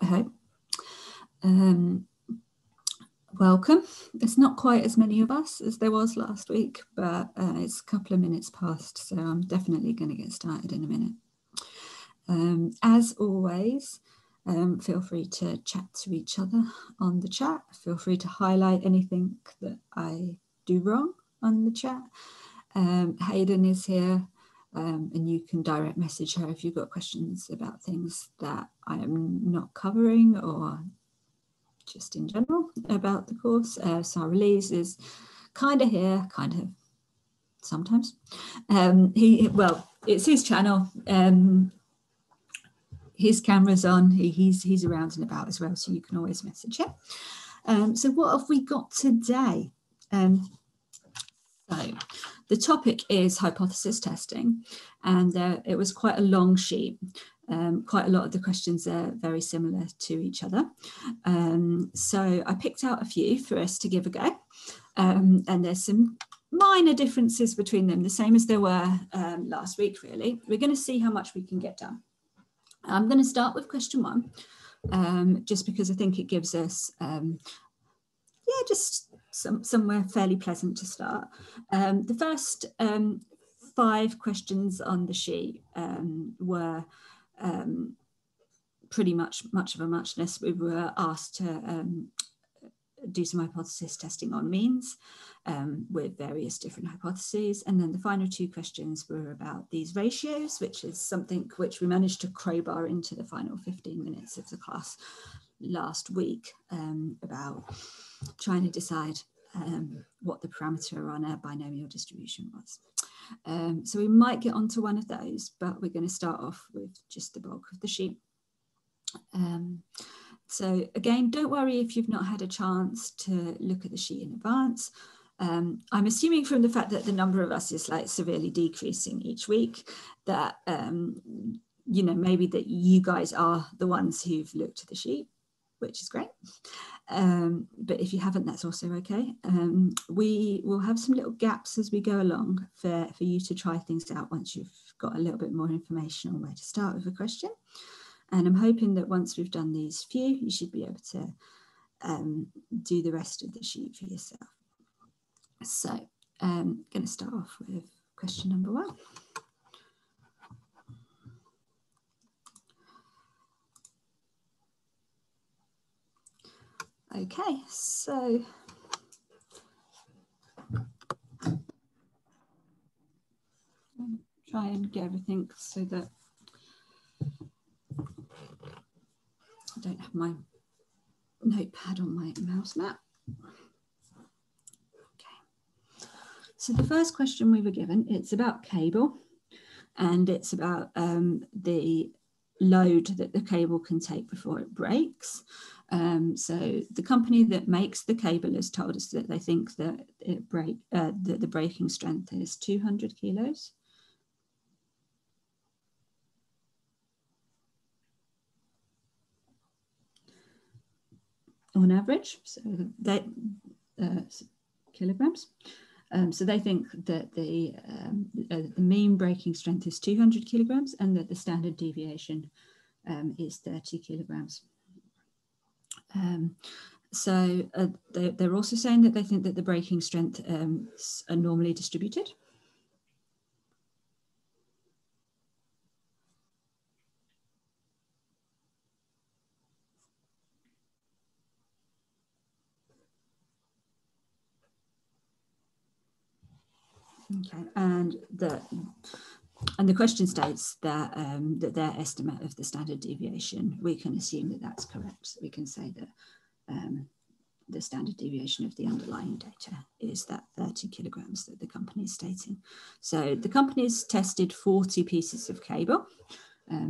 I hope. Welcome. It's not quite as many of us as there was last week, but it's a couple of minutes past, so I'm definitely going to get started in a minute. As always, feel free to chat to each other on the chat. Feel free to highlight anything that I do wrong on the chat. Hayden is here, and you can direct message her if you've got questions about things that I am not covering or just in general about the course. Sarah Lees is kind of here, kind of sometimes. Well, it's his channel. His camera's on. He's around and about as well, so you can always message him. So what have we got today? So the topic is hypothesis testing, and it was quite a long sheet. Quite a lot of the questions are very similar to each other. So I picked out a few for us to give a go. And there's some minor differences between them, the same as there were last week, really. We're going to see how much we can get done. I'm going to start with question 1, just because I think it gives us, just somewhere fairly pleasant to start. The first 5 questions on the sheet were pretty much of a muchness. We were asked to do some hypothesis testing on means with various different hypotheses. And then the final 2 questions were about these ratios, which is something which we managed to crowbar into the final 15 minutes of the class last week, about trying to decide what the parameter on a binomial distribution was. So we might get onto one of those, but we're going to start off with just the bulk of the sheet. So again, don't worry if you've not had a chance to look at the sheet in advance. I'm assuming from the fact that the number of us is like severely decreasing each week, that you know, maybe that you guys are the ones who've looked at the sheet, which is great. But if you haven't, that's also okay. We will have some little gaps as we go along for you to try things out once you've got a little bit more information on where to start with a question. And I'm hoping that once we've done these few, you should be able to do the rest of the sheet for yourself. So I'm going to start off with question number 1. Okay, so try and get everything so that I don't have my notepad on my mouse map. Okay, so the first question we were given, it's about cable, and it's about the load that the cable can take before it breaks. So the company that makes the cable has told us that they think that that the breaking strength is 200 kilos. On average, so they kilograms. So they think that the mean breaking strength is 200 kilograms and that the standard deviation is 30 kilograms. So they're also saying that they think that the breaking strength are normally distributed. Okay, and the question states that that their estimate of the standard deviation, we can assume that that's correct. So we can say that the standard deviation of the underlying data is that 30 kilograms that the company is stating. So the company has tested 40 pieces of cable.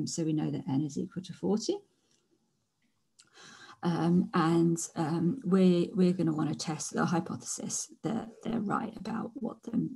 So we know that n is equal to 40. We're going to want to test the hypothesis that they're right about what the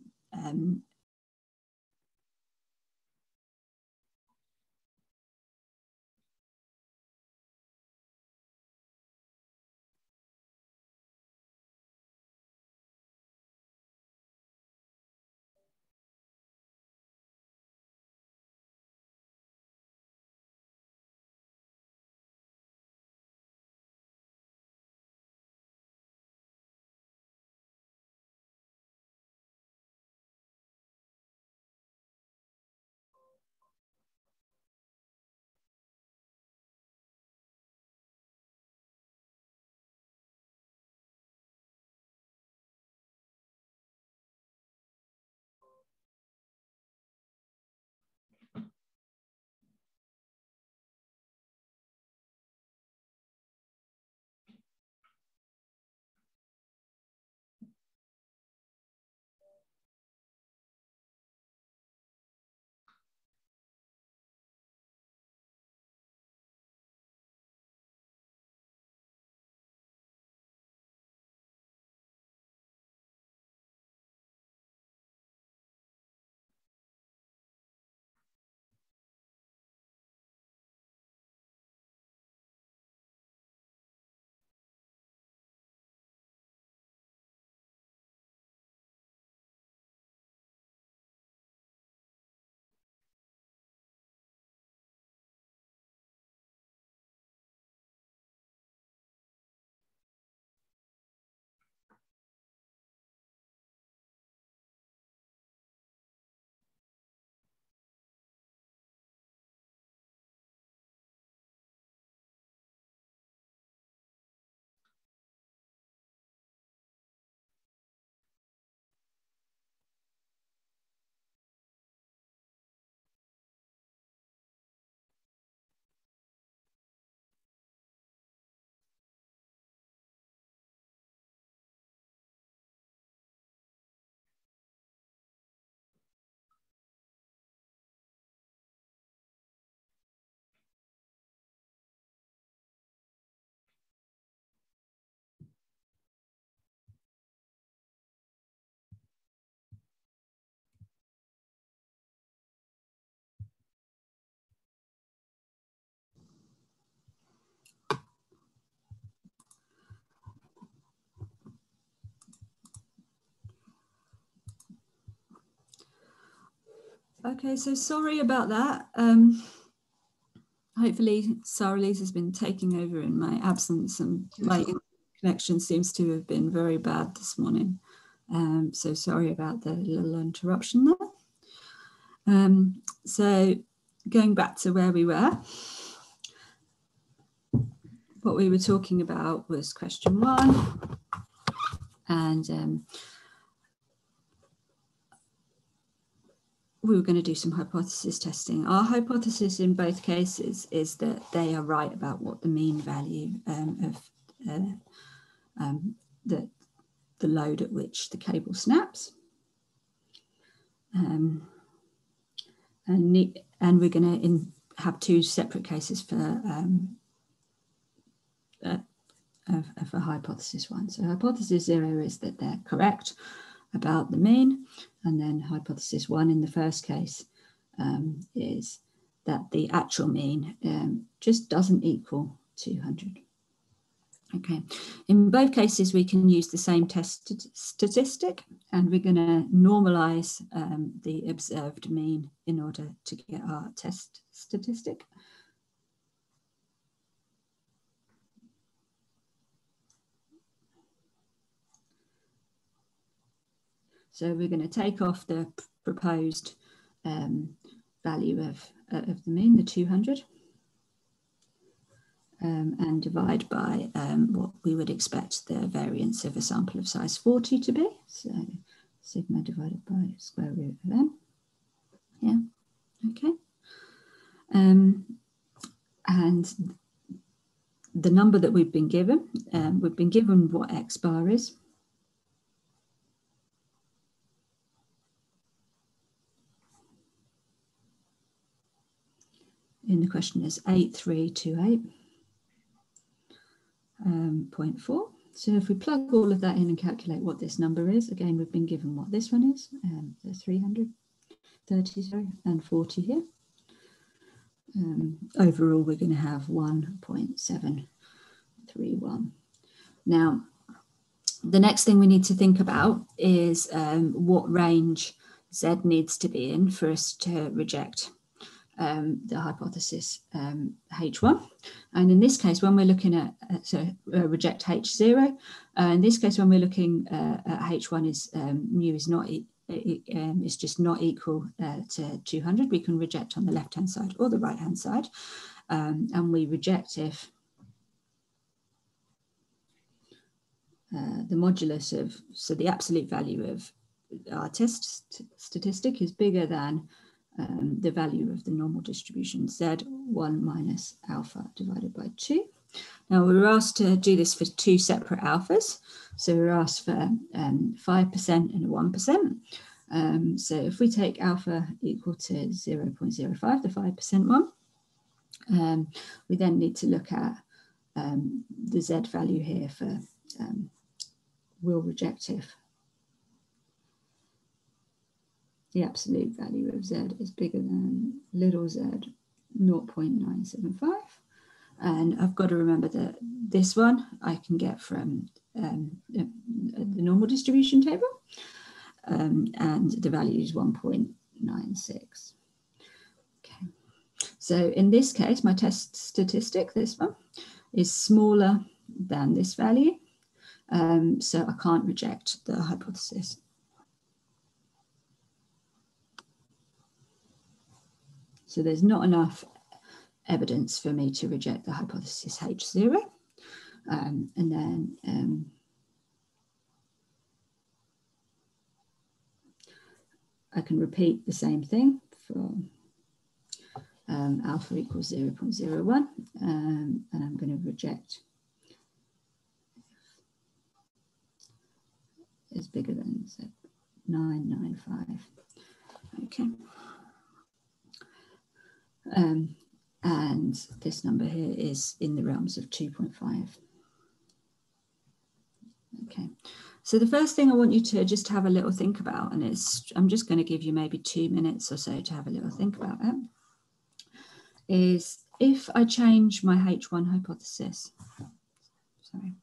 Okay, so sorry about that. Hopefully Sarah-Lise has been taking over in my absence, and my connection seems to have been very bad this morning. So sorry about the little interruption there. So going back to where we were, what we were talking about was question 1, and we were going to do some hypothesis testing. Our hypothesis in both cases is that they are right about what the mean value of the load at which the cable snaps. And we're going to have 2 separate cases for hypothesis 1. So hypothesis 0 is that they're correct about the mean, and then hypothesis 1 in the first case is that the actual mean just doesn't equal 200. Okay, in both cases we can use the same test statistic, and we're going to normalize the observed mean in order to get our test statistic. So we're going to take off the proposed value of the mean, the 200, and divide by what we would expect the variance of a sample of size 40 to be. So sigma divided by square root of m. Yeah, okay. And the number that we've been given what x bar is. In the question is 8328.4. So if we plug all of that in and calculate what this number is, again, we've been given what this one is, the 330 and 40 here. Overall, we're going to have 1.731. Now, the next thing we need to think about is what range Z needs to be in for us to reject the hypothesis H1. And in this case, when we're looking at, reject H0, in this case, when we're looking at H1 is mu is not, it's just not equal to 200. We can reject on the left-hand side or the right-hand side. And we reject if the modulus of, so the absolute value of our test statistic is bigger than the value of the normal distribution Z1 minus alpha divided by 2. Now we were asked to do this for 2 separate alphas. So we were asked for 5% and a 1%. So if we take alpha equal to 0.05, the 5% one, we then need to look at the Z value here for will reject if the absolute value of Z is bigger than little z 0.975. And I've got to remember that this one I can get from the normal distribution table, and the value is 1.96. Okay. So in this case, my test statistic, this one, is smaller than this value. So I can't reject the hypothesis. So there's not enough evidence for me to reject the hypothesis H0. And then I can repeat the same thing for alpha equals 0.01, and I'm going to reject is bigger than 995. Okay. And this number here is in the realms of 2.5. Okay, so the first thing I want you to just have a little think about, and I'm just going to give you maybe 2 minutes or so to have a little think about it, is if I change my H1 hypothesis,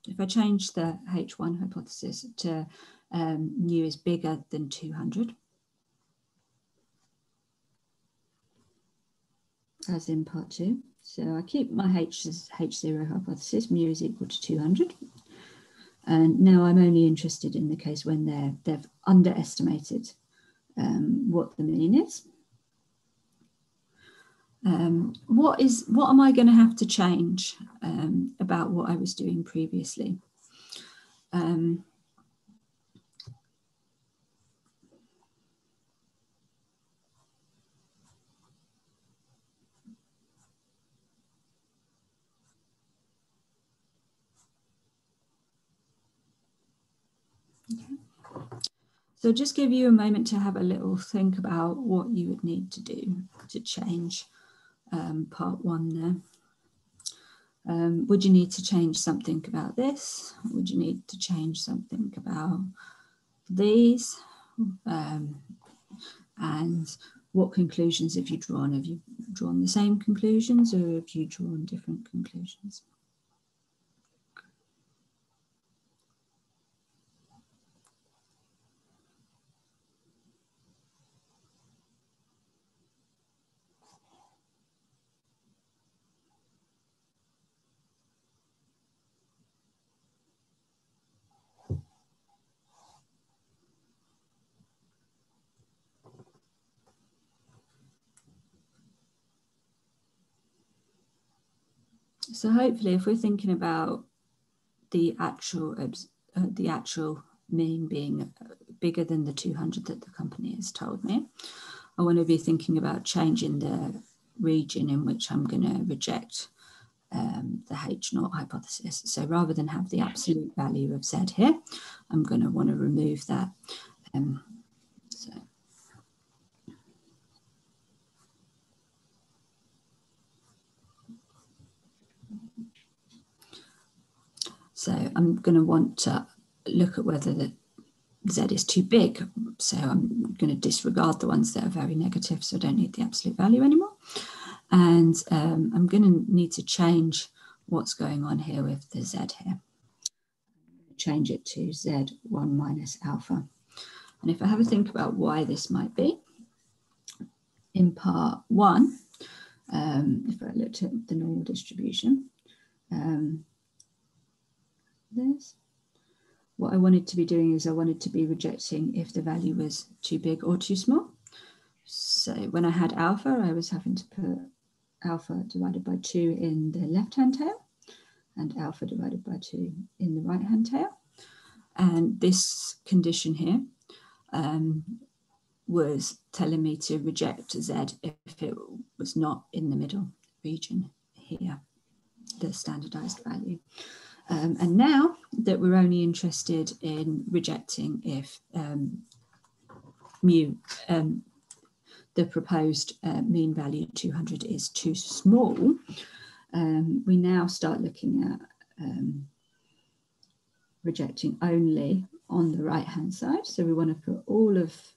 if I change the H1 hypothesis to mu is bigger than 200, as in part 2. So I keep my H as H0 hypothesis, mu is equal to 200. And now I'm only interested in the case when they've underestimated what the mean is. What am I going to have to change about what I was doing previously? So just give you a moment to have a little think about what you would need to do to change part 1 there. Would you need to change something about this? Would you need to change something about these? And what conclusions have you drawn? Have you drawn the same conclusions or have you drawn different conclusions? So hopefully if we're thinking about the actual mean being bigger than the 200 that the company has told me, I want to be thinking about changing the region in which I'm going to reject the H0 hypothesis. So rather than have the absolute value of Z here, I'm going to want to remove that. So I'm going to want to look at whether the Z is too big. So I'm going to disregard the ones that are very negative, so I don't need the absolute value anymore. And I'm going to need to change what's going on here with the Z here. Change it to Z1 minus alpha. And if I have a think about why this might be, in part 1, if I looked at the normal distribution, what I wanted to be doing is I wanted to be rejecting if the value was too big or too small. So when I had alpha, I was having to put alpha divided by 2 in the left-hand tail and alpha divided by 2 in the right-hand tail. And this condition here was telling me to reject Z if it was not in the middle region here, the standardized value. And now that we're only interested in rejecting if mu, the proposed mean value 200 is too small, we now start looking at rejecting only on the right-hand side. So we want to put all of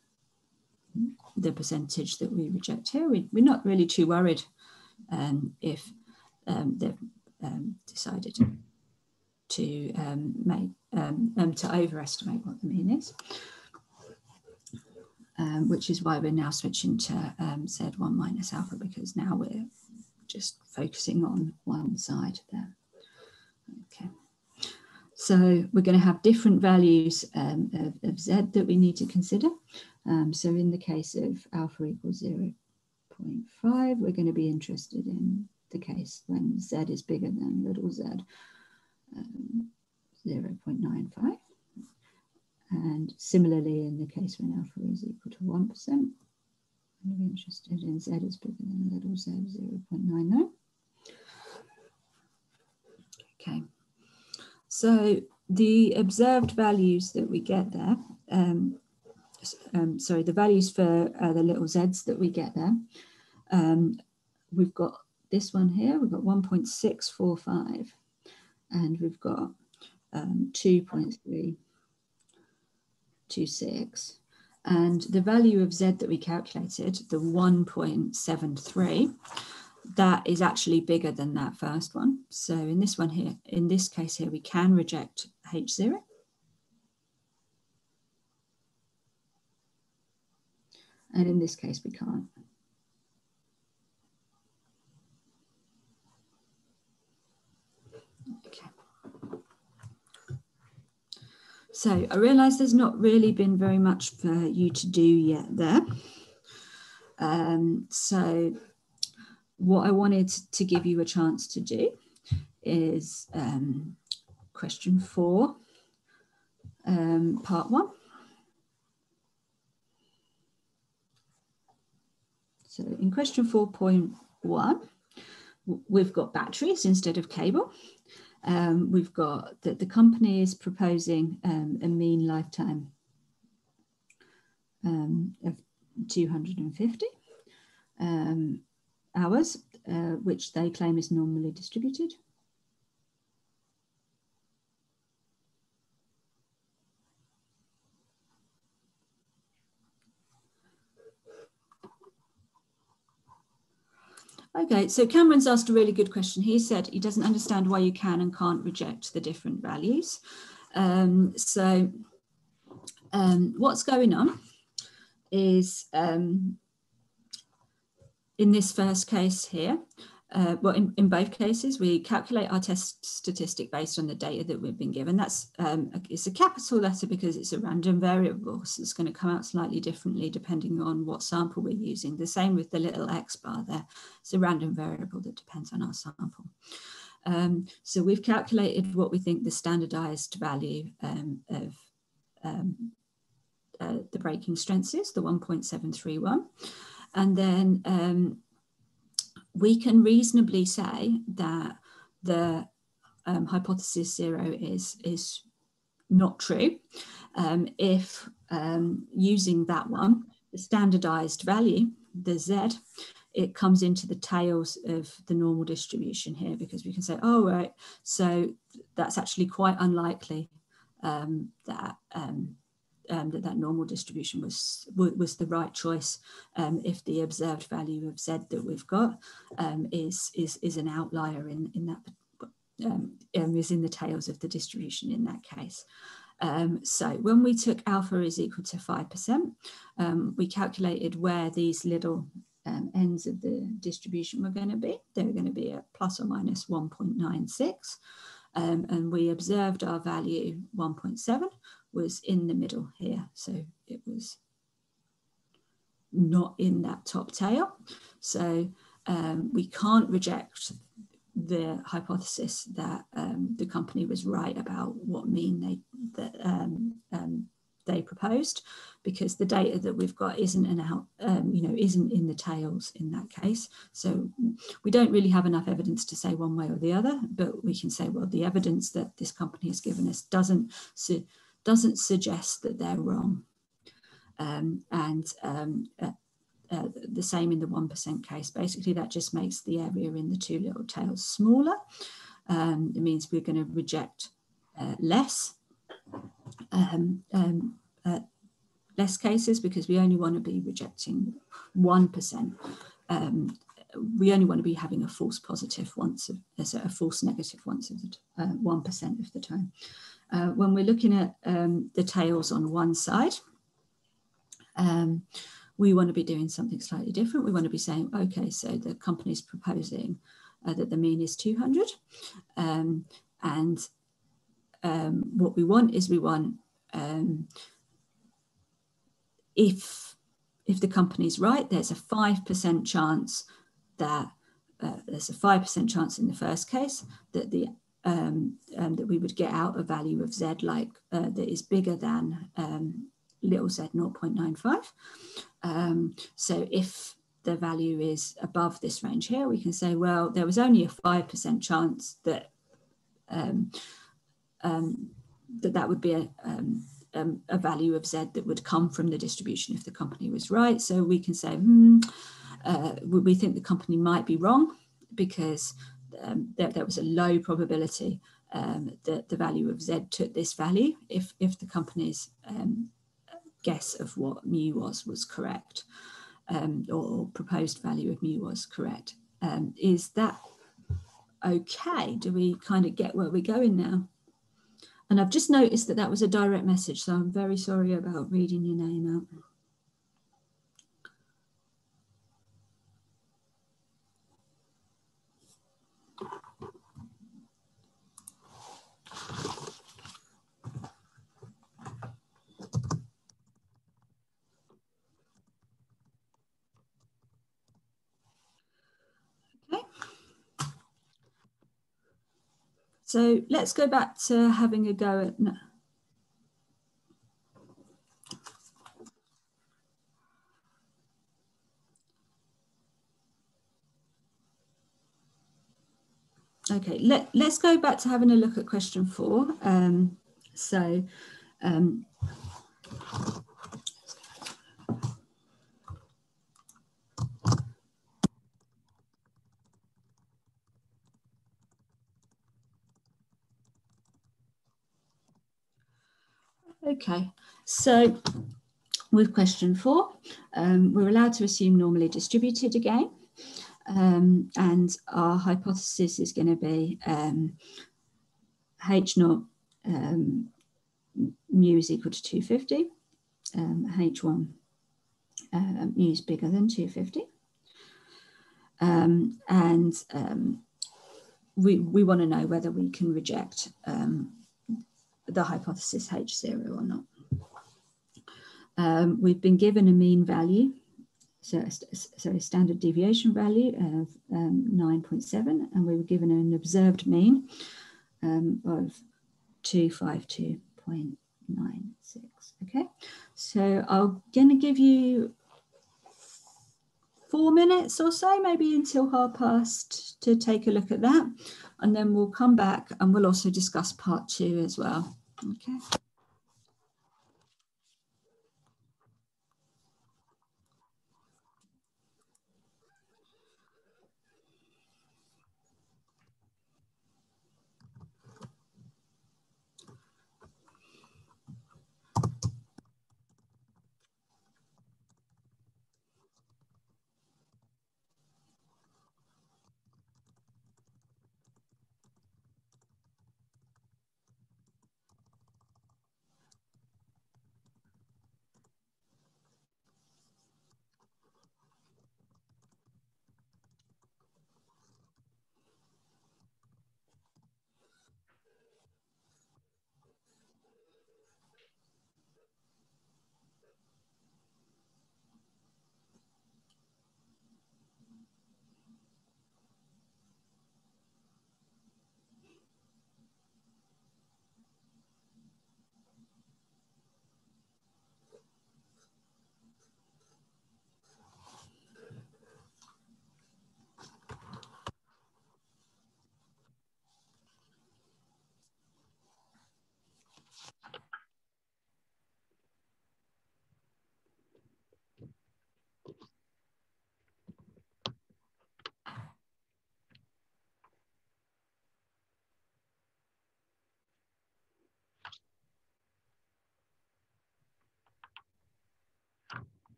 the percentage that we reject here. We're not really too worried if they've decided to overestimate what the mean is, which is why we're now switching to Z1 minus alpha, because now we're just focusing on one side there. Okay. So we're going to have different values of Z that we need to consider. So in the case of alpha equals 0.5, we're going to be interested in the case when Z is bigger than little z, 0.95. And similarly, in the case when alpha is equal to 1%, I'm going to be interested in Z is bigger than little z, 0.99. Okay. So the observed values that we get there, sorry, the values for the little z's that we get there, we've got this one here, we've got 1.645, and we've got 2.326. And the value of Z that we calculated, the 1.73, that is actually bigger than that first one. So in this one here, in this case here, we can reject H0. And in this case, we can't. So I realise there's not really been very much for you to do yet there. So what I wanted to give you a chance to do is question 4, part 1. So in question 4.1, we've got batteries instead of cable. We've got that the company is proposing a mean lifetime of 250 hours, which they claim is normally distributed. Okay, so Cameron's asked a really good question. He said he doesn't understand why you can and can't reject the different values. What's going on is in this first case here, well, in both cases, we calculate our test statistic based on the data that we've been given. That's it's a capital letter because it's a random variable, so it's going to come out slightly differently depending on what sample we're using. The same with the little X bar there. It's a random variable that depends on our sample. So we've calculated what we think the standardized value of the breaking strength is, the 1.731. And then we can reasonably say that the hypothesis 0 is not true if using that one, the standardized value, the Z, it comes into the tails of the normal distribution here, because we can say, oh, right, so that's actually quite unlikely that that normal distribution was the right choice if the observed value of Z that we've got is an outlier in that is in the tails of the distribution in that case. So when we took alpha is equal to 5%, we calculated where these little ends of the distribution were going to be. They were going to be at plus or minus 1.96. And we observed our value 1.7 was in the middle here. So it was not in that top tail. So we can't reject the hypothesis that the company was right about what mean they proposed, because the data that we've got isn't isn't in the tails in that case. So we don't really have enough evidence to say one way or the other, but we can say, well, the evidence that this company has given us doesn't suggest that they're wrong. The same in the 1% case. Basically, that just makes the area in the two little tails smaller. It means we're going to reject less cases, because we only want to be rejecting 1%. We only want to be having a false positive once, a false negative once of the 1% of the time. When we're looking at the tails on one side, we want to be doing something slightly different. We want to be saying, okay, so the company's proposing that the mean is 200. What we want is if the company's right, there's a 5% chance that there's a 5% chance in the first case that that we would get out a value of Z like that is bigger than little z 0.95. So if the value is above this range here, we can say, well, there was only a 5% chance that that would be a value of Z that would come from the distribution if the company was right. So we can say, we think the company might be wrong, because there was a low probability that the value of Z took this value if the company's guess of what mu was correct, or proposed value of mu was correct. Is that okay? Do we kind of get where we're going now? And I've just noticed that was a direct message, so I'm very sorry about reading your name out. So let's go back to having a go at... Okay, let's go back to having a look at question 4. Okay, so with question 4, we're allowed to assume normally distributed again. And our hypothesis is going to be H naught mu is equal to 250, H1 mu is bigger than 250. We want to know whether we can reject the hypothesis H0 or not. We've been given a mean value, so a standard deviation value of 9.7, and we were given an observed mean of 252.96. Okay, so I'm going to give you 4 minutes or so, maybe until past, to take a look at that, and then we'll come back and we'll also discuss part 2 as well. Okay.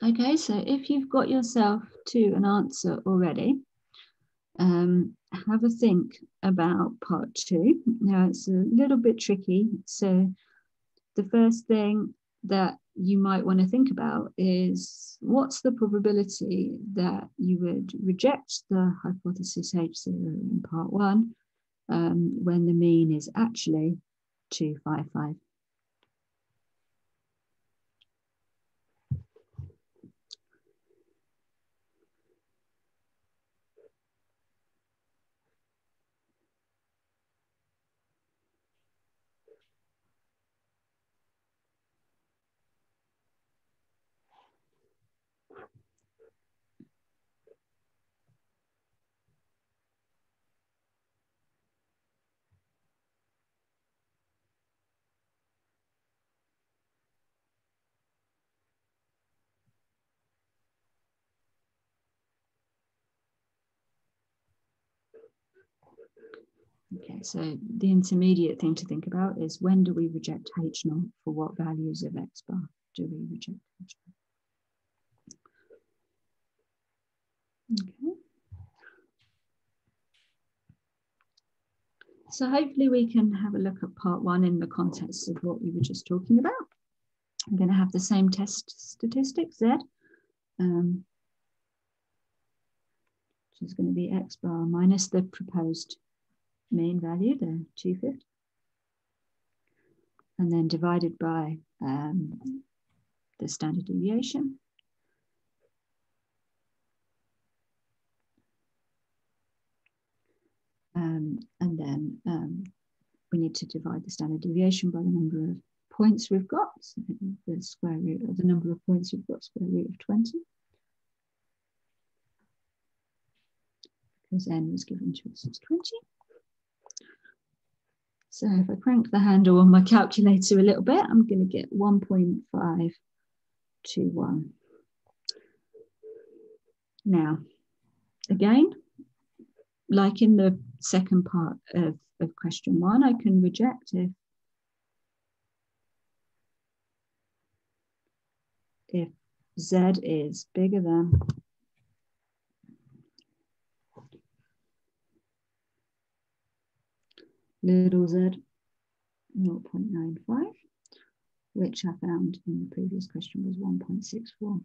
Okay, so if you've got yourself to an answer already, have a think about part 2. Now, it's a little bit tricky. So the first thing that you might want to think about is, what's the probability that you would reject the hypothesis H0 in part 1 when the mean is actually 255? Okay, so the intermediate thing to think about is when do we reject H naught for what values of X bar do we reject H naught? Okay. So hopefully we can have a look at part one in the context of what we were just talking about. I'm going to have the same test statistic, Z, which is going to be X bar minus the proposed mean value, the 250, and then divided by the standard deviation. And then we need to divide the standard deviation by the number of points we've got. So the square root of the number of points we've got, square root of 20. Because n was given to us as 20. So if I crank the handle on my calculator a little bit, I'm going to get 1.521. Now, again, like in the second part of question one, I can reject if Z is bigger than little z 0.95, which I found in the previous question was 1.645.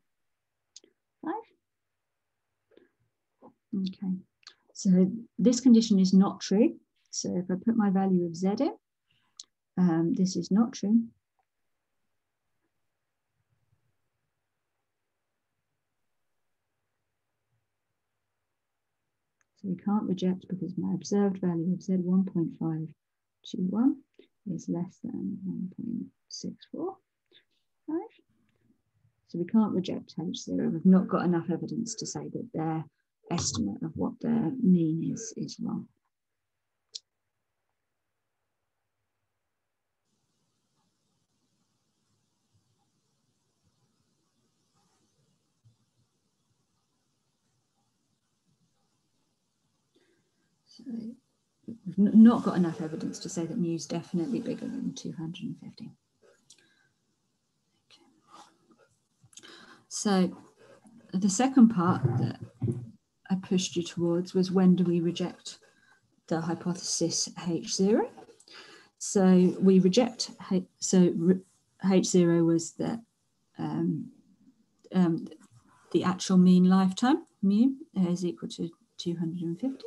Okay, so this condition is not true. So if I put my value of z in, this is not true. So we can't reject because my observed value of z 1.521 is less than 1.645. So we can't reject H0. We've not got enough evidence to say that their estimate of what their mean is wrong. So we've not got enough evidence to say that mu is definitely bigger than 250. Okay. So the second part that I pushed you towards was when do we reject the hypothesis H0? So we reject, H0 was that the actual mean lifetime, mu, is equal to 250.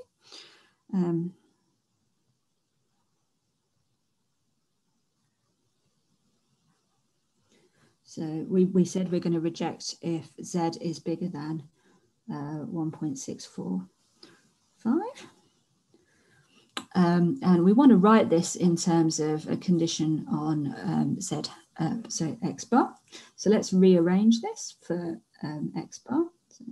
So we said we're going to reject if Z is bigger than 1.645. And we want to write this in terms of a condition on Z, so X bar. So let's rearrange this for X bar. So,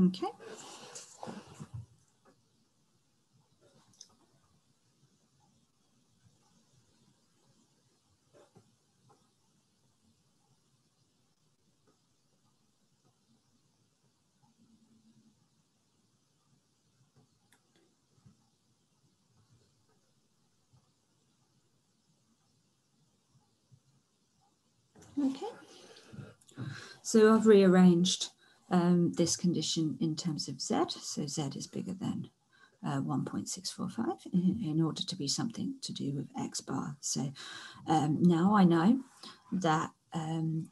okay. Okay. So I've rearranged this condition in terms of Z. So Z is bigger than 1.645 in order to be something to do with X bar. So now I know that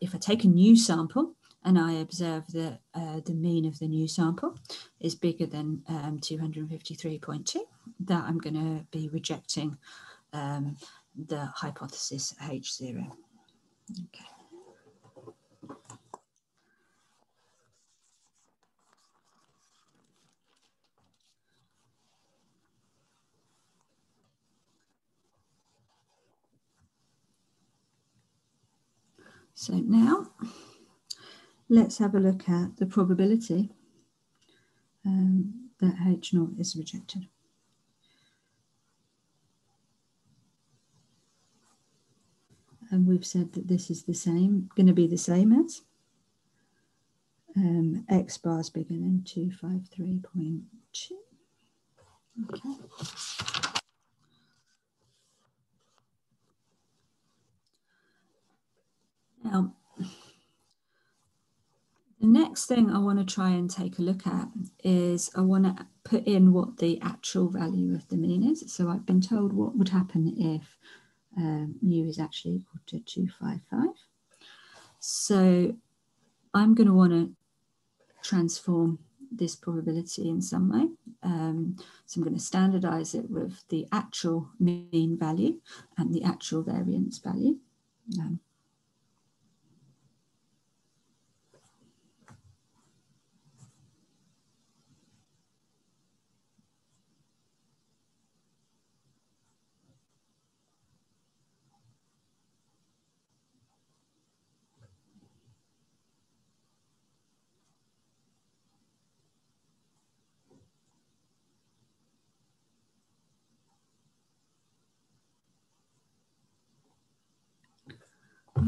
if I take a new sample and I observe that the mean of the new sample is bigger than 253.2, that I'm going to be rejecting the hypothesis H0. Okay. So now let's have a look at the probability that H0 is rejected. And we've said that this is the same, going to be the same as X bar is bigger than 253.2. Okay. Now, the next thing I want to try and take a look at is I want to put in what the actual value of the mean is. So I've been told what would happen if mu is actually equal to 255. So I'm going to want to transform this probability in some way. So I'm going to standardize it with the actual mean value and the actual variance value.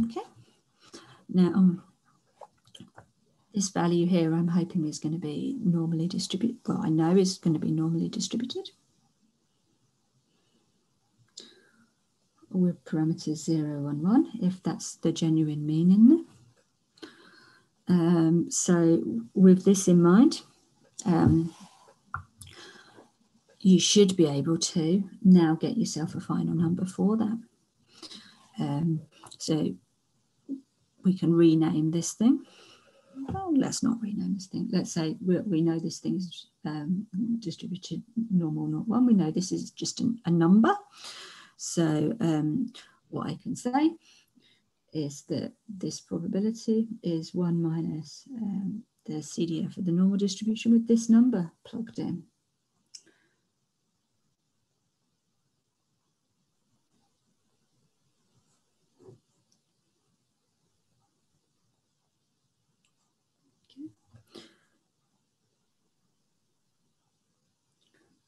Okay. Now, this value here, I'm hoping is going to be normally distributed. Well, I know is going to be normally distributed with parameters 0 and 1, if that's the genuine mean in there. So with this in mind, you should be able to now get yourself a final number for that. So we can rename this thing. Well, let's not rename this thing. Let's say we know this thing is distributed normal, not 1. We know this is just a number. So what I can say is that this probability is 1 minus the CDF of the normal distribution with this number plugged in.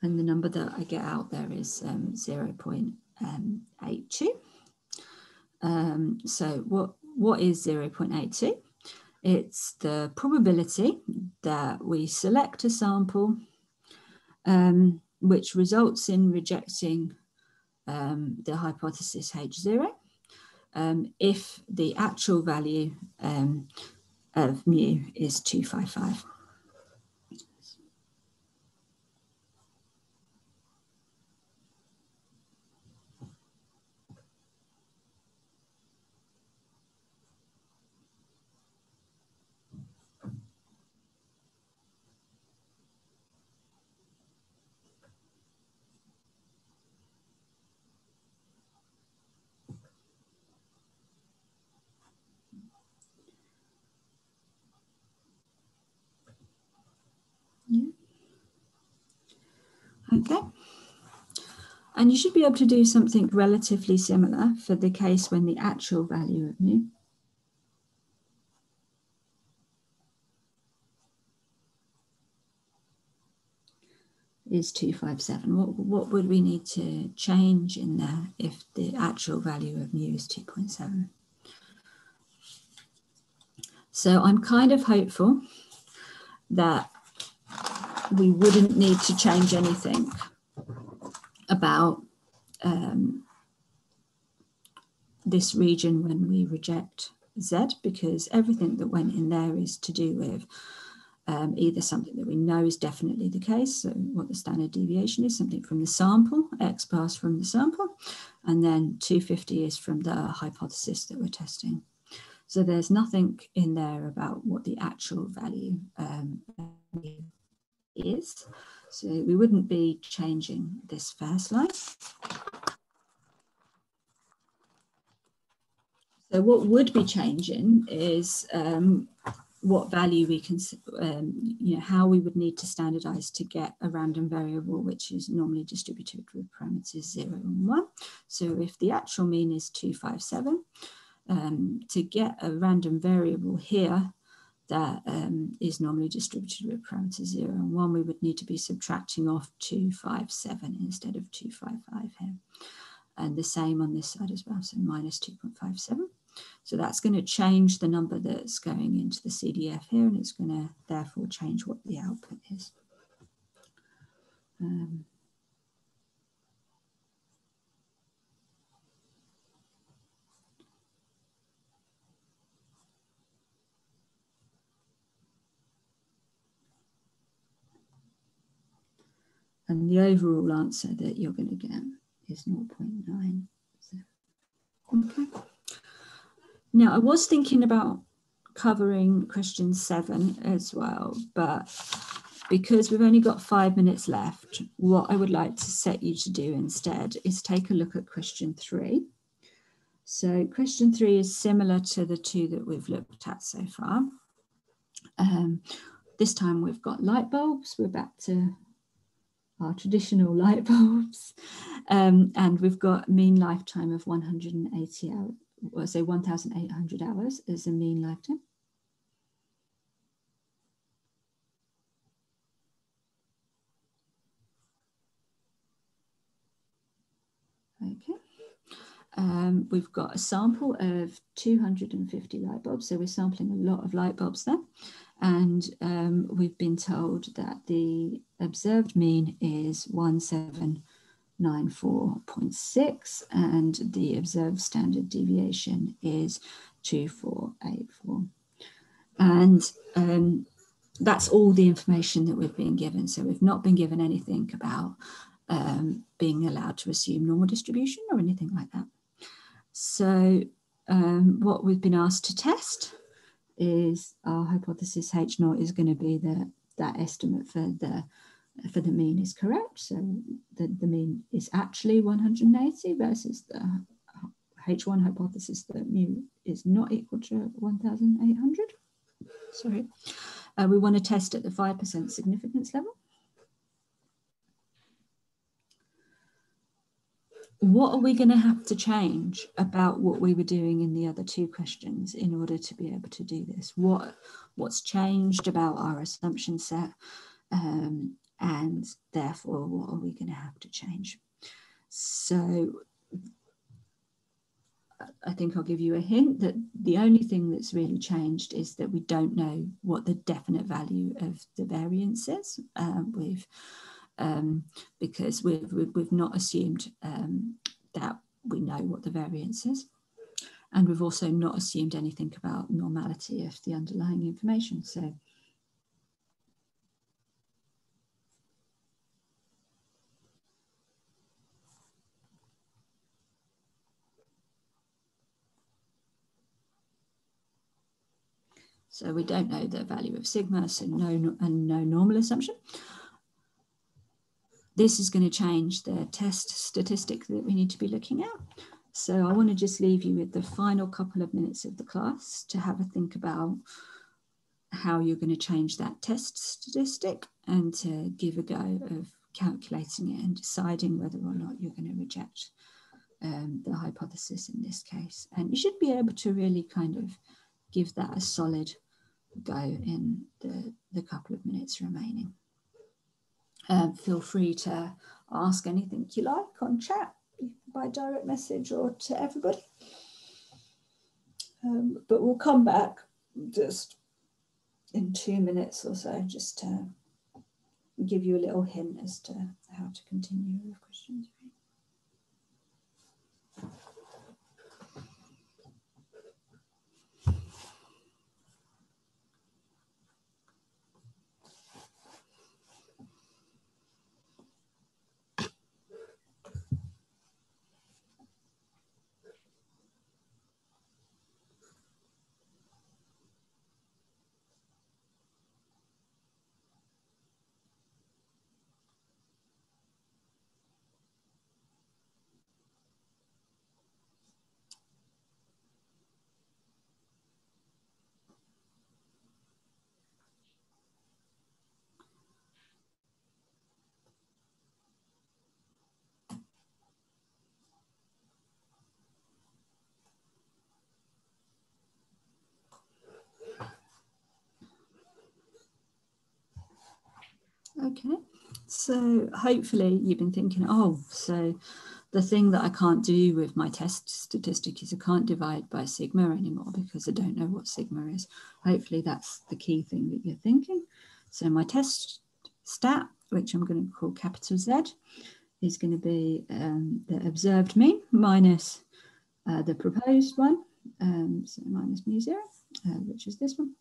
And the number that I get out there is 0.82. So what is 0.82? It's the probability that we select a sample which results in rejecting the hypothesis H0 if the actual value of mu is 255. Yeah. Okay. And you should be able to do something relatively similar for the case when the actual value of mu is 257. What would we need to change in there if the actual value of mu is 2.7? So I'm kind of hopeful that we wouldn't need to change anything about this region when we reject Z, because everything that went in there is to do with either something that we know is definitely the case, so what the standard deviation is, something from the sample, X bars from the sample, and then 250 is from the hypothesis that we're testing. So there's nothing in there about what the actual value is. So we wouldn't be changing this first line. So what would be changing is what value we can, how we would need to standardize to get a random variable which is normally distributed with parameters 0 and 1. So if the actual mean is 257, to get a random variable here that is normally distributed with parameters 0 and 1, we would need to be subtracting off 257 instead of 255 here. And the same on this side as well, so minus 2.57. So that's going to change the number that's going into the CDF here, and it's going to therefore change what the output is. And the overall answer that you're going to get is 0.9. Okay. Now, I was thinking about covering question 7 as well, but because we've only got 5 minutes left, what I would like to set you to do instead is take a look at question 3. So question 3 is similar to the 2 that we've looked at so far. This time we've got light bulbs. We're back to our traditional light bulbs. And we've got mean lifetime of 180 hours, or say 1,800 hours as a mean lifetime. Okay. We've got a sample of 250 light bulbs, so we're sampling a lot of light bulbs there. And we've been told that the observed mean is 1794.6 and the observed standard deviation is 2484. And that's all the information that we've been given. So we've not been given anything about being allowed to assume normal distribution or anything like that. So what we've been asked to test is our hypothesis H0 is going to be that estimate for the mean is correct. So the mean is actually 180 versus the H1 hypothesis that mu is not equal to 1,800. Sorry. We want to test at the 5% significance level. What are we going to have to change about what we were doing in the other 2 questions in order to be able to do this? What's changed about our assumption set? And therefore, what are we going to have to change? So I think I'll give you a hint that the only thing that's really changed is that we don't know what the definite value of the variance is. Because we've not assumed that we know what the variance is. And we've also not assumed anything about normality of the underlying information. So we don't know the value of sigma, so no normal assumption. This is going to change the test statistic that we need to be looking at. So I want to just leave you with the final couple of minutes of the class to have a think about how you're going to change that test statistic and to give a go of calculating it and deciding whether or not you're going to reject the hypothesis in this case. And you should be able to really kind of give that a solid go in the couple of minutes remaining. Feel free to ask anything you like on chat by direct message or to everybody. But we'll come back just in 2 minutes or so, just to give you a little hint as to how to continue with questions. Okay, so hopefully you've been thinking, oh, so the thing that I can't do with my test statistic is I can't divide by sigma anymore because I don't know what sigma is. Hopefully that's the key thing that you're thinking. So my test stat, which I'm going to call capital Z, is going to be the observed mean minus the proposed one, so minus mu0, which is this one,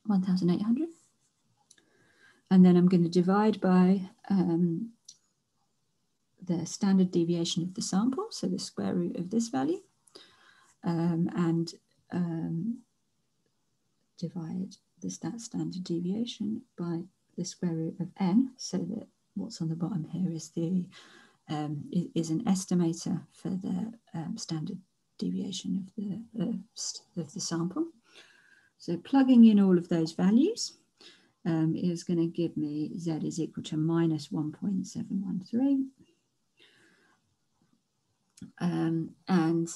1,800. And then I'm going to divide by the standard deviation of the sample, so the square root of this value, and divide the standard deviation by the square root of n, so that what's on the bottom here is the is an estimator for the standard deviation of the sample. So plugging in all of those values is going to give me z is equal to minus 1.713. And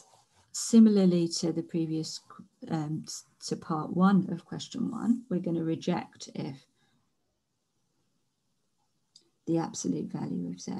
similarly to the previous, to part one of question one, we're going to reject if the absolute value of z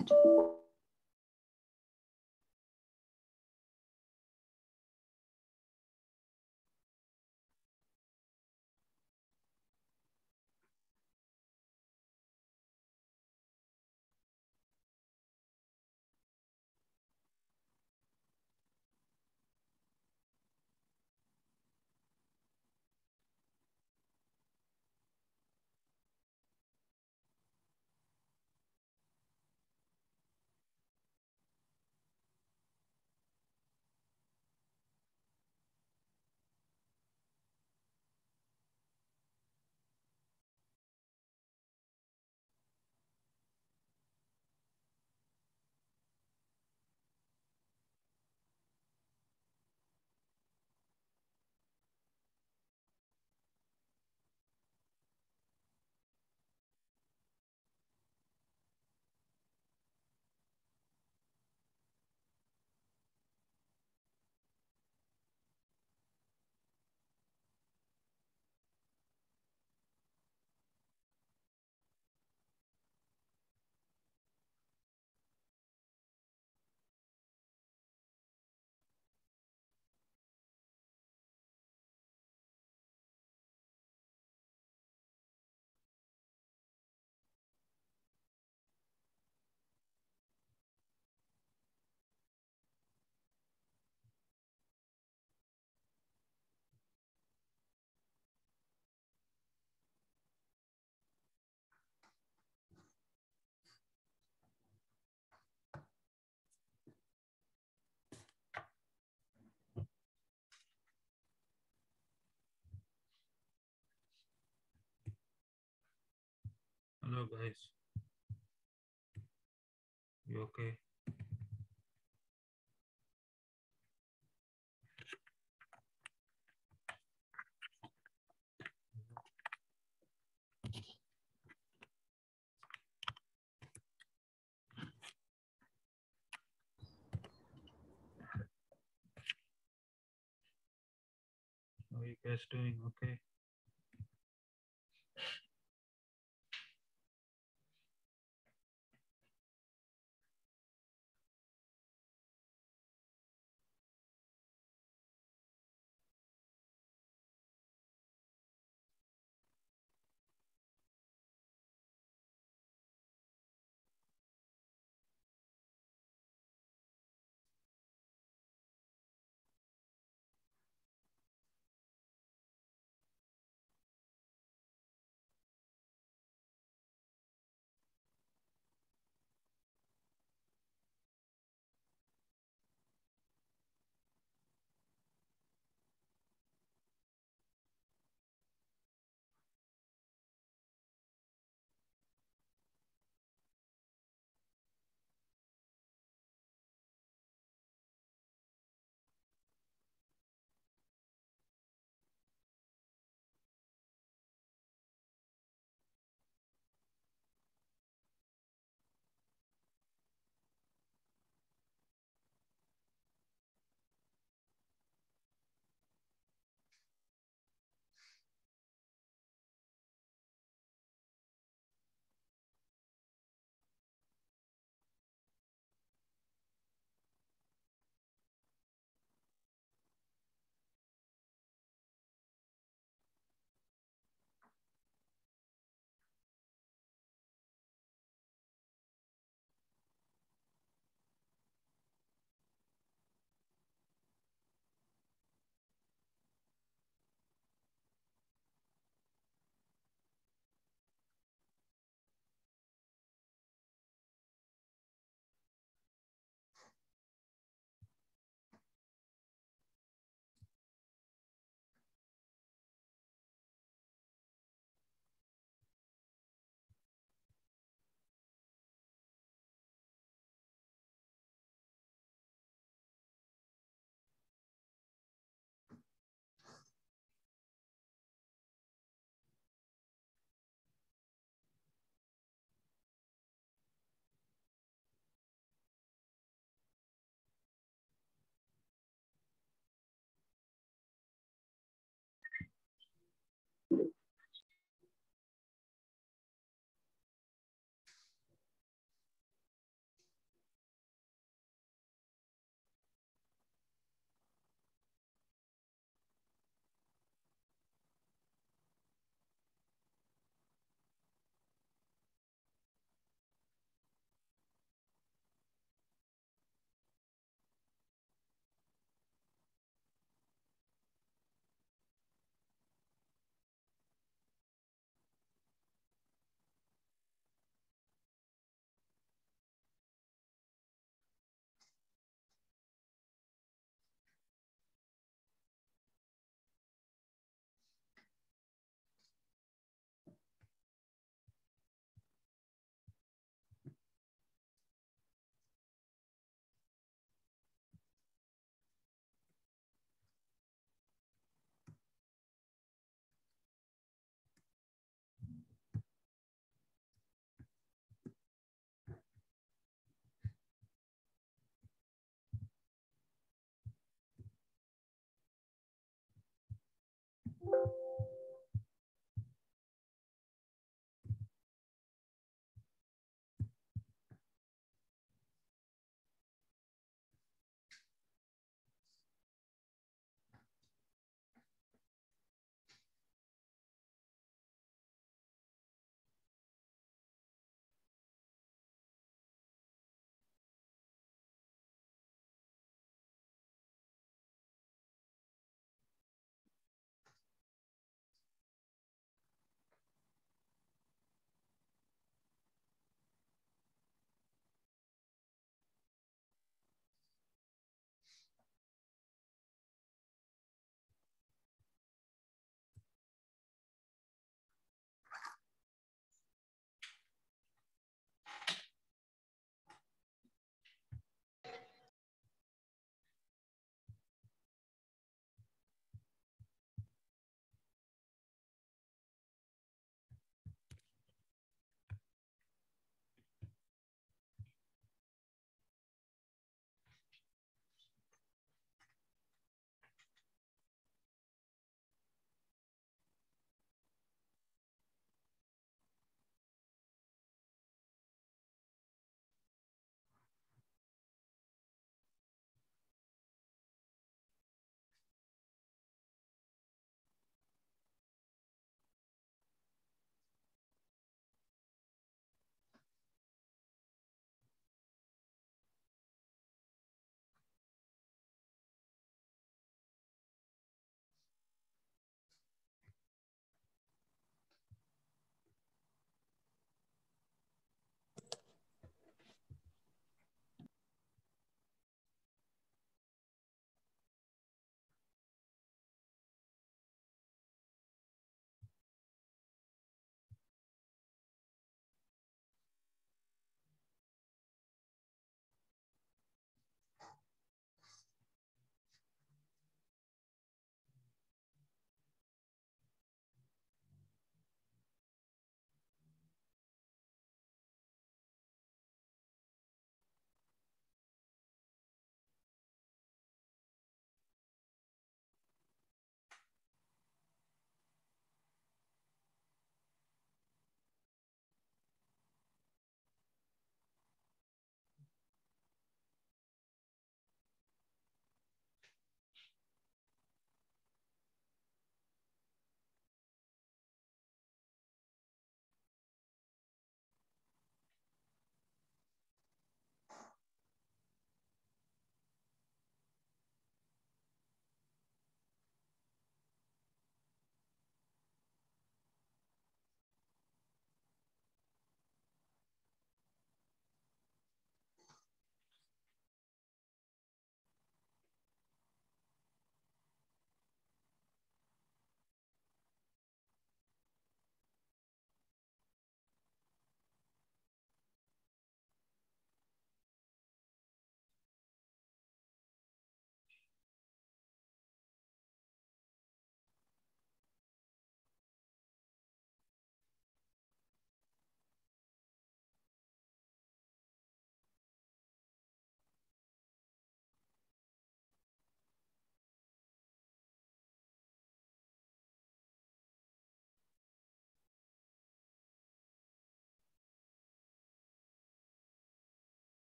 Hello guys, you okay? How are you guys doing? Okay?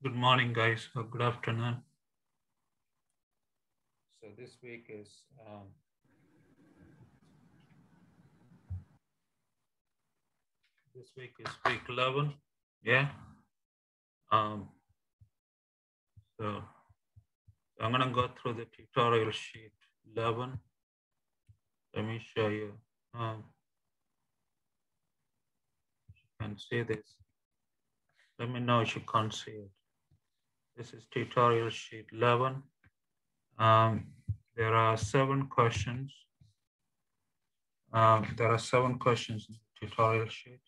Good morning, guys, or good afternoon. So this week is week 11. Yeah. So I'm gonna go through the tutorial sheet 11. Let me show you. You can see this. Let me know if you can't see it. This is tutorial sheet 11. There are 7 questions. There are 7 questions in the tutorial sheet.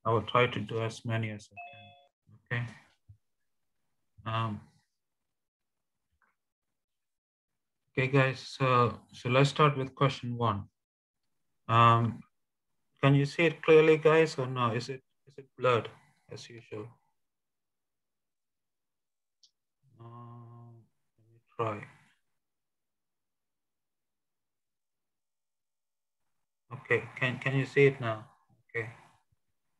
I will try to do as many as I can. Okay. Okay, guys. So let's start with question 1. Can you see it clearly, guys, or no? Is it blurred as usual? Let me try. Okay, can you see it now? Okay.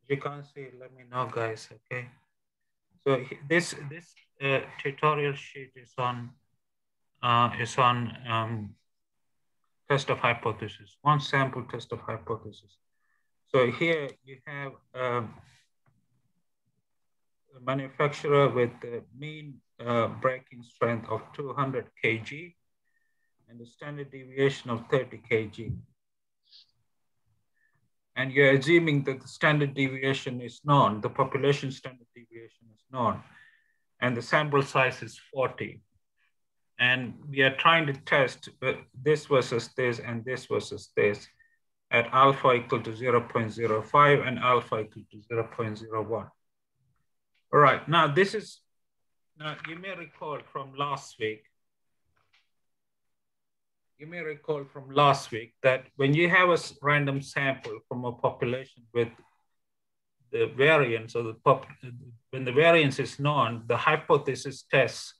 If you can't see it, let me know, guys. Okay. So this tutorial sheet is on test of hypothesis. One sample test of hypothesis. So here you have a manufacturer with the mean breaking strength of 200 kg and the standard deviation of 30 kg. And you're assuming that the standard deviation is known, the population standard deviation is known, and the sample size is 40. And we are trying to test this versus this and this versus this at alpha equal to 0.05 and alpha equal to 0.01. All right, now this is, now you may recall from last week, that when you have a random sample from a population with the variance, or when the variance is known, the hypothesis tests,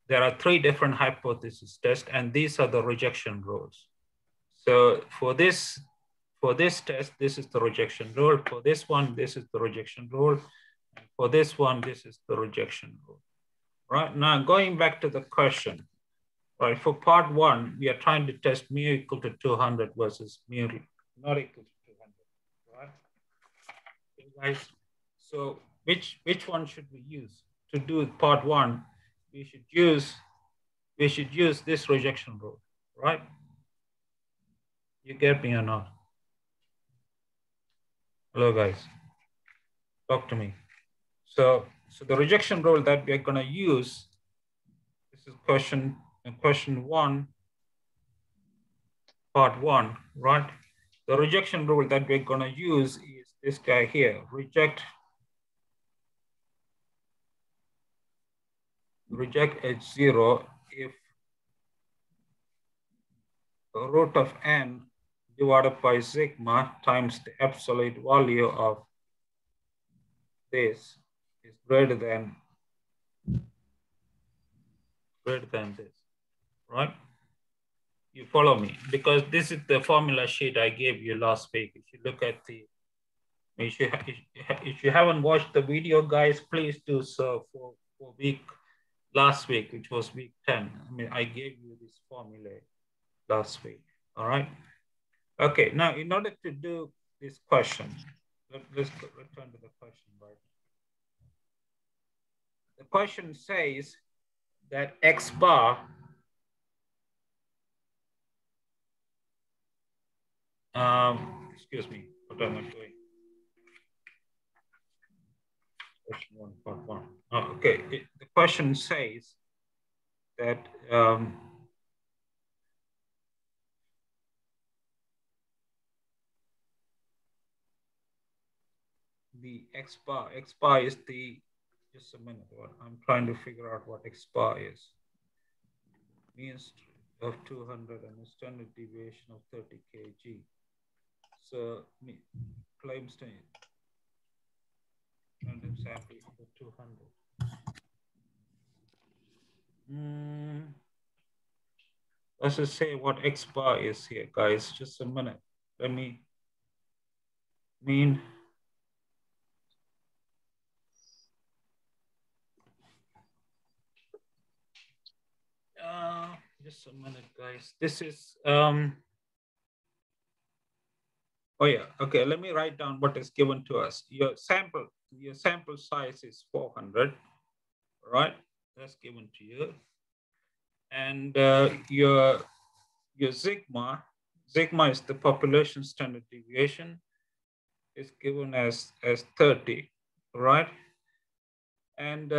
there are 3 different hypothesis tests, and these are the rejection rules. So for this test, this is the rejection rule. For this one, this is the rejection rule. And for this one, this is the rejection rule. Right, now going back to the question, right, for part 1, we are trying to test mu equal to 200 versus mu not equal to 200, right? Okay, guys, so which one should we use to do part 1? We should use this rejection rule, right? You get me or not? Hello, guys. Talk to me. So the rejection rule that we're going to use, this is question 1, part 1, right? The rejection rule that we're going to use is this guy here, reject H0 if the root of n divided by sigma times the absolute value of this is greater than this, right? You follow me? Because this is the formula sheet I gave you last week. If you look at the, if you haven't watched the video, guys, please do so for last week, which was week 10. I mean, I gave you this formula last week, all right? Okay, now in order to do this question, let's return to the question, right? The question says that X bar excuse me, what am I doing? Question 1, part 1. Oh, okay, the question says that the X bar is the, just a minute, I'm trying to figure out what X bar is. Means of 200 and a standard deviation of 30 kg. So claim state random sample for 200. Let's just say what X bar is here, guys. Just a minute. Let me Just a minute, guys. This is, oh yeah, okay, let me write down what is given to us. Your sample size is 400, right? That's given to you. And your sigma is the population standard deviation, is given as 30, right? And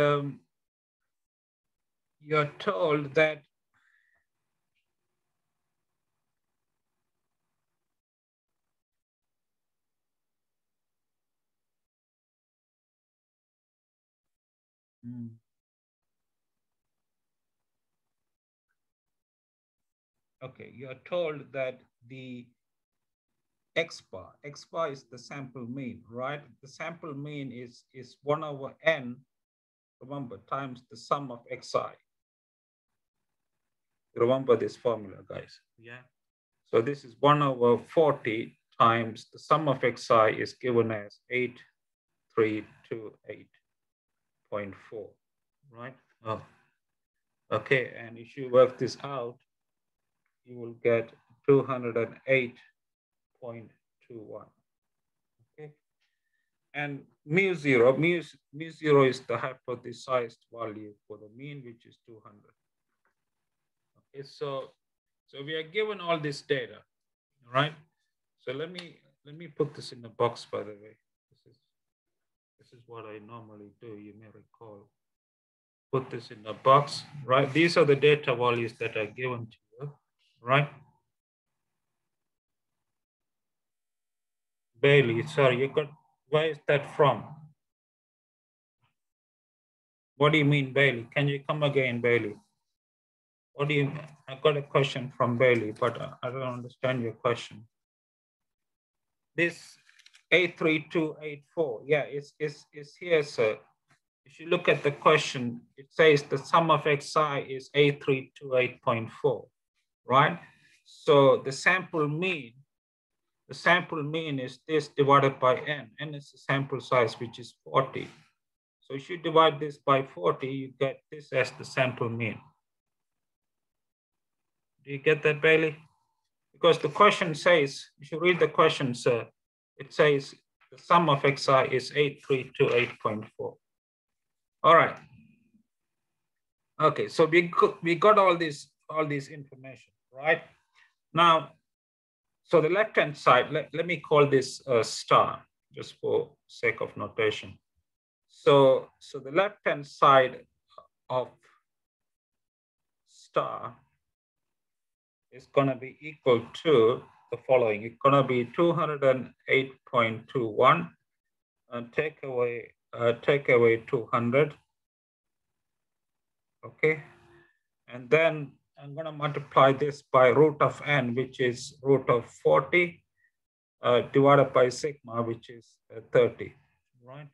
you're told that okay, you're told that the X bar is the sample mean, right? The sample mean is 1 over n, remember, times the sum of xi. Remember this formula, guys. Yeah. So this is 1 over 40 times the sum of xi is given as 8328.4, right? Oh. Okay, and if you work this out, you will get 208.21. Okay, and mu zero is the hypothesized value for the mean, which is 200. Okay, so we are given all this data, right? So let me put this in a box, by the way. This is what I normally do, you may recall. Put this in a box, right? These are the data values that are given to you, right? Bailey, sorry, you got, where is that from? What do you mean, Bailey? Can you come again, Bailey? What do you, I got a question from Bailey, but I don't understand your question. This 83284, yeah, it's here, sir. If you look at the question, it says the sum of xi is 8328.4, right? So the sample mean is this divided by n. N is the sample size, which is 40. So if you divide this by 40, you get this as the sample mean. Do you get that, Bailey? Because the question says, if you read the question, sir, it says the sum of xi is 8328.4. All right. Okay, so we got all this information, right? Now, so the left-hand side, let me call this a star, just for sake of notation. So the left-hand side of star is going to be equal to the following. It's going to be 208.21 and take away 200. Okay, and then I'm going to multiply this by root of n, which is root of 40, divided by sigma, which is 30, right?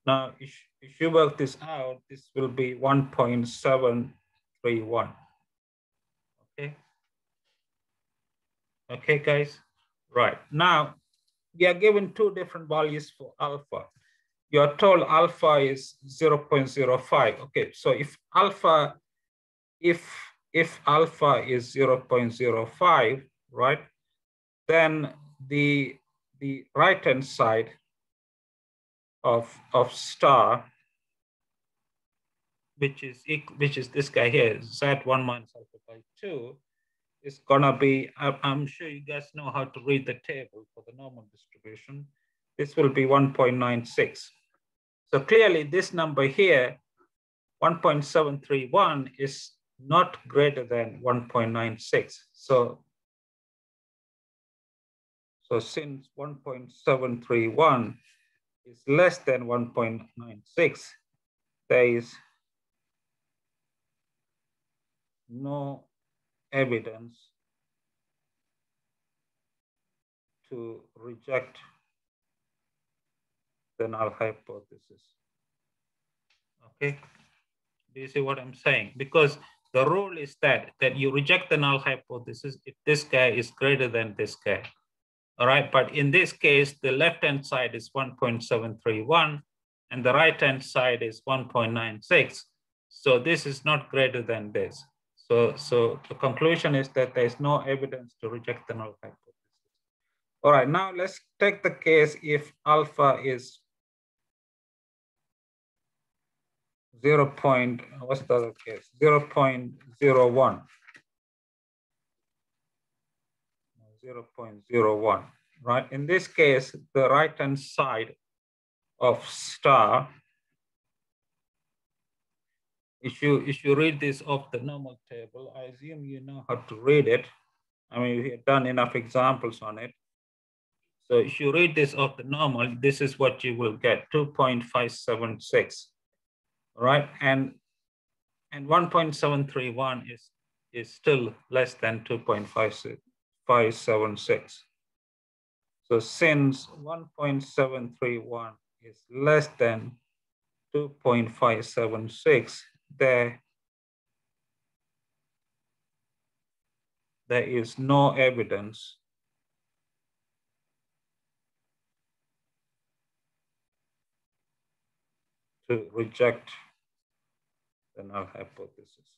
Now, if you work this out, this will be 1.731. Okay. Okay, guys. Right. Now, we are given two different values for alpha. You are told alpha is 0.05. Okay, so if alpha is 0.05, right, then the right-hand side of star, which is this guy here, Z1 minus alpha by 2, is gonna be, I'm sure you guys know how to read the table for the normal distribution. This will be 1.96. So clearly this number here, 1.731, is not greater than 1.96. So since 1.731 is less than 1.96, there is no evidence to reject the null hypothesis. Okay, do you see what I'm saying? Because the rule is that you reject the null hypothesis if this guy is greater than this guy. All right, but in this case, the left-hand side is 1.731 and the right-hand side is 1.96. So this is not greater than this. So the conclusion is that there is no evidence to reject the null hypothesis. All right, now let's take the case if alpha is 0. What's the other case? 0.01. 0.01, right? In this case, the right-hand side of star, if you read this off the normal table, I assume you know how to read it. I mean, we have done enough examples on it. So if you read this off the normal, this is what you will get, 2.576, right? And 1.731 is still less than 2.576. So since 1.731 is less than 2.576, there is no evidence to reject the null hypothesis.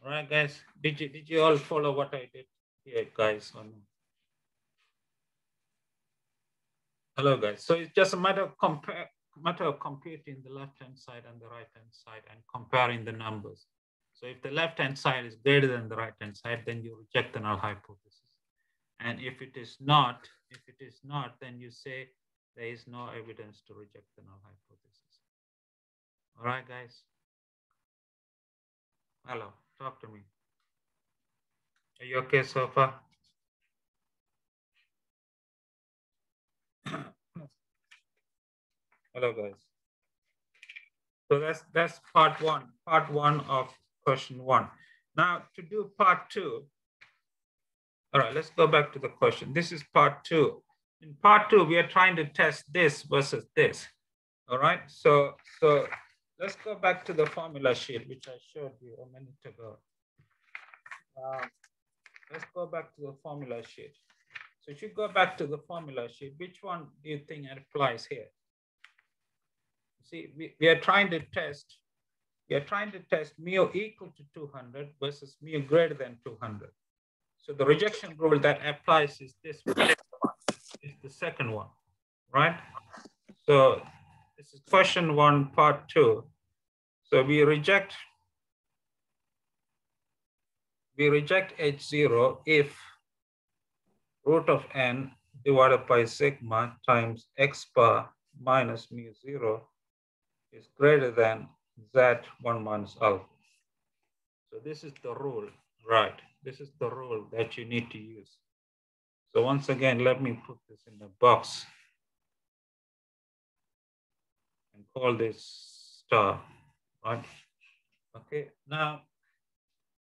All right, guys, did you all follow what I did here, guys? Or no? Hello, guys. So it's just a matter of computing the left-hand side and the right-hand side and comparing the numbers. So if the left-hand side is greater than the right-hand side, then you reject the null hypothesis. And if it is not, then you say there is no evidence to reject the null hypothesis. All right, guys. Hello, talk to me. Are you okay so far? Hello, guys. So that's part one of question 1. Now to do part 2. All right, let's go back to the question. This is part 2. In part 2, we are trying to test this versus this. All right, so let's go back to the formula sheet, which I showed you a minute ago. Let's go back to the formula sheet. So if you go back to the formula sheet, which one do you think applies here? See, we are trying to test mu equal to 200 versus mu greater than 200. So the rejection rule that applies is this one, is the second one, right? So this is question 1, part 2. So we reject H0 if root of n divided by sigma times x bar minus mu 0 is greater than z1 minus alpha. So this is the rule, right? This is the rule that you need to use. So once again, let me put this in a box and call this star, right? Okay, now,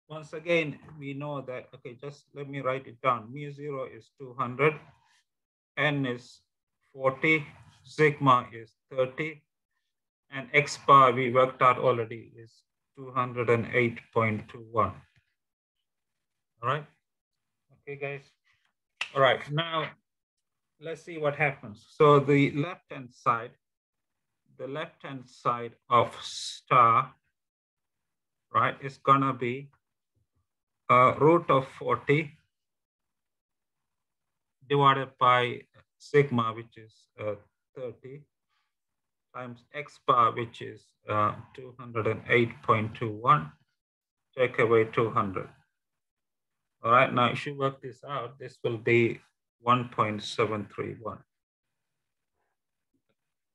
once again, we know that, okay, just let me write it down. Mu 0 is 200, n is 40, sigma is 30, and x bar we worked out already is 208.21. All right, okay, guys. All right, now let's see what happens. So the left-hand side of star, right, is gonna be root of 40 divided by sigma, which is 30, times x bar, which is 208.21, take away 200. All right, now if you work this out, this will be 1.731.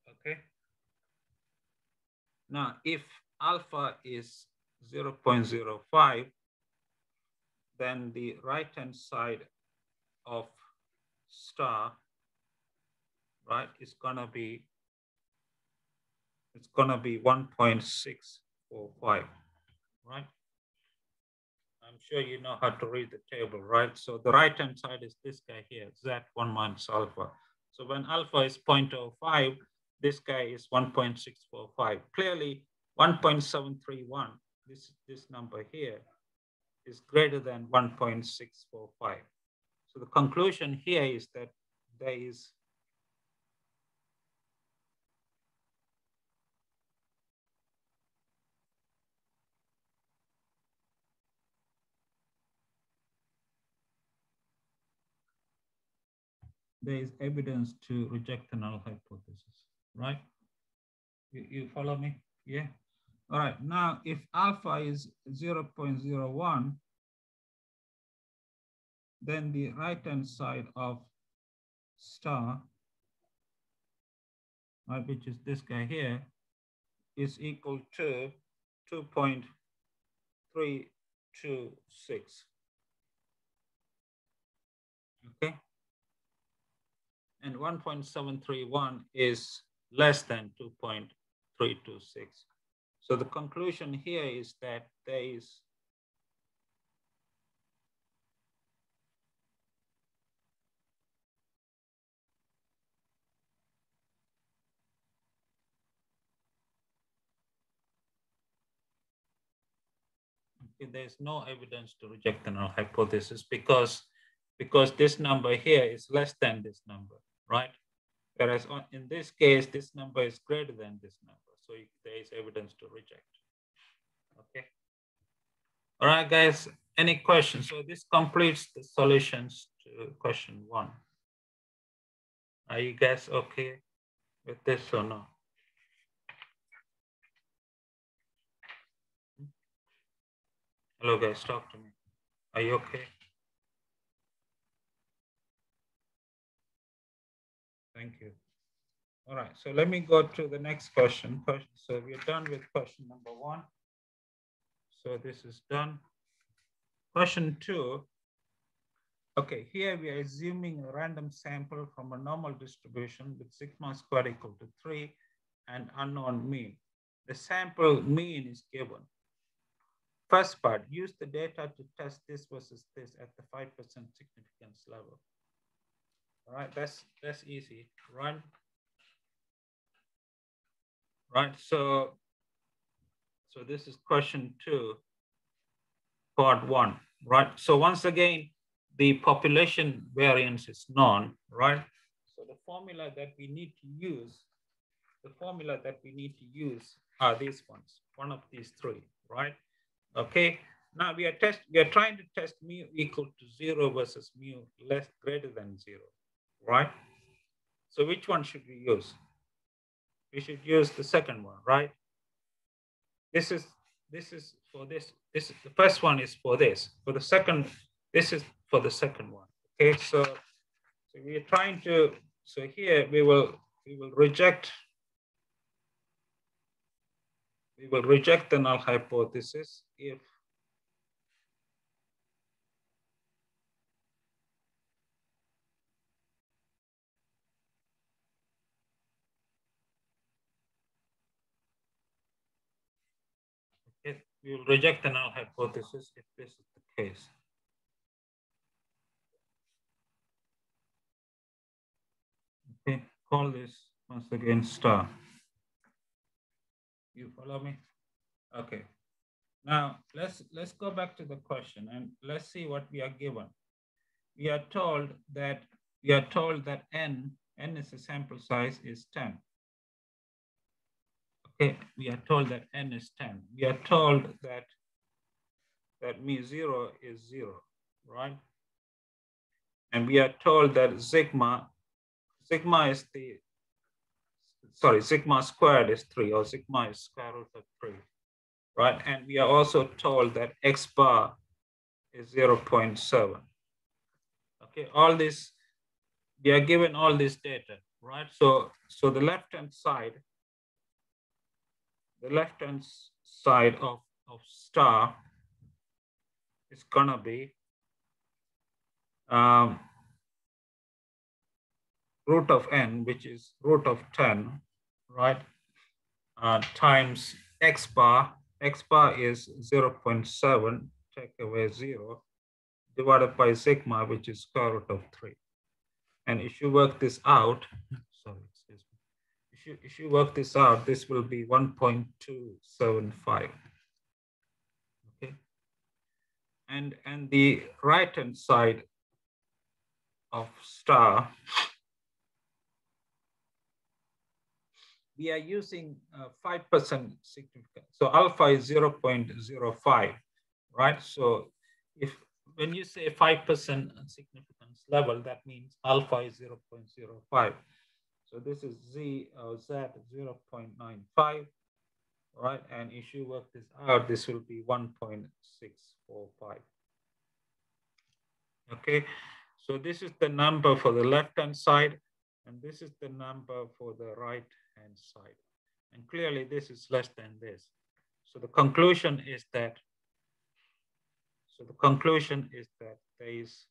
Okay. Now, if alpha is 0.05, then the right-hand side of star, right, is gonna be 1.645, right? I'm sure you know how to read the table, right? So the right-hand side is this guy here, Z1 minus alpha. So when alpha is 0.05, this guy is 1.645. Clearly, 1.731, this number here, is greater than 1.645. So the conclusion here is that there is there is evidence to reject the null hypothesis, right? You follow me? Yeah. All right. Now, if alpha is 0.01, then the right-hand side of star, right, which is this guy here, is equal to 2.326. Okay. And 1.731 is less than 2.326. So the conclusion here is that there is there's no evidence to reject the null hypothesis because this number here is less than this number, right? Whereas in this case, this number is greater than this number. So there is evidence to reject. Okay. All right, guys, any questions? So this completes the solutions to question 1. Are you guys okay with this or not? Hello, guys, talk to me. Are you okay? Thank you. All right, so let me go to the next question. So we're done with question number 1. So this is done. Question 2. Okay, here we are assuming a random sample from a normal distribution with sigma squared equal to 3 and unknown mean. The sample mean is given. First part, use the data to test this versus this at the 5% significance level. All right, that's easy, right? Right, so this is question 2, part 1, right? So once again, the population variance is known, right? So the formula that we need to use, are these ones, one of these 3, right? Okay, now we are trying to test mu equal to 0 versus mu greater than 0, right? So which one should we use? We should use the second one, right? This is for this. The first one is for this. For the second, this is for the second one. Okay, so we are trying to. So here we will reject. We will reject the null hypothesis if we will reject the null hypothesis if this is the case. Okay, call this once again star. You follow me? Okay. Now let's go back to the question and let's see what we are given. We are told that n is a sample size is 10. Okay, we are told that n is 10. We are told that mu0 is 0, right? And we are told that sigma squared is 3, or sigma is square root of 3, right? And we are also told that x bar is 0.7. Okay, all this, we are given all this data, right? So the left-hand side of star is gonna be root of n, which is root of 10, right? Times x bar. X bar is 0.7, take away 0, divided by sigma, which is square root of 3. And if you work this out, sorry, excuse me. If you work this out, this will be 1.275. Okay. And the right-hand side of star, we are using 5% significance. So alpha is 0.05, right? So if when you say 5% significance level, that means alpha is 0.05. So this is Z or Z 0.95, right? And if you work this out, this will be 1.645. Okay, so this is the number for the left-hand side, and this is the number for the right-hand side. And clearly this is less than this. So the conclusion is that, there is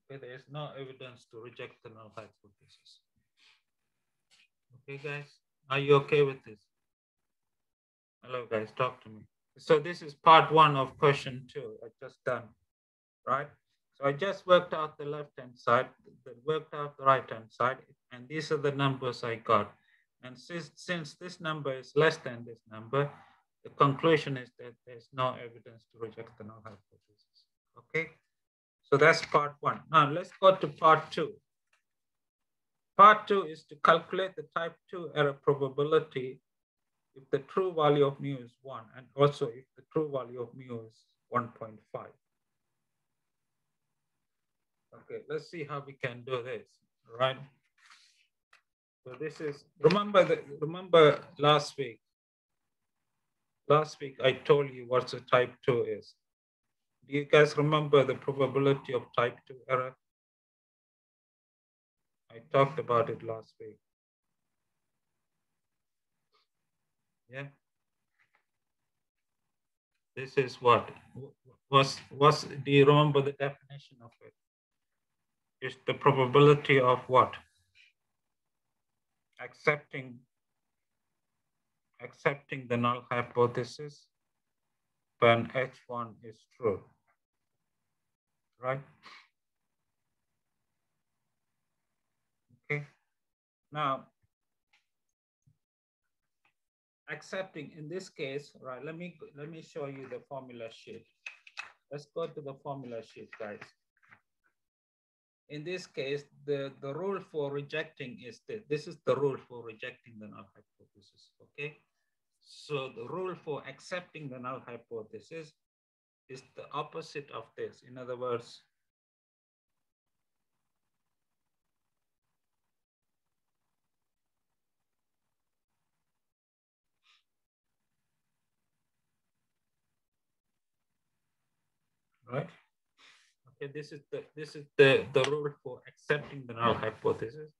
there is no evidence to reject the null hypothesis. Okay, guys, are you okay with this? Hello, guys, talk to me. So this is part 1 of question 2. I just done, right? So I just worked out the left-hand side, worked out the right-hand side, and these are the numbers I got. And since this number is less than this number, the conclusion is that there's no evidence to reject the null hypothesis. Okay, so that's part 1. Now let's go to part 2. Part 2 is to calculate the type 2 error probability if the true value of mu is 1, and also if the true value of mu is 1.5. Okay, let's see how we can do this, right? So this is, remember last week I told you what the type 2 is. Do you guys remember the probability of type 2 error? I talked about it last week. Yeah. This is what? Do you remember the definition of it? It's the probability of what? Accepting the null hypothesis when H1 is true, right? Okay. Now, accepting in this case, right? Let me show you the formula sheet. Let's go to the formula sheet, guys. In this case, the rule for rejecting is this. This is the rule for rejecting the null hypothesis, okay? So the rule for accepting the null hypothesis is the opposite of this. In other words, right? Okay, this is the rule for accepting the null hypothesis.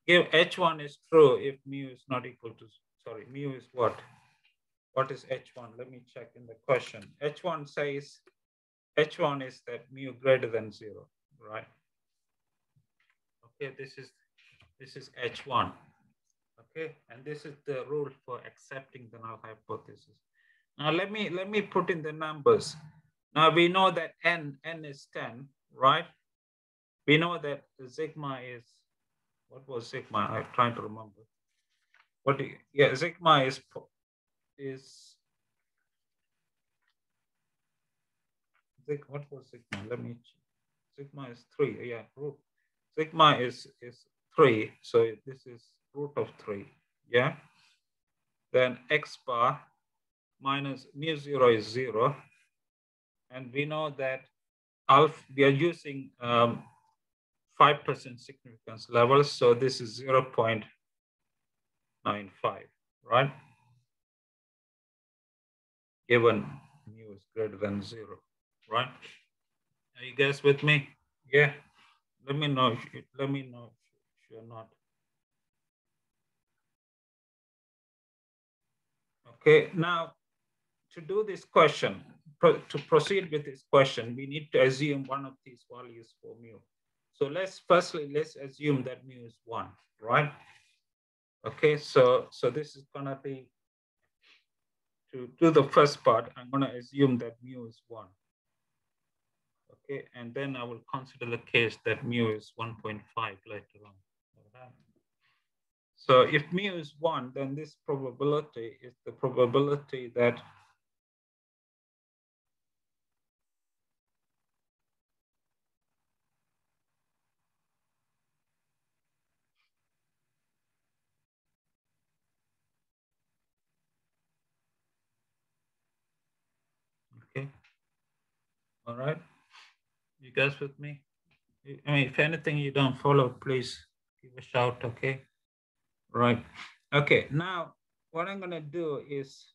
If H1 is true, if mu is not equal to, sorry, mu is what? What is H1? Let me check in the question. H1 says, H1 is that mu greater than 0, right? Okay, this is H1. Okay, and this is the rule for accepting the null hypothesis. Now let me put in the numbers. Now we know that n is 10, right? We know that the sigma is, what was sigma? I'm trying to remember. Sigma is what was sigma? Let me check. Sigma is 3. Yeah, root. Sigma is 3. So this is root of 3. Yeah. Then x bar minus mu 0 is 0. And we know that alpha, we are using 5% significance levels. So this is 0.95, right? Given mu is greater than 0, right? Are you guys with me? Yeah. Let me know if you're not. Okay, now to do this question, to proceed with this question, we need to assume one of these values for mu. So let's assume that mu is 1, right? Okay, so this is gonna be, to do the first part, I'm gonna assume that mu is 1. Okay, and then I will consider the case that mu is 1.5 later on. So if mu is 1, then this probability is the probability that All right, you guys with me? I mean, if anything you don't follow, please give a shout, okay? Right. Okay, now what I'm gonna do is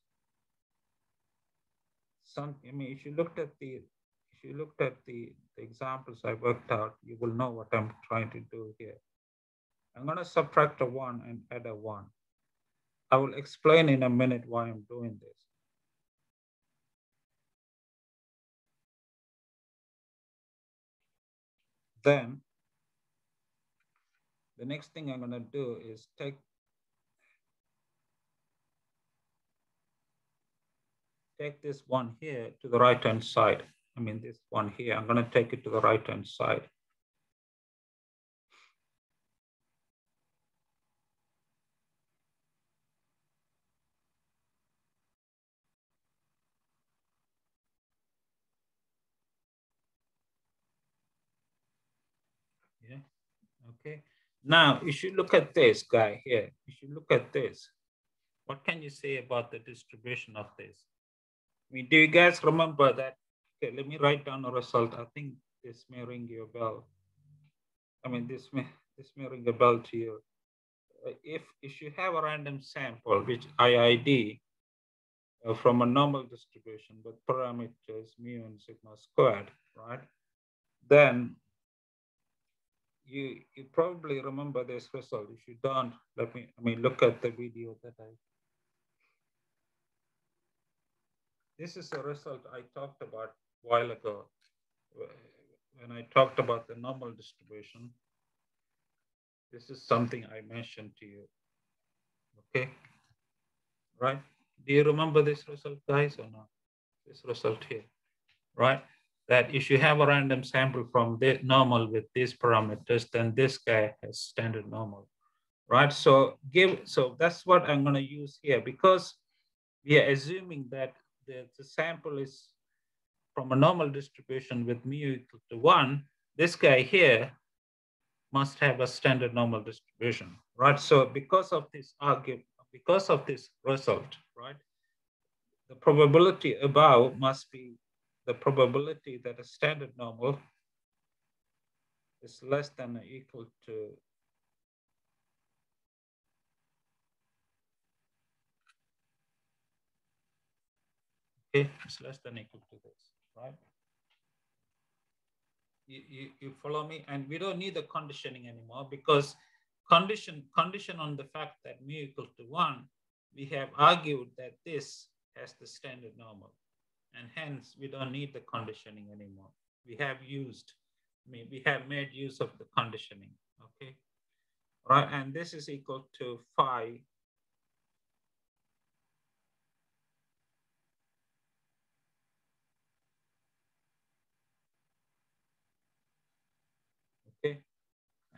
I mean, if you looked at the examples I worked out, you will know what I'm trying to do here. I'm gonna subtract a one and add a one. I will explain in a minute why I'm doing this. Then the next thing I'm gonna do is take this one here to the right-hand side. I mean, this one here, I'm gonna take it to the right-hand side. Yeah, okay. Now, you should look at this guy here. You should look at this. What can you say about the distribution of this? I mean, do you guys remember that? Okay, let me write down a result. I think this may ring your bell. I mean, this may ring a bell to you. If you have a random sample, which IID, from a normal distribution with parameters mu and sigma squared, right? Then you probably remember this result. If you don't, look at the video that this is a result I talked about a while ago when I talked about the normal distribution. This is something I mentioned to you, okay? Right? Do you remember this result, guys, or not? This result here, right? That if you have a random sample from the normal with these parameters, then this guy has standard normal, right? So that's what I'm going to use here, because we are assuming that the sample is from a normal distribution with mu equal to 1. This guy here must have a standard normal distribution, right? So because of this result, right, the probability above must be the probability that a standard normal is less than or equal to it's less than or equal to this, right? You follow me? And we don't need the conditioning anymore, because condition on the fact that mu equal to 1, we have argued that this has the standard normal, and hence we don't need the conditioning anymore. We have made use of the conditioning, okay? All right, and this is equal to phi okay?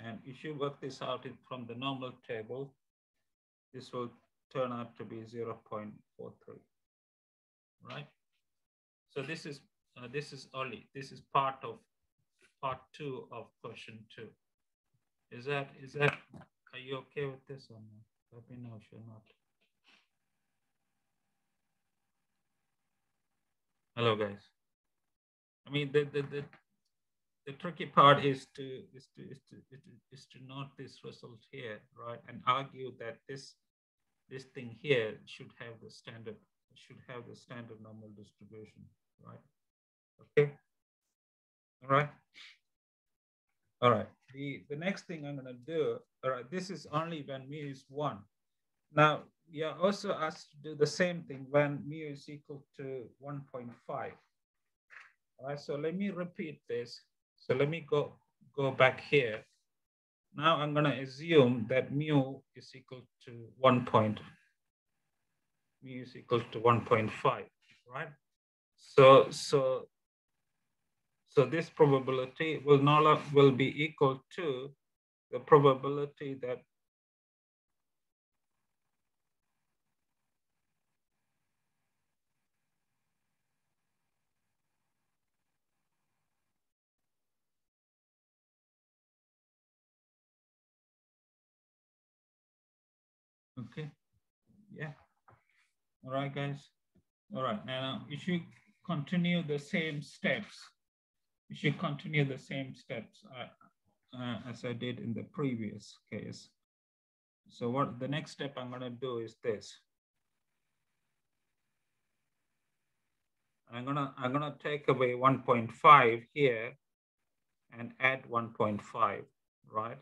And if you work this out from the normal table, this will turn out to be 0.43, right? So this is part 2 of question 2. Are you okay with this or not? Let me know if you're not. Hello, guys. I mean, the tricky part is to note this result here, right, and argue that this thing here should have the standard normal distribution, right? Okay. All right. All right. The next thing I'm going to do, all right, this is only when mu is 1. Now, you're also asked to do the same thing when mu is equal to 1.5. All right, so let me repeat this. So let me go back here. Now I'm going to assume that mu is equal to 1.5, right? So this probability will be equal to the probability that okay, yeah. All right, guys. All right, now if you continue the same steps, we should continue the same steps as I did in the previous case. So what the next step I'm going to do is this. I'm gonna take away 1.5 here and add 1.5, right?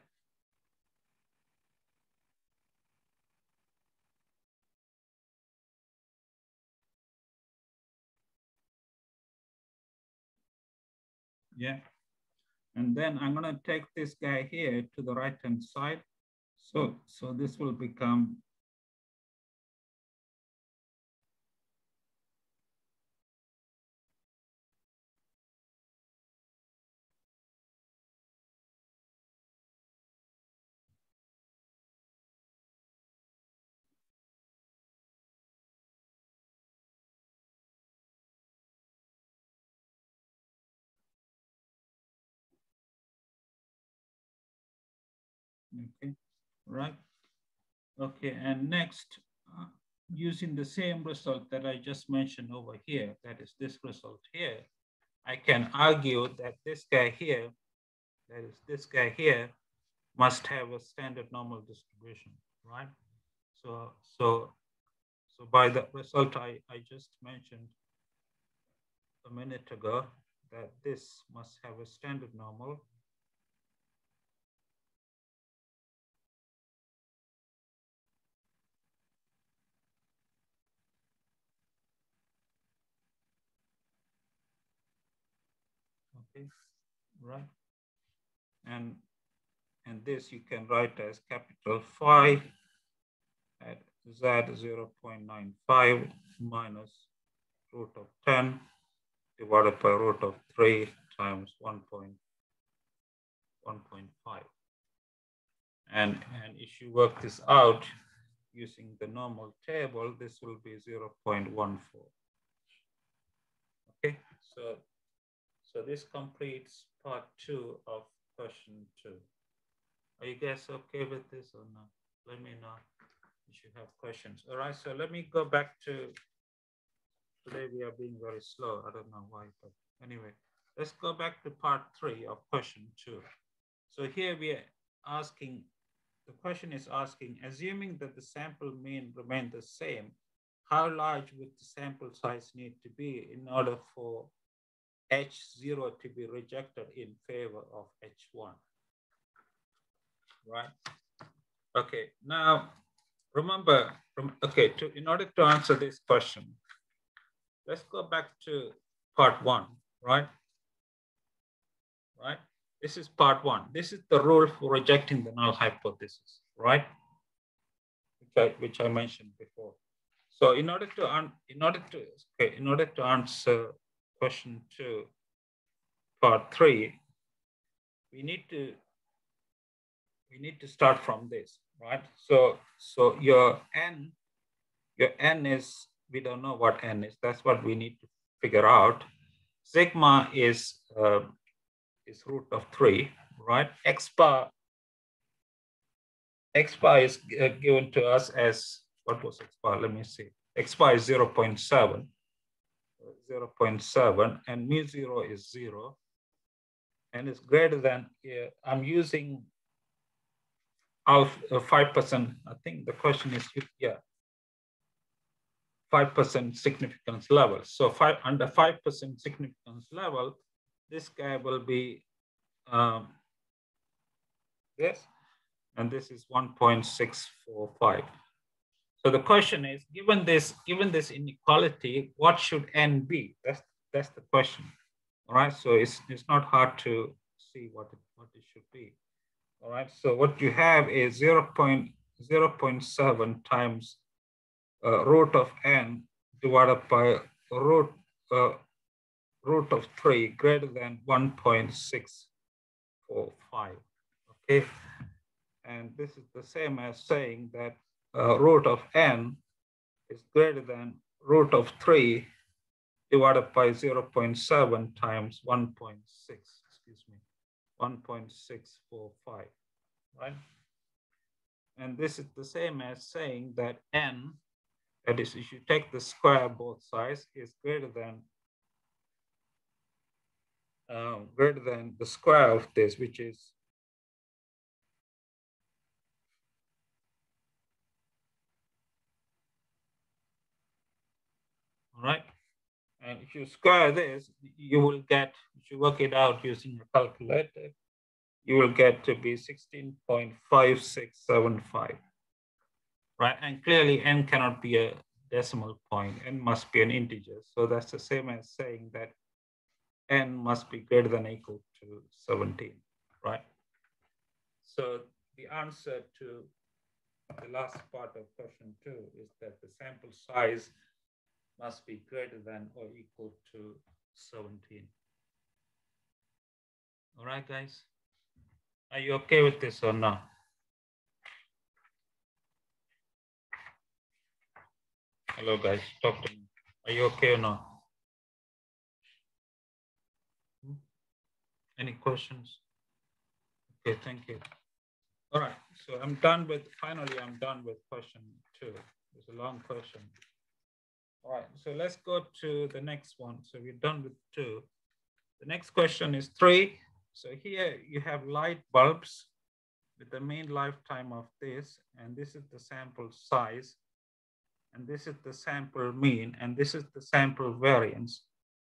Yeah. And then I'm gonna take this guy here to the right-hand side. So this will become okay, right? Okay, and next, using the same result that I just mentioned over here, that is this result here, I can argue that this guy here, that is this guy here, must have a standard normal distribution, right? So by the result I just mentioned a minute ago, that this must have a standard normal. Okay, right? And this you can write as capital phi at z 0.95 minus root of 10 divided by root of 3 times 1.5. And if you work this out using the normal table, this will be 0.14. Okay, so this completes part 2 of question 2. Are you guys okay with this or not? Let me know if you have questions. All right, so let me go back to, today we are being very slow. I don't know why, but anyway, let's go back to part 3 of question 2. So here we are asking, the question is asking, assuming that the sample mean remain the same, how large would the sample size need to be in order for H0 to be rejected in favor of H1, right? Okay, now remember, okay, in order to answer this question, let's go back to part 1, right? Right? This is part 1. This is the rule for rejecting the null hypothesis, right? Which I mentioned before. So in order to answer question 2, part 3, we need to start from this, right? So your n is, we don't know what n is. That's what we need to figure out. Sigma is root of 3, right? X bar is given to us as, what was X bar? Let me see. X bar is 0.7, and mu 0 is 0, and it's greater than, I'm using 5%. I think the question is, yeah, 5% significance level. So under 5% significance level, this guy will be this, and this is 1.645. So the question is, given this inequality, what should n be? That's the question. All right. So it's not hard to see what it should be. All right. So what you have is 0.7 times root of n divided by root of 3 greater than 1.645. Okay. And this is the same as saying that root of n is greater than root of 3 divided by 0.7 times 1.645, right? And this is the same as saying that n, that is, if you take the square both sides, is greater than greater than the square of this, which is all right. And if you square this, you will get, if you work it out using a calculator, you will get to be 16.5675, right? And clearly n cannot be a decimal point, n must be an integer. So that's the same as saying that n must be greater than or equal to 17, right? So the answer to the last part of question 2 is that the sample size must be greater than or equal to 17. All right, guys? Are you okay with this or not? Hello, guys. Talk to me. Are you okay or not? Any questions? Okay, thank you. All right, so finally, I'm done with question 2. It's a long question. All right, so let's go to the next one. So we're done with 2. The next question is 3. So here you have light bulbs with the mean lifetime of this, and this is the sample size, and this is the sample mean, and this is the sample variance.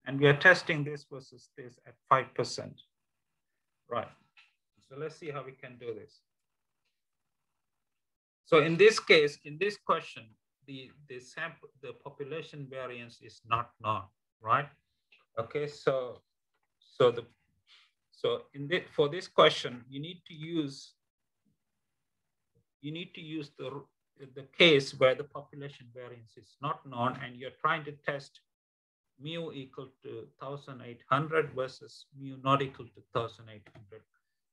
And we are testing this versus this at 5%. Right, so let's see how we can do this. So in this case, in this question, the population variance is not known, right? Okay, for this question, you need to use the case where the population variance is not known, and you're trying to test mu equal to 1,800 versus mu not equal to 1,800.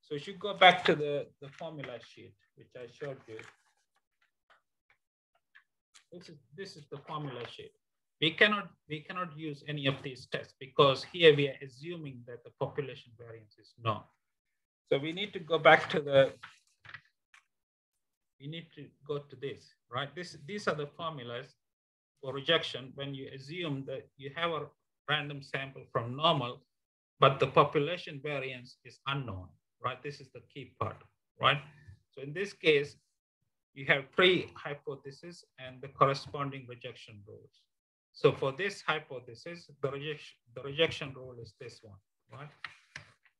So you should go back to the formula sheet, which I showed you. This is the formula sheet. We cannot use any of these tests because here we are assuming that the population variance is known. So we need to go back to this, right? These are the formulas for rejection when you assume that you have a random sample from normal, but the population variance is unknown, right? This is the key part, right? So in this case, you have 3 hypotheses and the corresponding rejection rules. So for this hypothesis, the rejection rule is this one, right?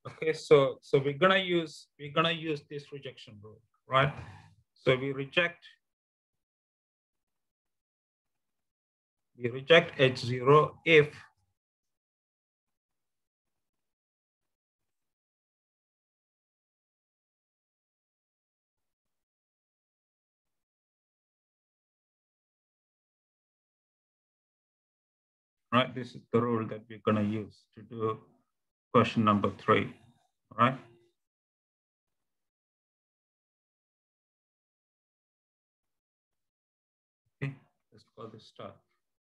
Okay, so we're gonna use this rejection rule, right? So we reject H0 if right, this is the rule that we're going to use to do question number 3, right? Okay, let's call this start.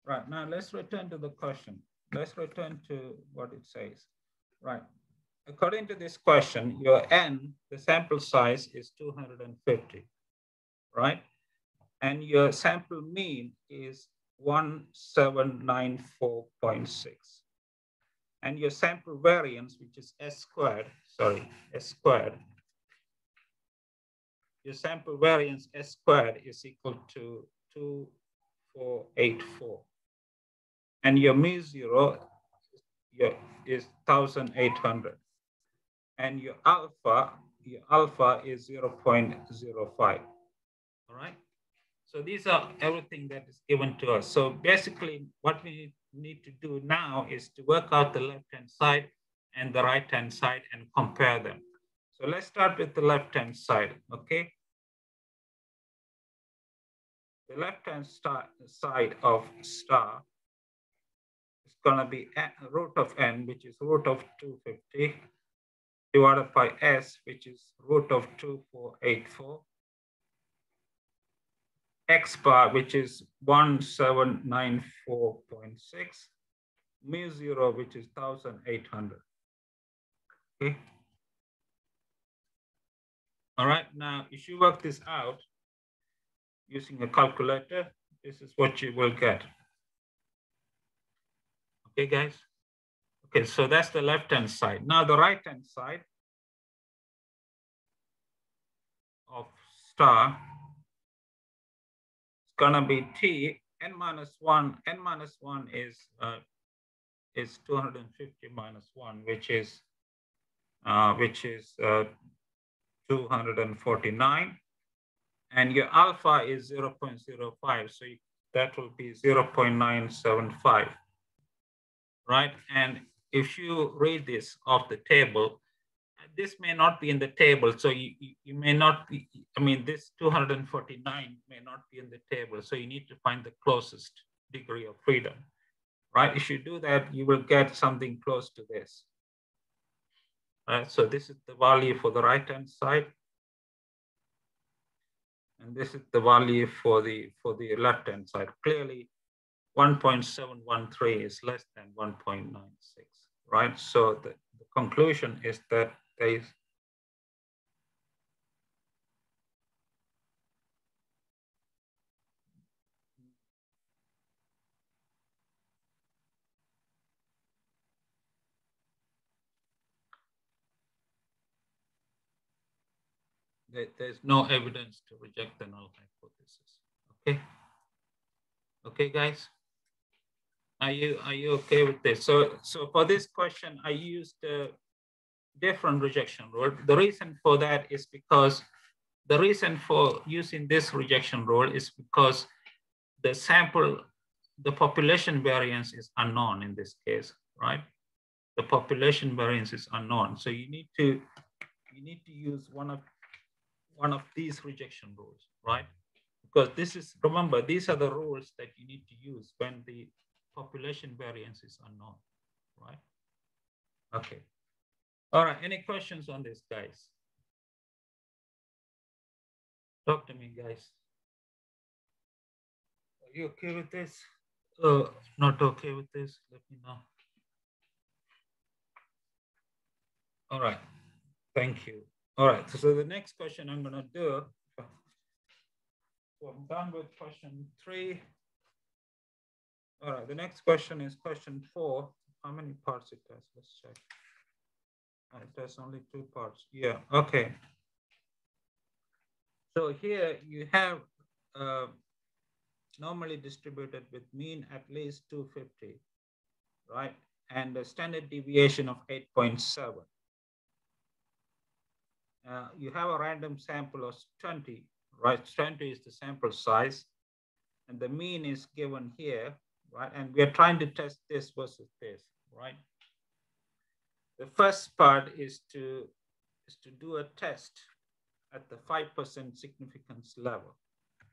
Right, now let's return to the question. Let's return to what it says. Right, according to this question, your n, the sample size is 250, right? And your sample mean is 1794.6. And your sample variance, which is S squared, your sample variance S squared is equal to 2484. And your mu 0 is 1800. And your alpha is 0.05. All right. So these are everything that is given to us. So basically what we need to do now is to work out the left-hand side and the right-hand side and compare them. So let's start with the left-hand side, okay? The left-hand side of star is gonna be root of n, which is root of 250, divided by s, which is root of 2484, x bar, which is 1794.6, mu 0, which is 1800. Okay. All right, now if you work this out using a calculator, this is what you will get. Okay, guys? Okay, so that's the left-hand side. Now the right-hand side of star is gonna be t n minus 1. N minus 1 is 250 minus 1, which is 249, and your alpha is 0.05, so that will be 0.975, right? And if you read this off the table, this may not be in the table, so you may not be, I mean, this 249 may not be in the table, so you need to find the closest degree of freedom, right? If you do that, you will get something close to this. Right, so this is the value for the right-hand side, and this is the value for the left-hand side. Clearly, 1.713 is less than 1.96, right? So the conclusion is that there's no evidence to reject the null hypothesis. Okay. Okay, guys. Are you okay with this? So for this question, I used a different rejection rule. The reason for that is because the reason for using this rejection rule is because the population variance is unknown in this case, right? The population variance is unknown. So you need to use one of these rejection rules, right? Because this is, remember, these are the rules that you need to use when the population variance is unknown, right? Okay. All right, any questions on this, guys? Talk to me, guys. Are you okay with this? Not okay with this? Let me know. All right, thank you. All right, so the next question I'm gonna do, so I'm done with question 3. All right, the next question is question 4. How many parts it has? Let's check. It has only 2 parts. Yeah, okay. So here you have normally distributed with mean at least 250, right? And a standard deviation of 8.7. You have a random sample of 20, right? 20 is the sample size, and the mean is given here, right? And we are trying to test this versus this, right? The first part is to do a test at the 5% significance level,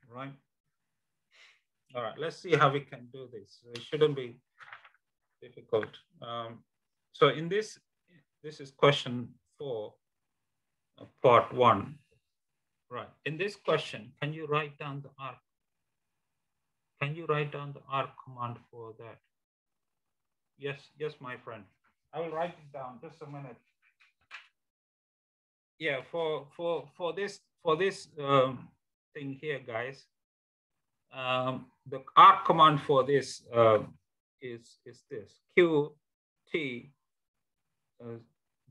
right? All right, let's see how we can do this. It shouldn't be difficult. So in this is question 4, part 1, right? In this question, can you write down the arc? Can you write down the arc command for that? Yes, my friend. I will write it down. Just a minute. Yeah, for this thing here, guys. The arc command for this is this QT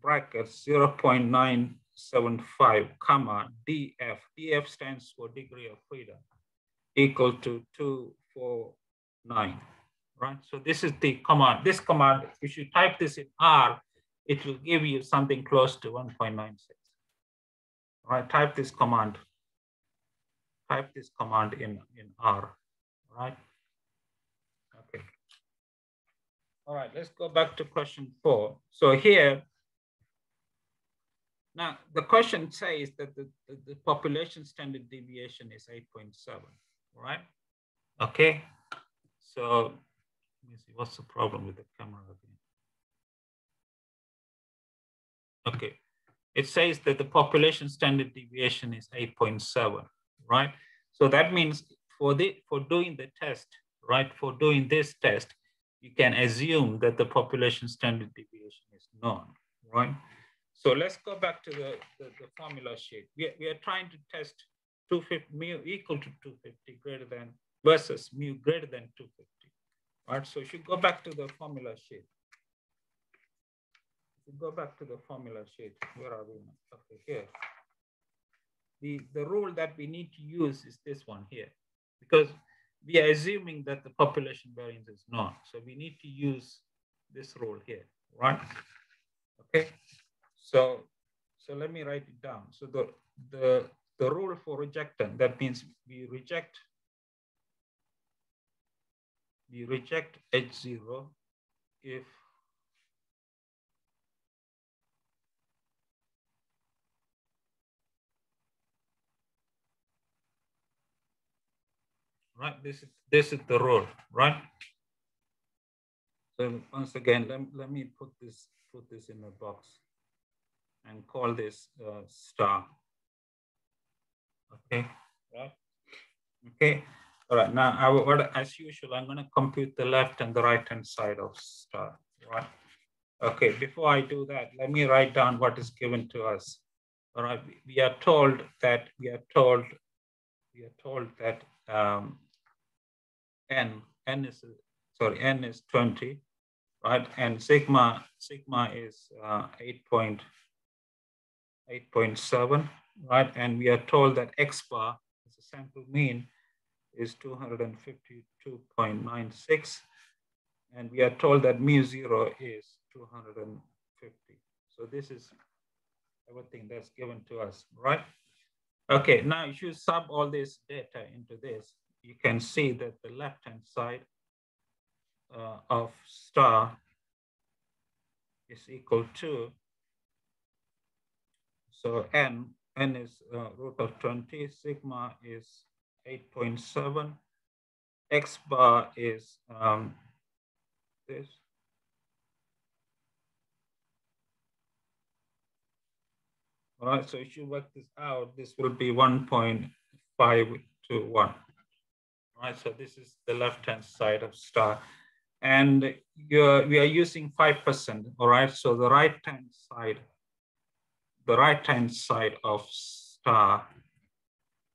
brackets 0.975 comma DF. DF stands for degree of freedom, equal to 249, right? So this is the command. This command, if you type this in R, it will give you something close to 1.96. Right, type this command. Type this command in R, right? Okay. All right, let's go back to question 4. So here, now the question says that the population standard deviation is 8.7, right? Okay, so let me see, what's the problem with the camera again? Okay, it says that the population standard deviation is 8.7, right? So that means for doing the test, right? For doing this test, you can assume that the population standard deviation is known, right? So let's go back to the formula sheet. We are trying to test 250 mu equal to 250 greater than versus mu greater than 250, right? So if you go back to the formula sheet, if we go back to the formula sheet, where are we now? Okay, here. The rule that we need to use is this one here, because we are assuming that the population variance is known. So we need to use this rule here, right? Okay, so let me write it down. So the rule for rejectant, that means we reject H0 if right. This is the rule, right? So once again, let me put this in a box and call this star. Okay, right? Okay, all right. Now, as usual, I'm going to compute the left and the right hand side of star, right? Okay, before I do that, let me write down what is given to us. All right, we are told that n is 20, right? And sigma is 8.7, right? And we are told that x bar, as a sample mean, is 252.96. And we are told that mu0 is 250. So this is everything that's given to us, right? Okay, now if you sub all this data into this, you can see that the left-hand side of star is equal to, so n is root of 20, sigma is 8.7, x bar is this. All right, so if you work this out, this will be 1.521. Right, so this is the left-hand side of star. And we are using 5%, all right? So the right-hand side of star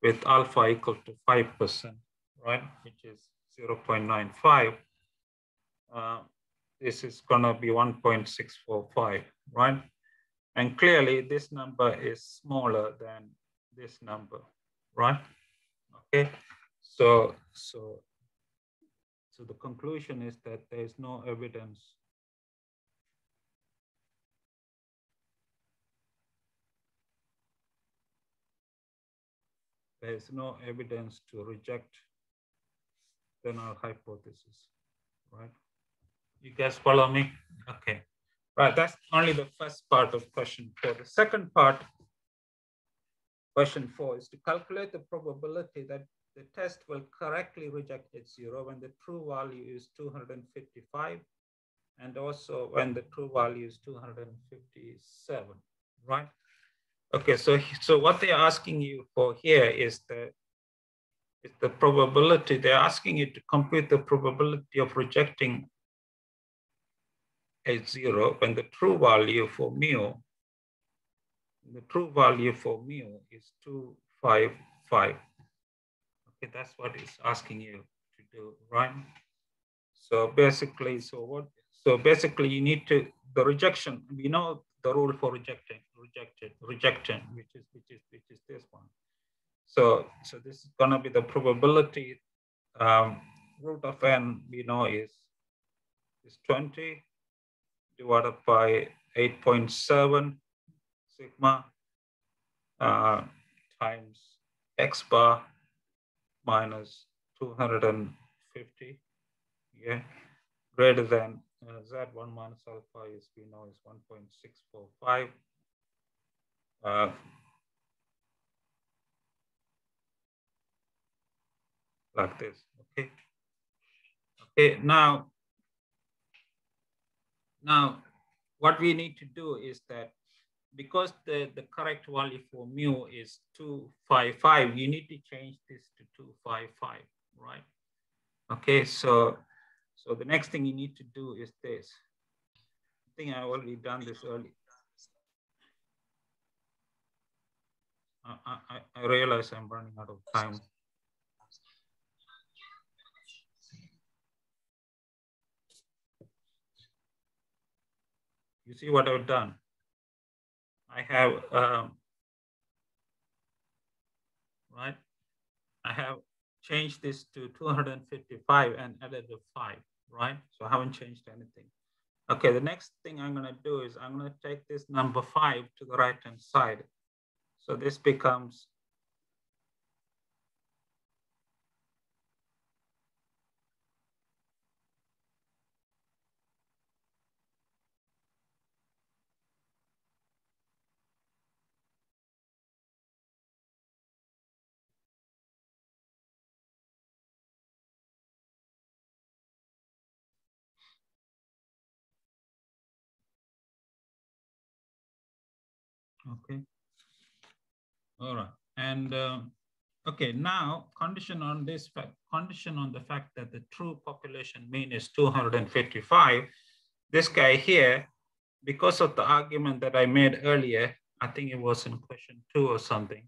with alpha equal to 5%, right? Which is 0.95. This is gonna be 1.645, right? And clearly this number is smaller than this number, right? Okay, so the conclusion is that there is no evidence to reject the null hypothesis, right? You guys follow me? Okay, right, that's only the first part of question 4. The second part, question 4, is to calculate the probability that the test will correctly reject H0 when the true value is 255 and also when the true value is 257, right? Okay, so what they're asking you for here is the probability. They're asking you to compute the probability of rejecting H0 when the true value for mu is 255. Okay, that's what it's asking you to do, right? So basically, you need to, the rejection, we know the rule for rejection, which is this one. So this is gonna be the probability, root of n we know is 20 divided by 8.7 sigma times x bar minus 250, yeah, greater than z1 minus alpha is, we know, is 1.645. Like this, okay? Okay, now what we need to do is that because the correct value for mu is 255, you need to change this to 255, right? Okay, so the next thing you need to do is this. I think I've already done this early. I realize I'm running out of time. You see what I've done? I have, right? I have changed this to 255 and added a 5, right? So I haven't changed anything. Okay, the next thing I'm gonna do is I'm gonna take this number 5 to the right-hand side. So this becomes okay. All right, and okay, now condition on this fact, condition on the fact that the true population mean is 255. This guy here, because of the argument that I made earlier, I think it was in question 2 or something.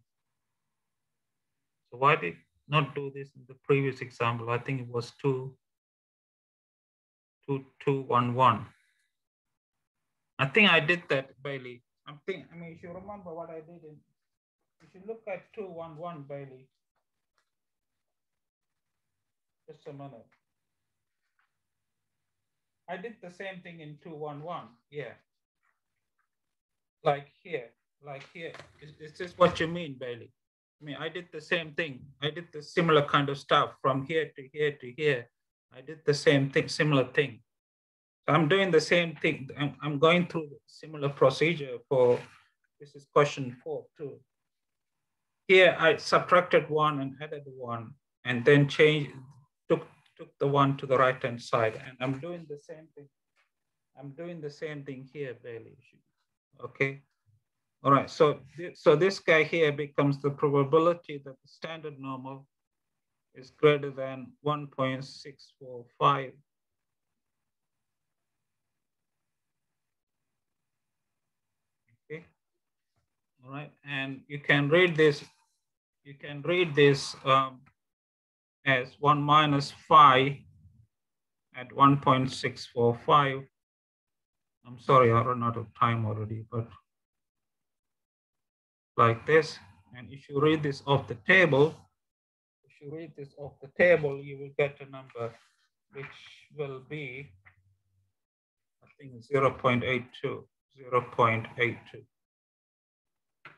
So why did not do this in the previous example? I think it was 211. I think I did that, Bailey. I mean, if you remember what I did, if you look at 211, Bailey, just a minute. I did the same thing in 211, yeah. Like here. Is this what you mean, Bailey? I mean, I did the same thing. I did the similar kind of stuff from here to here to here. I did the same thing, similar thing. So I'm doing the same thing. I'm going through the similar procedure for, this is question 4 too. Here I subtracted 1 and added 1 and then took the 1 to the right-hand side. And I'm doing the same thing. I'm doing the same thing here, Bailey. Okay. All right, so this guy here becomes the probability that the standard normal is greater than 1.645. Okay, all right, and you can read this as 1 minus phi at 1.645. I'm sorry, I run out of time already, but like this. And if you read this off the table, you will get a number which will be, I think, 0.82.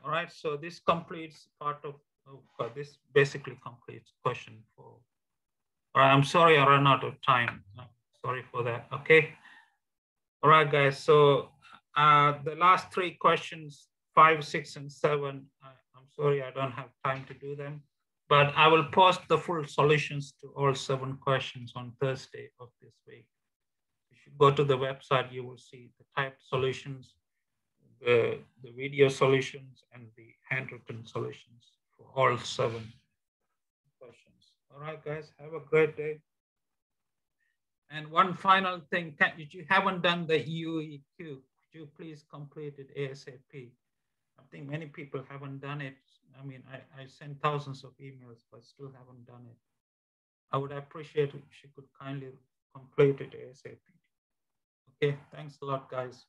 All right, so this completes part of, this basically completes question 4. All right, I'm sorry I ran out of time. Sorry for that, okay? All right, guys, so the last 3 questions, 5, 6, and 7, I'm sorry I don't have time to do them, but I will post the full solutions to all 7 questions on Thursday of this week. If you go to the website, you will see the typed solutions, the video solutions, and the handwritten solutions for all 7 questions. All right, guys, have a great day. And one final thing, if you haven't done the UEQ, could you please complete it ASAP? I think many people haven't done it. I mean, I sent thousands of emails, but still haven't done it. I would appreciate it if you could kindly complete it ASAP. Okay, thanks a lot, guys.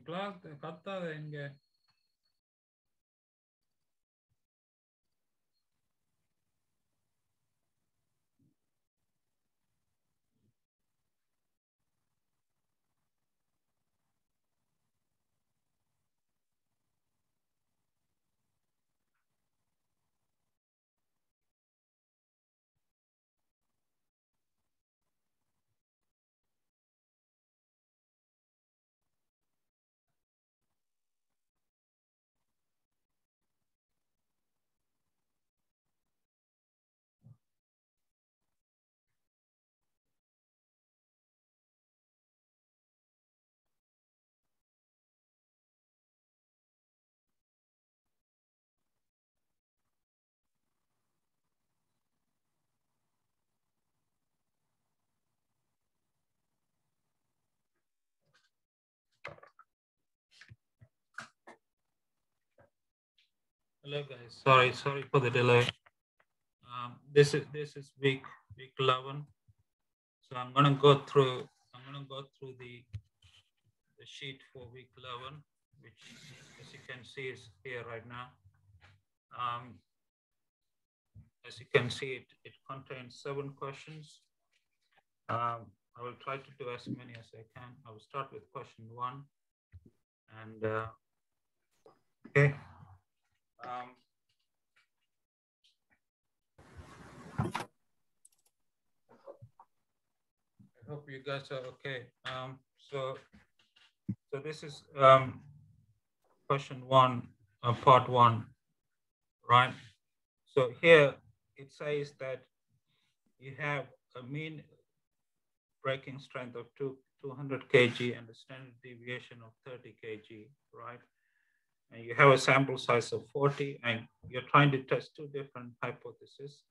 Class கத்தாத எங்க Hello guys. Sorry for the delay. This is week 11. So I'm gonna go through the sheet for week 11, which, as you can see, is here right now. As you can see, it contains 7 questions. I will try to do as many as I can. I will start with question 1, and okay. I hope you guys are okay. So this is question 1, part 1, right? So here it says that you have a mean breaking strength of 200 kg and a standard deviation of 30 kg, right? And you have a sample size of 40, and you're trying to test 2 different hypotheses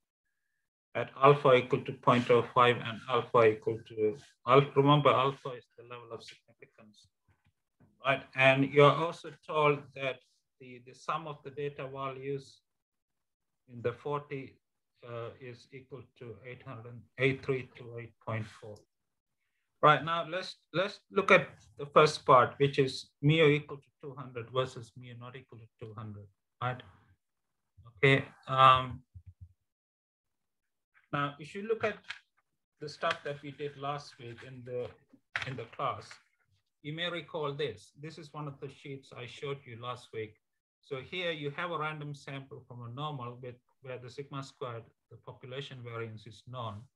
at alpha equal to 0.05 and alpha equal to, remember alpha is the level of significance, right? And you're also told that the sum of the data values in the 40 is equal to 883 to 8.4. Right, now let's look at the first part, which is mu equal to 200 versus mu not equal to 200, right? Okay. Now, if you look at the stuff that we did last week in the class, you may recall this. This is one of the sheets I showed you last week. So here you have a random sample from a normal where the sigma squared, the population variance, is known.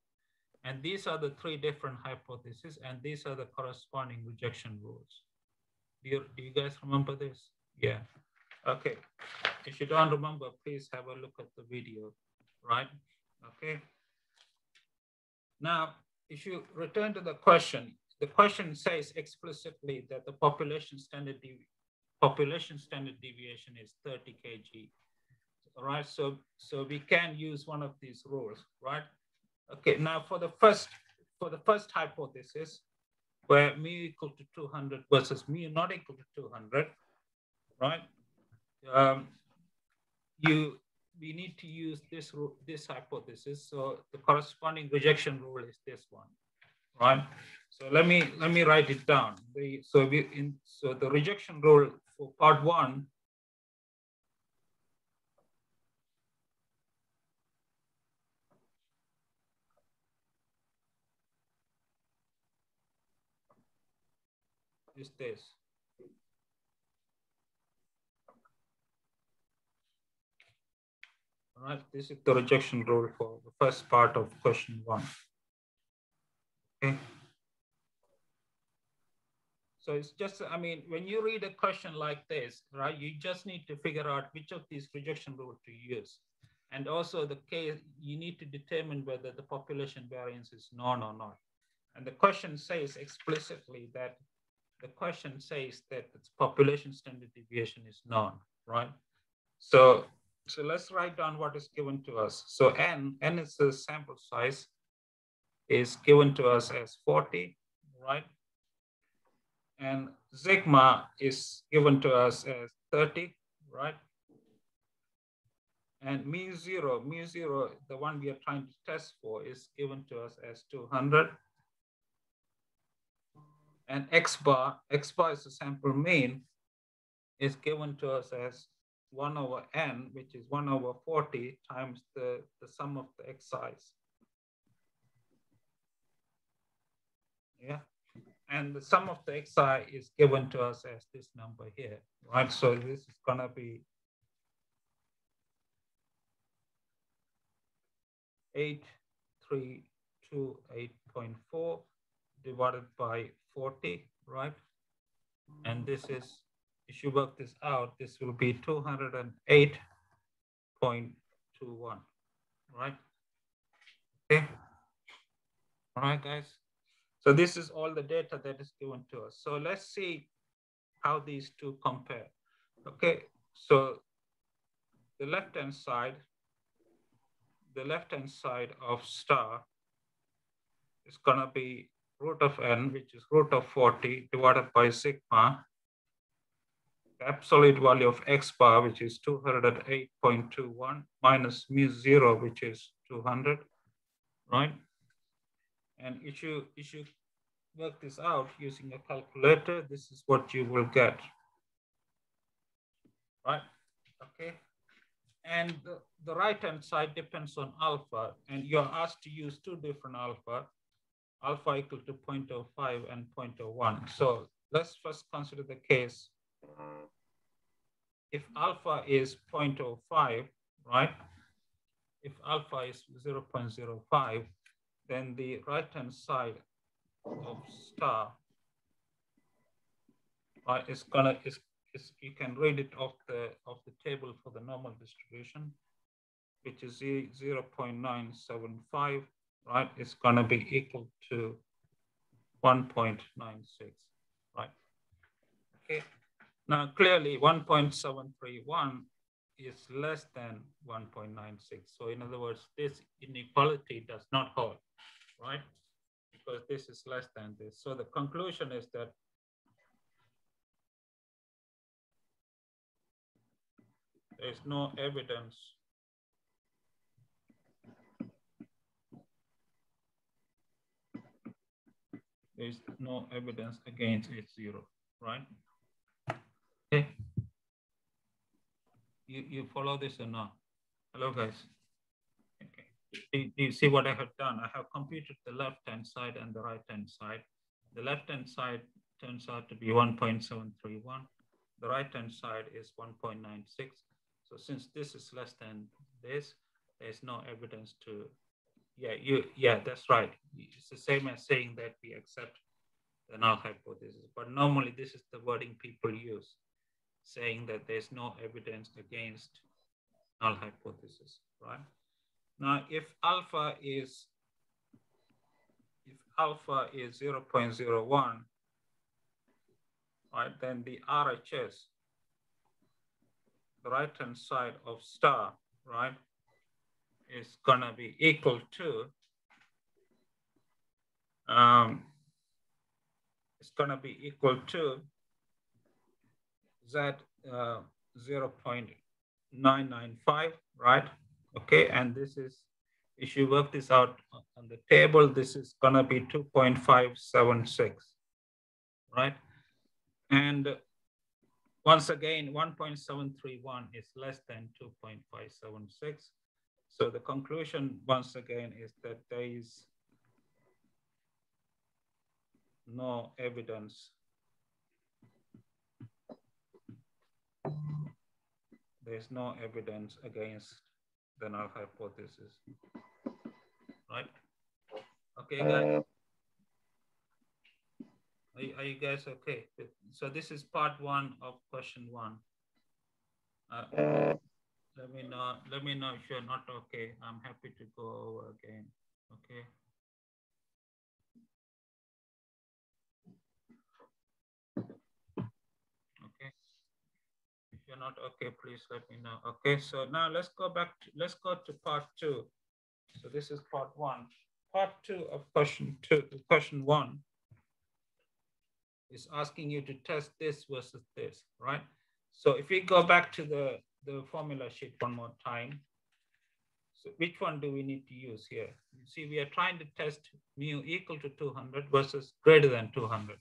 And these are the 3 different hypotheses, and these are the corresponding rejection rules. Do you guys remember this? Yeah. Okay. If you don't remember, please have a look at the video, right? Okay. Now, if you return to the question says explicitly that the population standard deviation is 30 kg, right? So we can use one of these rules, right? Okay, now for the first hypothesis, where mu equal to 200 versus mu not equal to 200, right? We need to use this hypothesis. So the corresponding rejection rule is this one, right? So let me write it down. So the rejection rule for part 1 is this. All right, this is the rejection rule for the first part of question 1. Okay. So it's just, I mean, when you read a question like this, right, you just need to figure out which of these rejection rules to use. And also the case, you need to determine whether the population variance is known or not. And the question says explicitly that its population standard deviation is known, right? So let's write down what is given to us. So n is the sample size, is given to us as 40, right? And sigma is given to us as 30, right? And mu zero, the one we are trying to test for, is given to us as 200. And x bar is the sample mean, is given to us as 1 over n, which is 1 over 40 times the sum of the xi's. Yeah. And the sum of the xi is given to us as this number here, right? So this is going to be 8328.4 divided by 40, right? And this is, if you work this out, this will be 208.21, right? Okay. All right, guys. So this is all the data that is given to us. So let's see how these two compare. Okay, so the left-hand side of star is gonna be root of n, which is root of 40 divided by sigma, the absolute value of X bar, which is 208.21 minus mu0, which is 200, right? And if you work this out using a calculator, this is what you will get, right? Okay. And the right-hand side depends on alpha, and you're asked to use two different alpha equal to 0.05 and 0.01. So let's first consider the case. If alpha is 0.05, right? If alpha is 0.05, then the right-hand side of star, right, you can read it off the table for the normal distribution, which is 0.975, right? It's gonna be equal to 1.96, right? Okay. Now clearly 1.731 is less than 1.96. So in other words, this inequality does not hold, right? Because this is less than this. So the conclusion is that there's no evidence against H0, right? Okay. You follow this or not? Hello, guys. Okay. Do you see what I have done? I have computed the left-hand side and the right-hand side. The left-hand side turns out to be 1.731. The right-hand side is 1.96. So since this is less than this, there's no evidence to, yeah, that's right. It's the same as saying that we accept the null hypothesis, but normally this is the wording people use, saying that there's no evidence against null hypothesis, right? Now, if alpha is 0.01, right, then the RHS, the right-hand side of star, right, is gonna be equal to, Z 0.995, right? Okay, and this is, if you work this out on the table, this is gonna be 2.576, right? And once again, 1.731 is less than 2.576. So the conclusion, once again, is that there is no evidence. There's no evidence against the null hypothesis, right? Okay, guys. Are you guys okay? So this is part one of question one. Let me know if you're not okay. I'm happy to go over again. Okay. Okay. If you're not okay, please let me know. Okay. So now let's go to part two. So this is part one. Part two of question one is asking you to test this versus this, right? So if we go back to the formula sheet one more time, so which one do we need to use here? You see, we are trying to test mu equal to 200 versus greater than 200.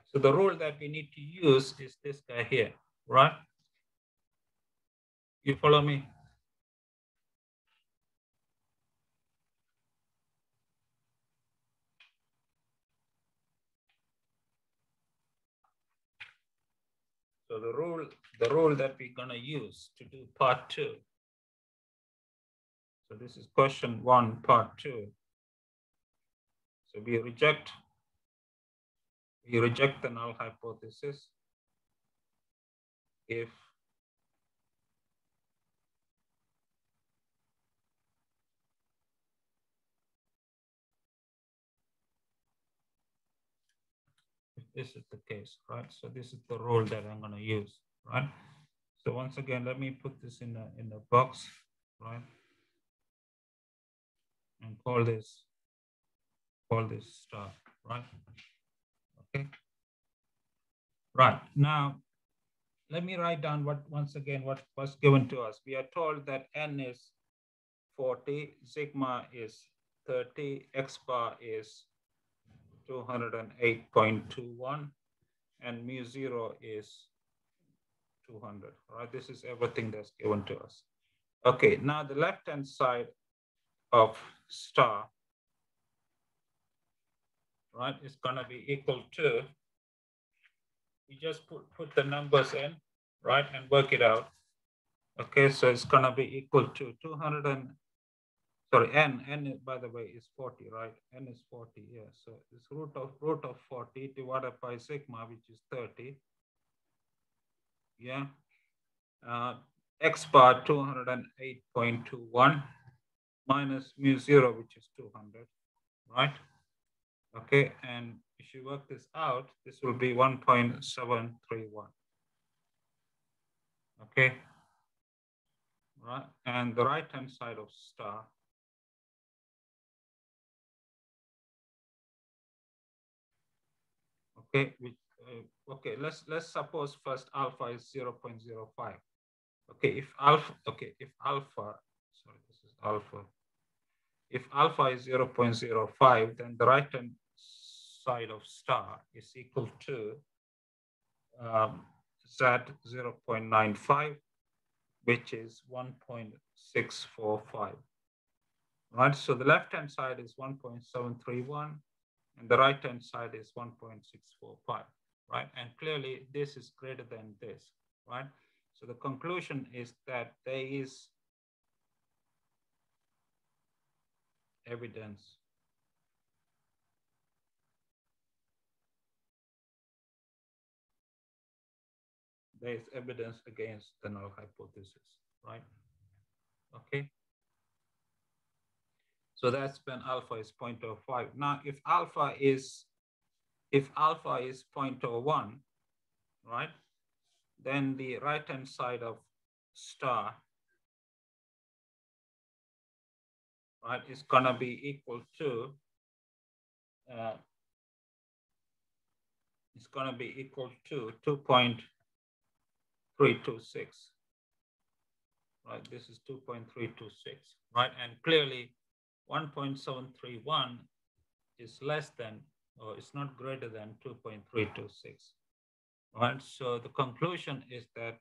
So the rule that we need to use is this guy here, right? You follow me? So the rule that we're gonna use to do part two. So this is question one, part two. So we reject the null hypothesis if this is the case, right? So this is the rule that I'm going to use, right? So once again, let me put this in a box, right? And call this star, right? Okay. Right now, let me write down once again what was given to us. We are told that n is 40, sigma is 30, x bar is 208.21, and mu zero is 200, right? This is everything that's given to us. Okay, now the left-hand side of star, right, is gonna be equal to, you just put the numbers in, right, and work it out. Okay, so it's gonna be equal to 200 and, sorry, n by the way is 40, right? N is 40, yeah. So it's root of 40 divided by sigma, which is 30. Yeah. X bar 208.21 minus mu zero, which is 200, right? Okay, and if you work this out, this will be 1.731. Okay, right? And the right-hand side of star, okay, which, okay, let's suppose first alpha is 0.05. Okay, if alpha, sorry, this is alpha. If alpha is 0.05, then the right-hand side of star is equal to Z 0.95, which is 1.645. Right, so the left-hand side is 1.731, and the right-hand side is 1.645, right? And clearly this is greater than this, right? So the conclusion is that there is evidence against the null hypothesis, right? Okay. So that's when alpha is 0.05. Now, if alpha is 0.01, right, then the right-hand side of star, right, is gonna be equal to, it's gonna be equal to 2.326, right? This is 2.326, right? And clearly 1.731 is less than, or it's not greater than 2.326, right? So the conclusion is that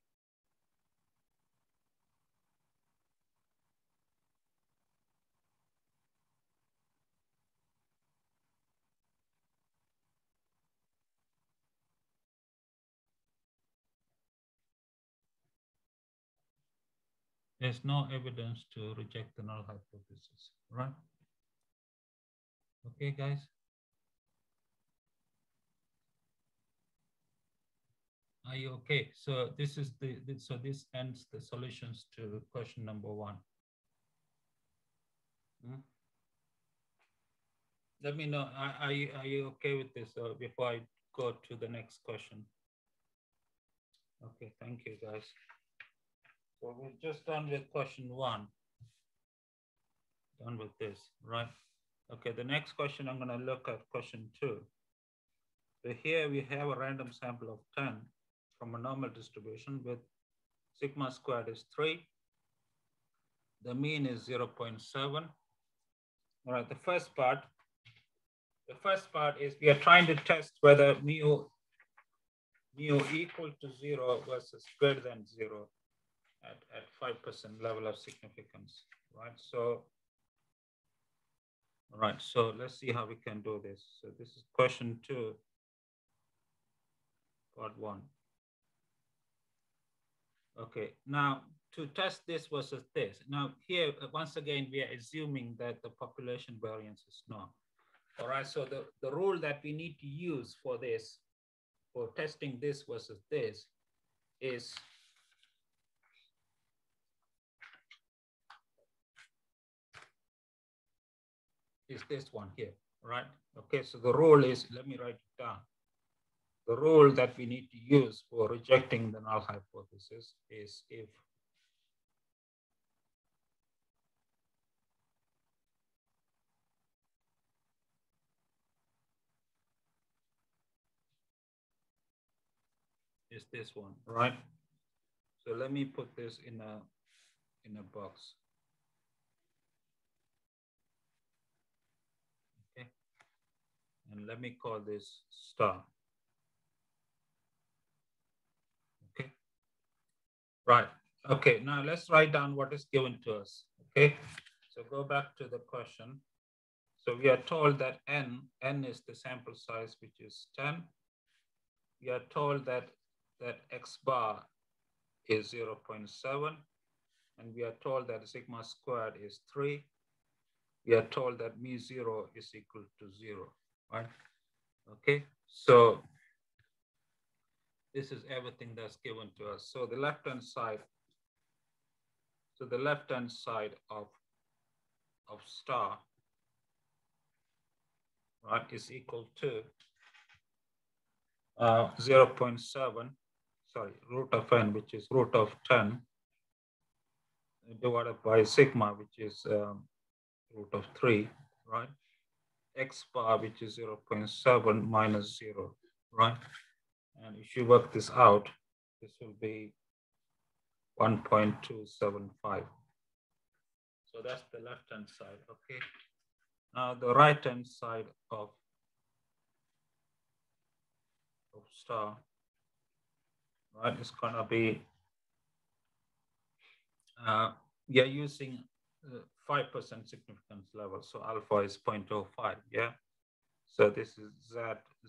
there's no evidence to reject the null hypothesis, right? Okay, guys. Are you okay? So this is so this ends the solutions to question number 1. Let me know, are you okay with this before I go to the next question? Okay, thank you, guys. So we're just done with question 1. Done with this, right? Okay, the next question, I'm gonna look at question 2. So here we have a random sample of 10 from a normal distribution with sigma squared is 3. The mean is 0.7. All right, the first part is we are trying to test whether mu equal to 0 versus greater than 0 at 5% level of significance, right? So, all right, so let's see how we can do this. So this is question 2, part 1. Okay, now to test this versus this. Now here, once again, we are assuming that the population variance is known. All right, so the rule that we need to use for this, for testing this versus this, is this one here, right? Okay, so the rule is, let me write it down. The rule that we need to use for rejecting the null hypothesis is if is this one, right? So let me put this in a box. Okay. And let me call this star. Okay. Right. Okay. Now let's write down what is given to us. Okay. So go back to the question. So we are told that n is the sample size, which is 10. We are told that x bar is 0.7. And we are told that sigma squared is 3. We are told that mu0 is equal to 0, right? Okay, so this is everything that's given to us. So the left-hand side, of star, right, is equal to 0.7, sorry, root of n, which is root of 10, divided by sigma, which is root of 3, right? X bar, which is 0.7 minus 0, right? And if you work this out, this will be 1.275. So that's the left-hand side, okay? Now the right-hand side of star, right, is gonna be, we are using 5% significance level. So alpha is 0.05, yeah? So this is Z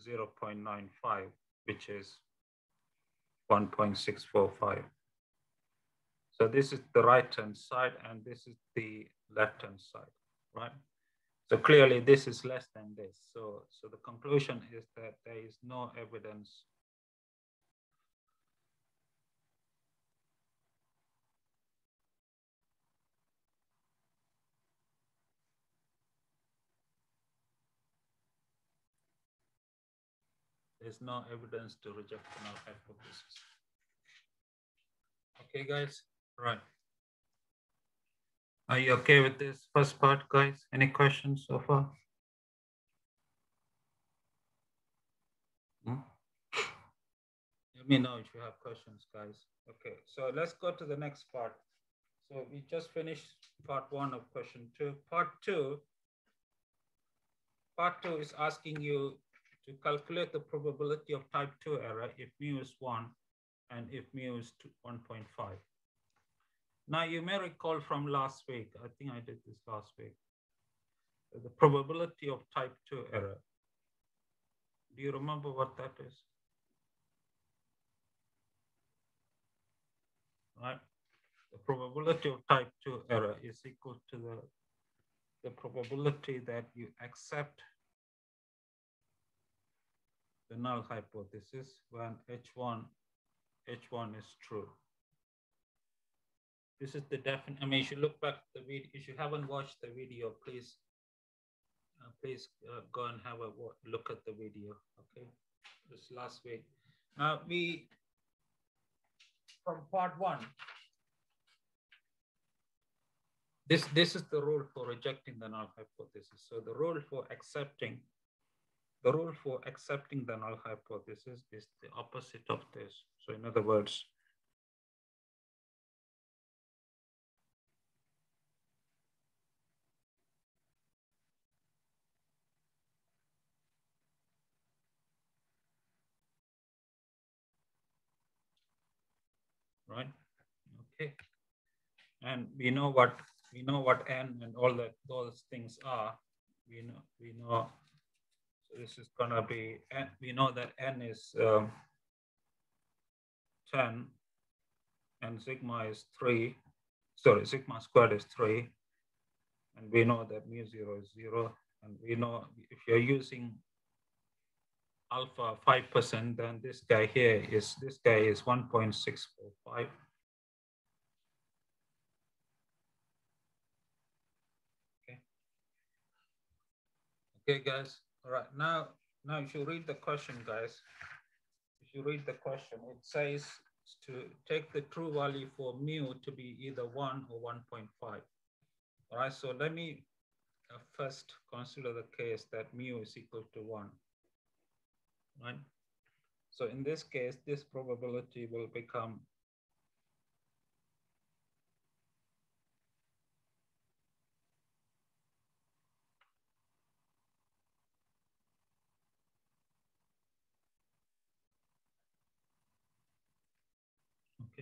0.95, which is 1.645. So this is the right-hand side and this is the left-hand side, right? So clearly this is less than this. So the conclusion is that there is no evidence to reject the null hypothesis. Okay, guys, right. Are you okay with this first part, guys? Any questions so far? Let me know if you have questions, guys. Okay, so let's go to the next part. So we just finished part 1 of question 2. Part two is asking you to calculate the probability of type 2 error if mu is 1 and if mu is 1.5. Now you may recall from last week, I think I did this last week, the probability of type 2 error. Do you remember what that is? Right? The probability of type 2 error is equal to the probability that you accept the null hypothesis when H1 is true. This is the definition. I mean, you should look back at the video. If you haven't watched the video, please go and have a look at the video. Okay, this last week. Now from part 1. This is the rule for rejecting the null hypothesis. So the rule for accepting the null hypothesis is the opposite of this. So in other words, right? Okay. And we know what n and all those things are. We know. So this is gonna be n. We know that n is 10, and sigma is 3. Sorry, sigma squared is 3, and we know that mu0 is 0. And we know if you're using alpha 5%, then this guy is 1.645. Okay, guys. All right. Now if you read the question, guys, it says to take the true value for mu to be either 1 or 1.5. All right. So let me first consider the case that mu is equal to 1. Right. So in this case, this probability will become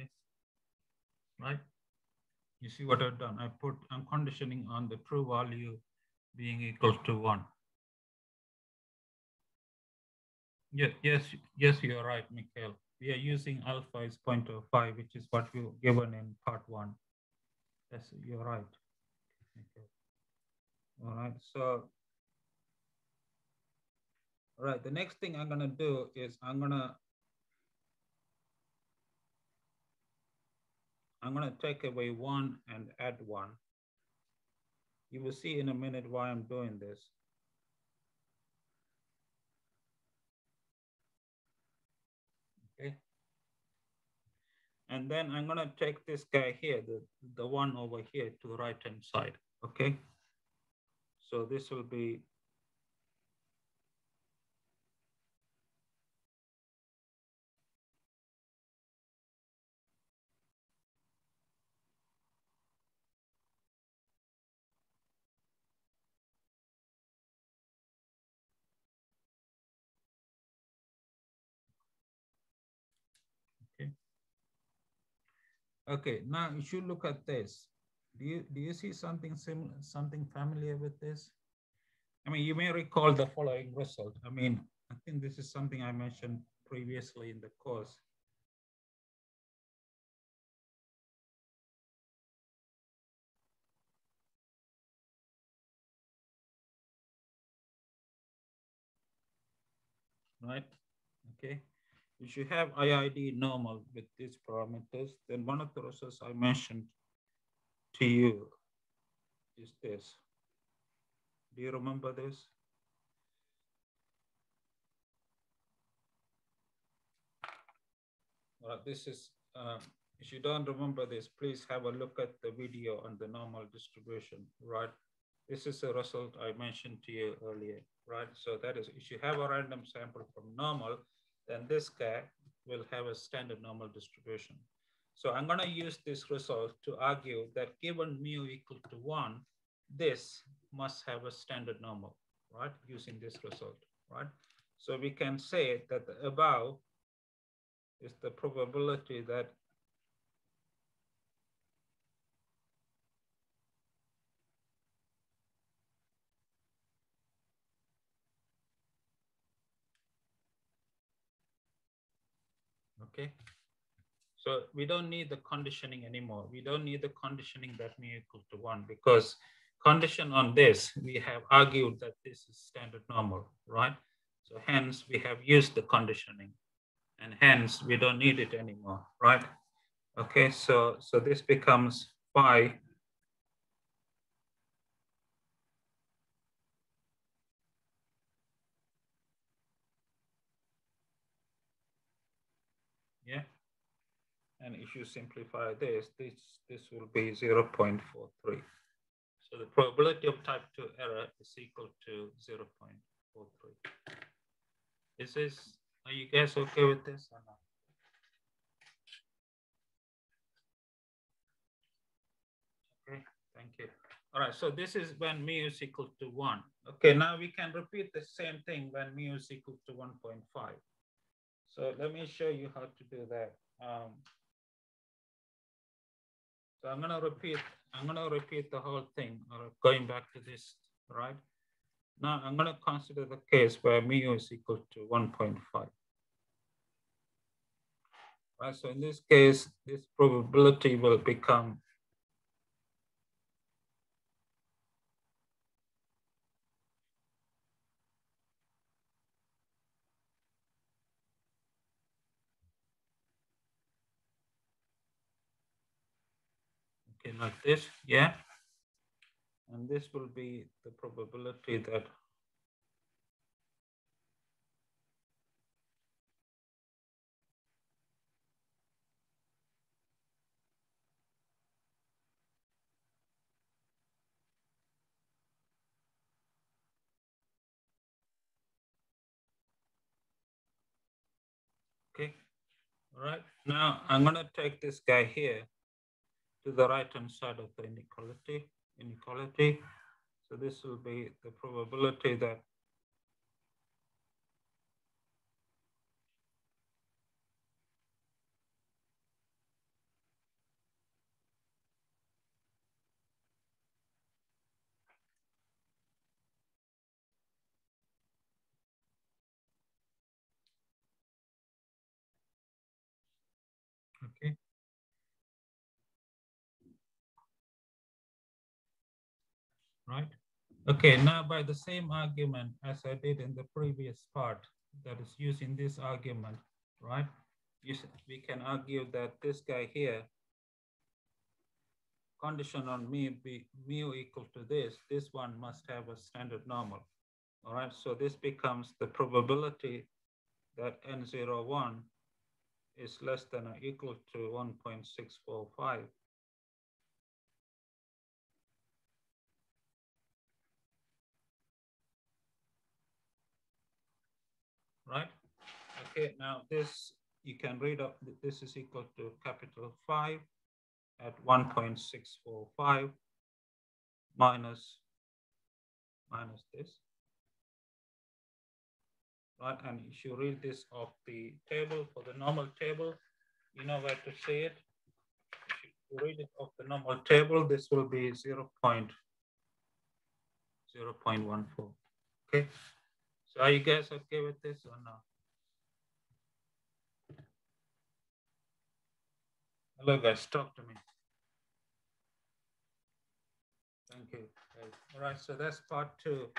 okay, right? You see what I've done? I'm conditioning on the true value being equal to 1. Yes, you're right, Mikhail. We are using alpha is 0.05, which is what we were given in part 1. Yes, you're right. Okay. All right, so, all right, the next thing I'm gonna do is I'm gonna take away 1 and add 1. You will see in a minute why I'm doing this. Okay. And then I'm gonna take this guy here, the one over here to the right-hand side, okay? So this will be okay. Okay, now if you look at this, do you see something similar, something familiar with this? I mean, you may recall the following result. I mean, I think this is something I mentioned previously in the course. Right, okay. If you have IID normal with these parameters, then one of the results I mentioned to you is this. Do you remember this? This is, if you don't remember this, please have a look at the video on the normal distribution, right? This is a result I mentioned to you earlier, right? So that is, if you have a random sample from normal, then this guy will have a standard normal distribution. So I'm gonna use this result to argue that given mu equal to 1, this must have a standard normal, right? Using this result, right? So we can say that the above is the probability that okay. So we don't need the conditioning anymore. We don't need the conditioning that mu equal to 1 because condition on this, we have argued that this is standard normal, right? So hence we have used the conditioning and hence we don't need it anymore, right? Okay, so this becomes phi . Yeah. And if you simplify this will be 0.43. So the probability of type 2 error is equal to 0.43. Are you guys okay with this or not? Okay, thank you. All right, so this is when mu is equal to 1. Okay, now we can repeat the same thing when mu is equal to 1.5. So let me show you how to do that. So I'm gonna repeat the whole thing, or going back to this, right? Now I'm gonna consider the case where mu is equal to 1.5. Right, so in this case, this probability will become okay, like this, yeah? And this will be the probability that okay, all right. Now I'm gonna take this guy here to the right-hand side of the inequality. So this will be the probability that right? Okay, now by the same argument as I did in the previous part, that is using this argument, right? We can argue that this guy here, condition on mu equal to this one must have a standard normal. All right, so this becomes the probability that N01 is less than or equal to 1.645. Right? Okay, now this, you can read up, this is equal to capital 5 at 1.645 minus this. Right, and if you read this off the table, for the normal table, you know where to say it. If you read it off the normal table, this will be 0.014. Okay, so are you guys okay with this or not? Hello guys, talk to me. Thank you. All right, so that's part two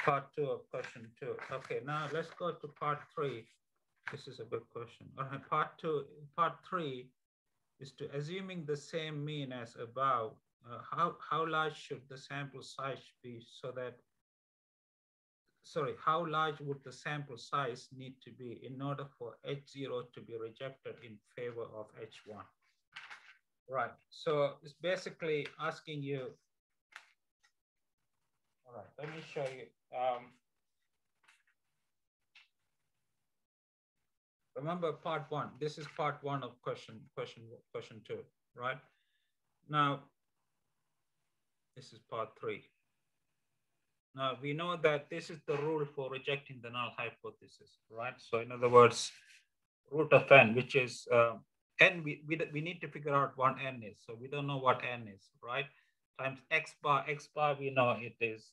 of question 2. Okay, now let's go to part 3. This is a good question. All right, part 3 is to assuming the same mean as above, how large should the sample size be so that, how large would the sample size need to be in order for H0 to be rejected in favor of H1? Right, so it's basically asking you, all right, let me show you. Remember part 1, this is part 1 of question 2, right? Now, this is part 3. Now, we know that this is the rule for rejecting the null hypothesis, right? So in other words, root of n, which is n, we need to figure out what n is. So we don't know what n is, right? Times x bar, we know it is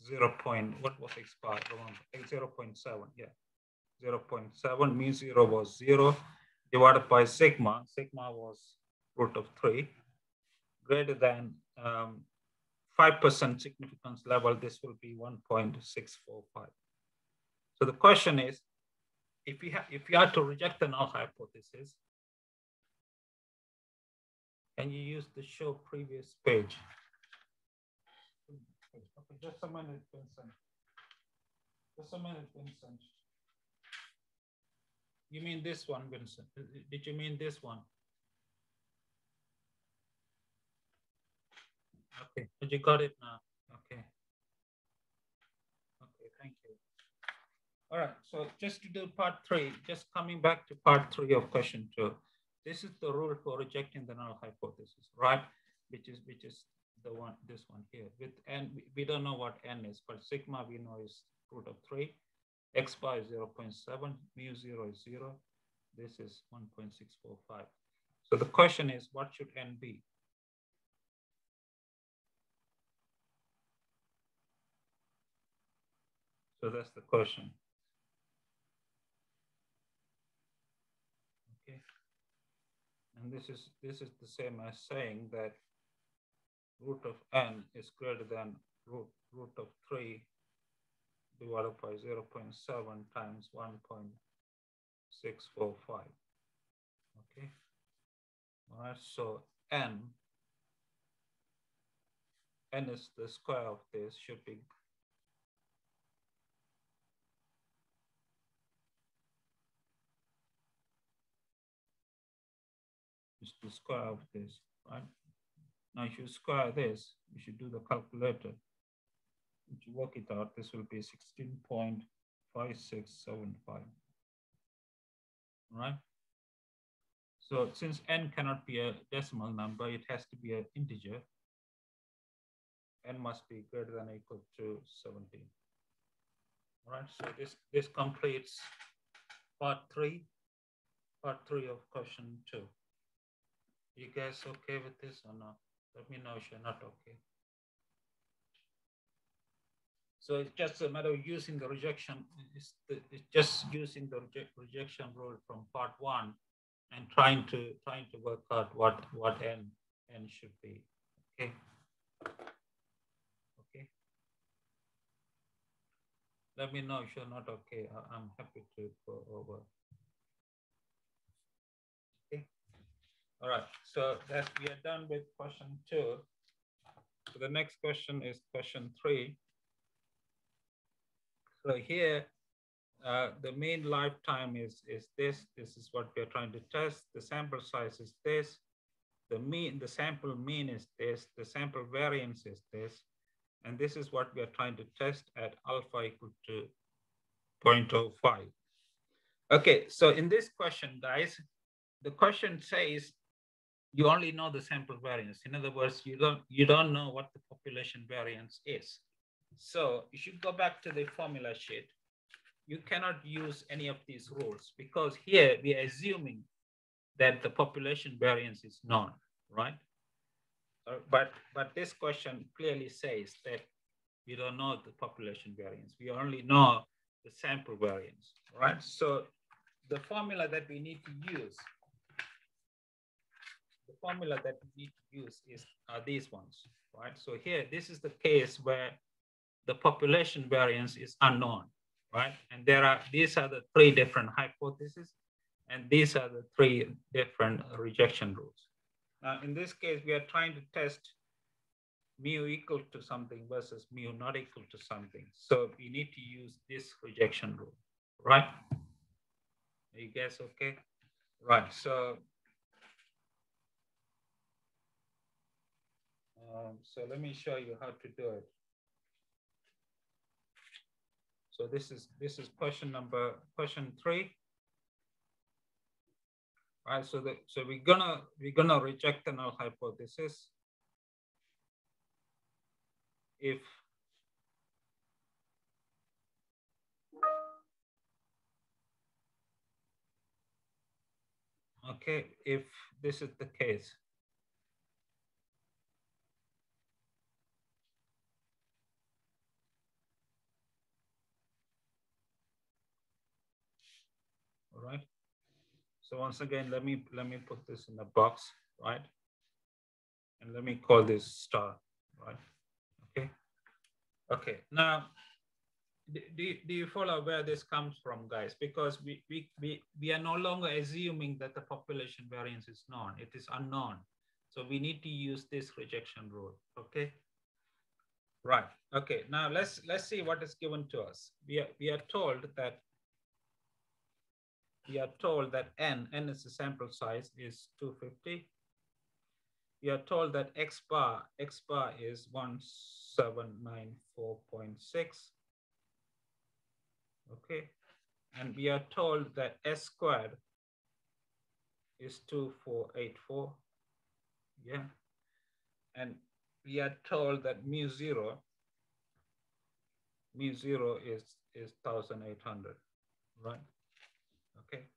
0. What was x bar? 0.7, yeah. 0.7 mu 0 was 0 divided by sigma. Sigma was root of 3 greater than 5% significance level. This will be 1.645. So the question is, if you are to reject the null hypothesis, can you use the show previous page? Okay, just a minute, Vincent. Just a minute, Vincent. You mean this one, Vincent? Did you mean this one? Okay, but you got it now. Okay. Okay, thank you. All right, so just to do part 3, just coming back to part 3 of question 2. This is the rule for rejecting the null hypothesis, right? Which is the one, this one here. With n, we don't know what n is, but sigma we know is root of 3. X bar is 0.7, mu 0 is 0. This is 1.645. So the question is, what should n be? So that's the question. Okay. And this is the same as saying that root of n is greater than root of 3 divided by 0.7 times 1.645. Okay. All right. So n is the square of this, should be the square of this, right? Now, if you square this, you should do the calculator. If you work it out, this will be 16.5675. Right? So since n cannot be a decimal number, it has to be an integer. N must be greater than or equal to 17. All right, so this completes part 3 of question 2. You guys okay with this or not? Let me know if you're not okay. So it's just a matter of using the rejection. It's just using the rejection rule from part 1 and trying to work out what n should be. Okay. Let me know if you're not okay. I'm happy to go over. Okay. All right. So that we are done with question 2. So the next question is question 3. So here, the mean lifetime is this. This is what we're trying to test. The sample size is this. The sample mean is this. The sample variance is this. And this is what we are trying to test at alpha equal to 0.05. Okay, so in this question, guys, the question says you only know the sample variance. In other words, you don't know what the population variance is. So you should go back to the formula sheet. You cannot use any of these rules because here we are assuming that the population variance is known, right? But this question clearly says that we don't know the population variance. We only know the sample variance, right? So the formula that we need to use, are these ones, right? So here, this is the case where the population variance is unknown, right? And these are the 3 different hypotheses, and these are the 3 different rejection rules. Now, in this case, we are trying to test mu equal to something versus mu not equal to something. So we need to use this rejection rule, right? Are you guys okay? Right, so let me show you how to do it. So this is question 3. Right, so we're gonna reject the null hypothesis if this is the case. All right. So once again, let me put this in a box, right? And let me call this star, right? Okay. Okay. Now, do you follow where this comes from, guys? Because we are no longer assuming that the population variance is known. It is unknown. So we need to use this rejection rule. Okay. Right. Okay. Now let's see what is given to us. We are told that n is the sample size is 250. We are told that x bar is 1794.6. Okay. And we are told that s squared is 2484. Yeah. And we are told that mu zero is 1800, right? Okay.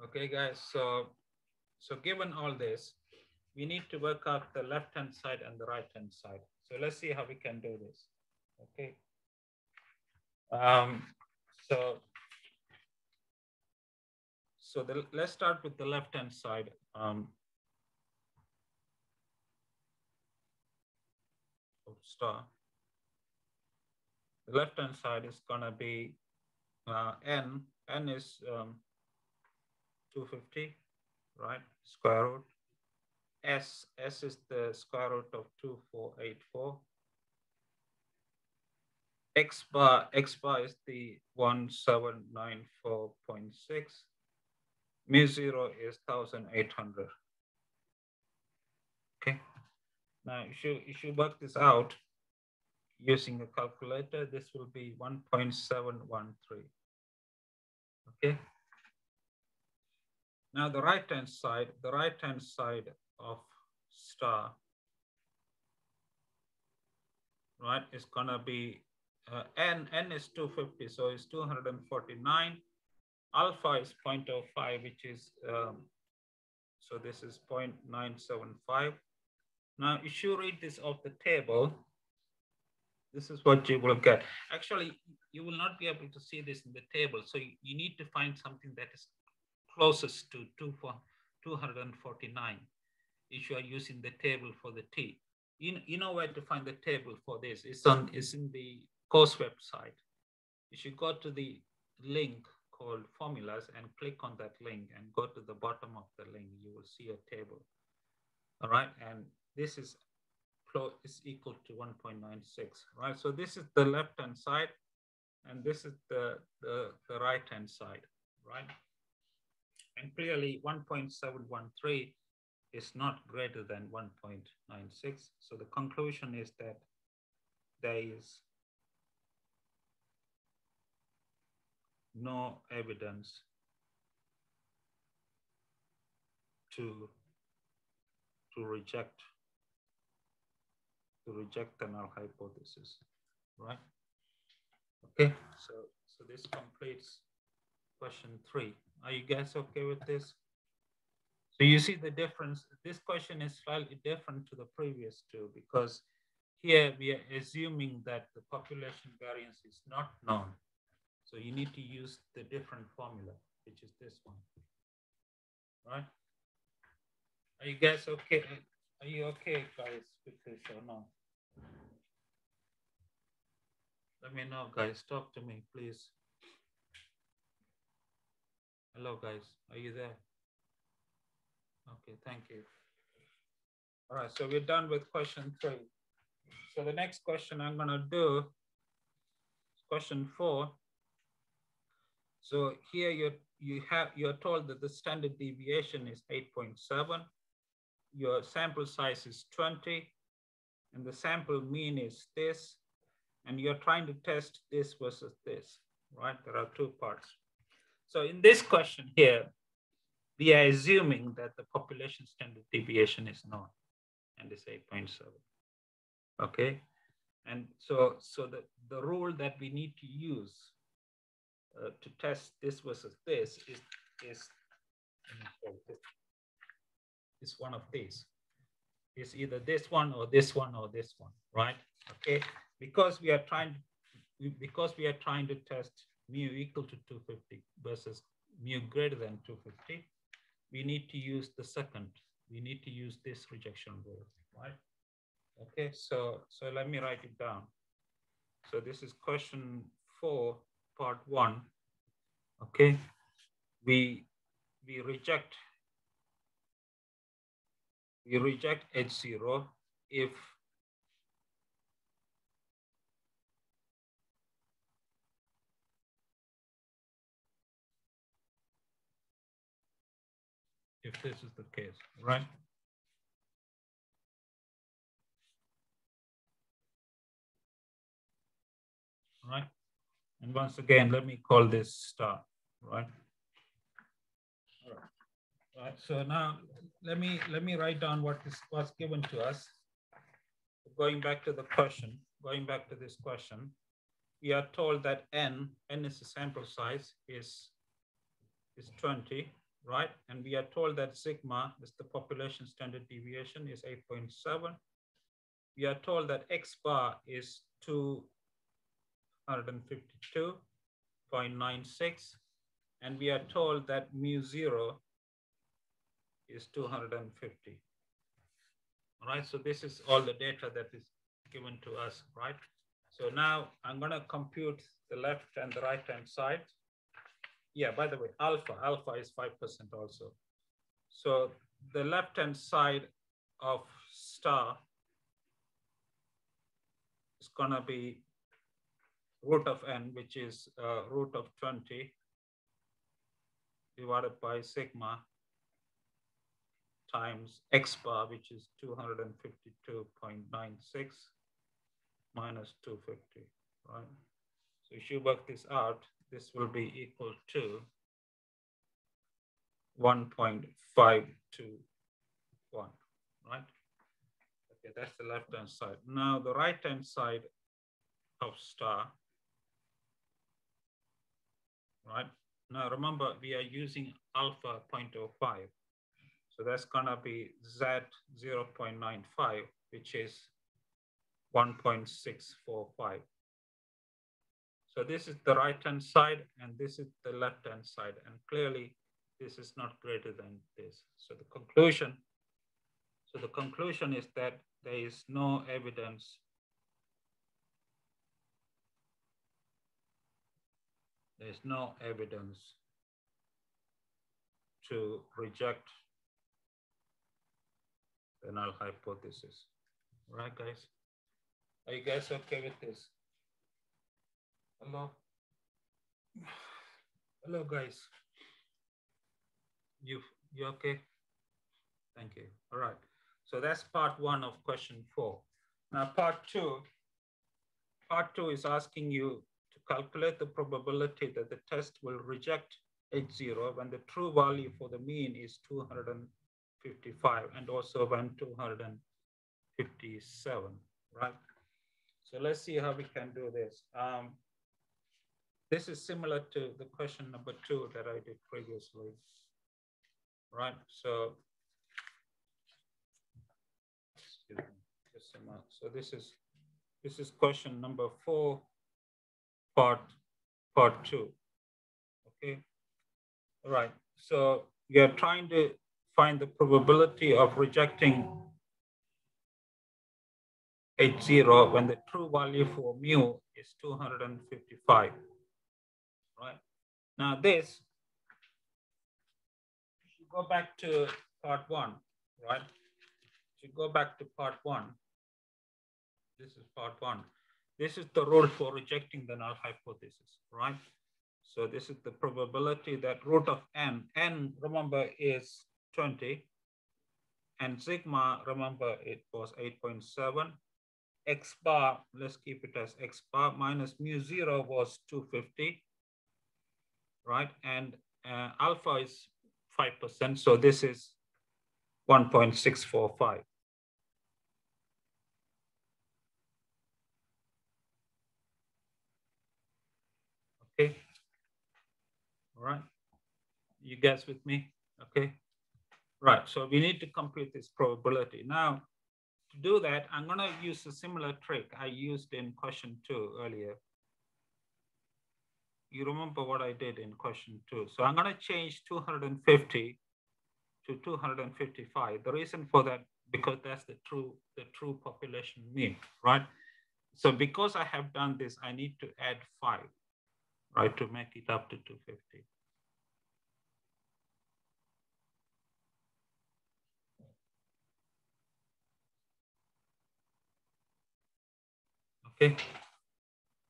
Okay, guys. So given all this, we need to work out the left-hand side and the right-hand side. So let's see how we can do this. Okay. Let's start with the left-hand side. Star. The left-hand side is gonna be n is 250, right? Square root. S is the square root of 2484. X bar is the 1794.6. Mu zero is 1800. Okay. Now you should work this out using a calculator. This will be 1.713. Okay. Now the right-hand side of star, right, is gonna be n is 250, so it's 249. Alpha is 0.05, which is so this is 0.975. Now, if you read this off the table, this is what you will get. Actually, you will not be able to see this in the table, so you need to find something that is closest to 249 if you are using the table for the t. You know where to find the table for this. It's in the course website, you should go to the link called formulas and click on that link and go to the bottom of the link. You will see a table. All right. And this is equal to 1.96, right? So this is the left-hand side and this is the right-hand side, right? And clearly 1.713 is not greater than 1.96. So the conclusion is that there is no evidence to reject the null hypothesis, right? Okay, so this completes question 3. Are you guys okay with this? So you see the difference. This question is slightly different to the previous two because here we are assuming that the population variance is not known. So you need to use the different formula, which is this one, right? Are you guys okay? Are you okay, guys, with this or no? Let me know, guys. Talk to me, please. Hello, guys. Are you there? Okay, thank you. All right, so we're done with question 3. So the next question I'm going to do is question 4. So here you're told that the standard deviation is 8.7. Your sample size is 20, and the sample mean is this, and you're trying to test this versus this, right? There are 2 parts. So in this question here, we are assuming that the population standard deviation is known, and it's 8.7. Okay, and so the rule that we need to use to test this versus this is one of these. It's either this one or this one or this one, right? Okay, because we are trying to test mu equal to 250 versus mu greater than 250, we need to use the second. We need to use this rejection rule, right? Okay, so let me write it down. So this is question 4, part 1. Okay, we reject H0 if this is the case, right? Right. And once again, let me call this star, right? All right. All right. So now let me write down what was given to us. Going back to the question, going back to this question, we are told that n is the sample size is 20, right? And we are told that sigma is the population standard deviation is 8.7. We are told that x bar is 252.96, and we are told that mu 0 is 250. All right, so this is all the data that is given to us, right? So now I'm going to compute the left and the right hand side. Yeah, by the way, alpha is 5% also. So the left hand side of star is going to be root of n, which is root of 20 divided by sigma times x bar, which is 252.96 minus 250, right? So if you work this out, this will be equal to 1.521, right? Okay, that's the left-hand side. Now the right-hand side of star, right? Now remember, we are using alpha 0.05. So that's gonna be Z 0.95, which is 1.645. So this is the right-hand side and this is the left-hand side. And clearly this is not greater than this. So the conclusion is that there is no evidence there's no evidence to reject the null hypothesis. Right, guys? Are you guys okay with this? Hello? Hello, guys. You okay? Thank you. All right. So that's part 1 of question 4. Now, part two is asking you to calculate the probability that the test will reject H0 when the true value for the mean is 255 and also when 257, right? So let's see how we can do this. This is similar to the question number 2 that I did previously, right? So, excuse me, just a moment. So this is question number 4, part 2. Okay. All right. So we are trying to find the probability of rejecting H0 when the true value for mu is 255. Right. Now this, if you go back to part 1, right? If you go back to part 1, this is part 1. This is the rule for rejecting the null hypothesis, right? So this is the probability that root of n, remember is 20, and sigma, remember it was 8.7. X bar, let's keep it as X bar, minus mu 0 was 250, right? And alpha is 5%, so this is 1.645. Okay. All right. You guys with me? Okay. Right. So we need to compute this probability. Now, to do that, I'm going to use a similar trick I used in question 2 earlier. You remember what I did in question 2. So I'm going to change 250 to 255. The reason for that, because that's the true population mean, right? So because I have done this, I need to add 5, right, to make it up to 250. Okay.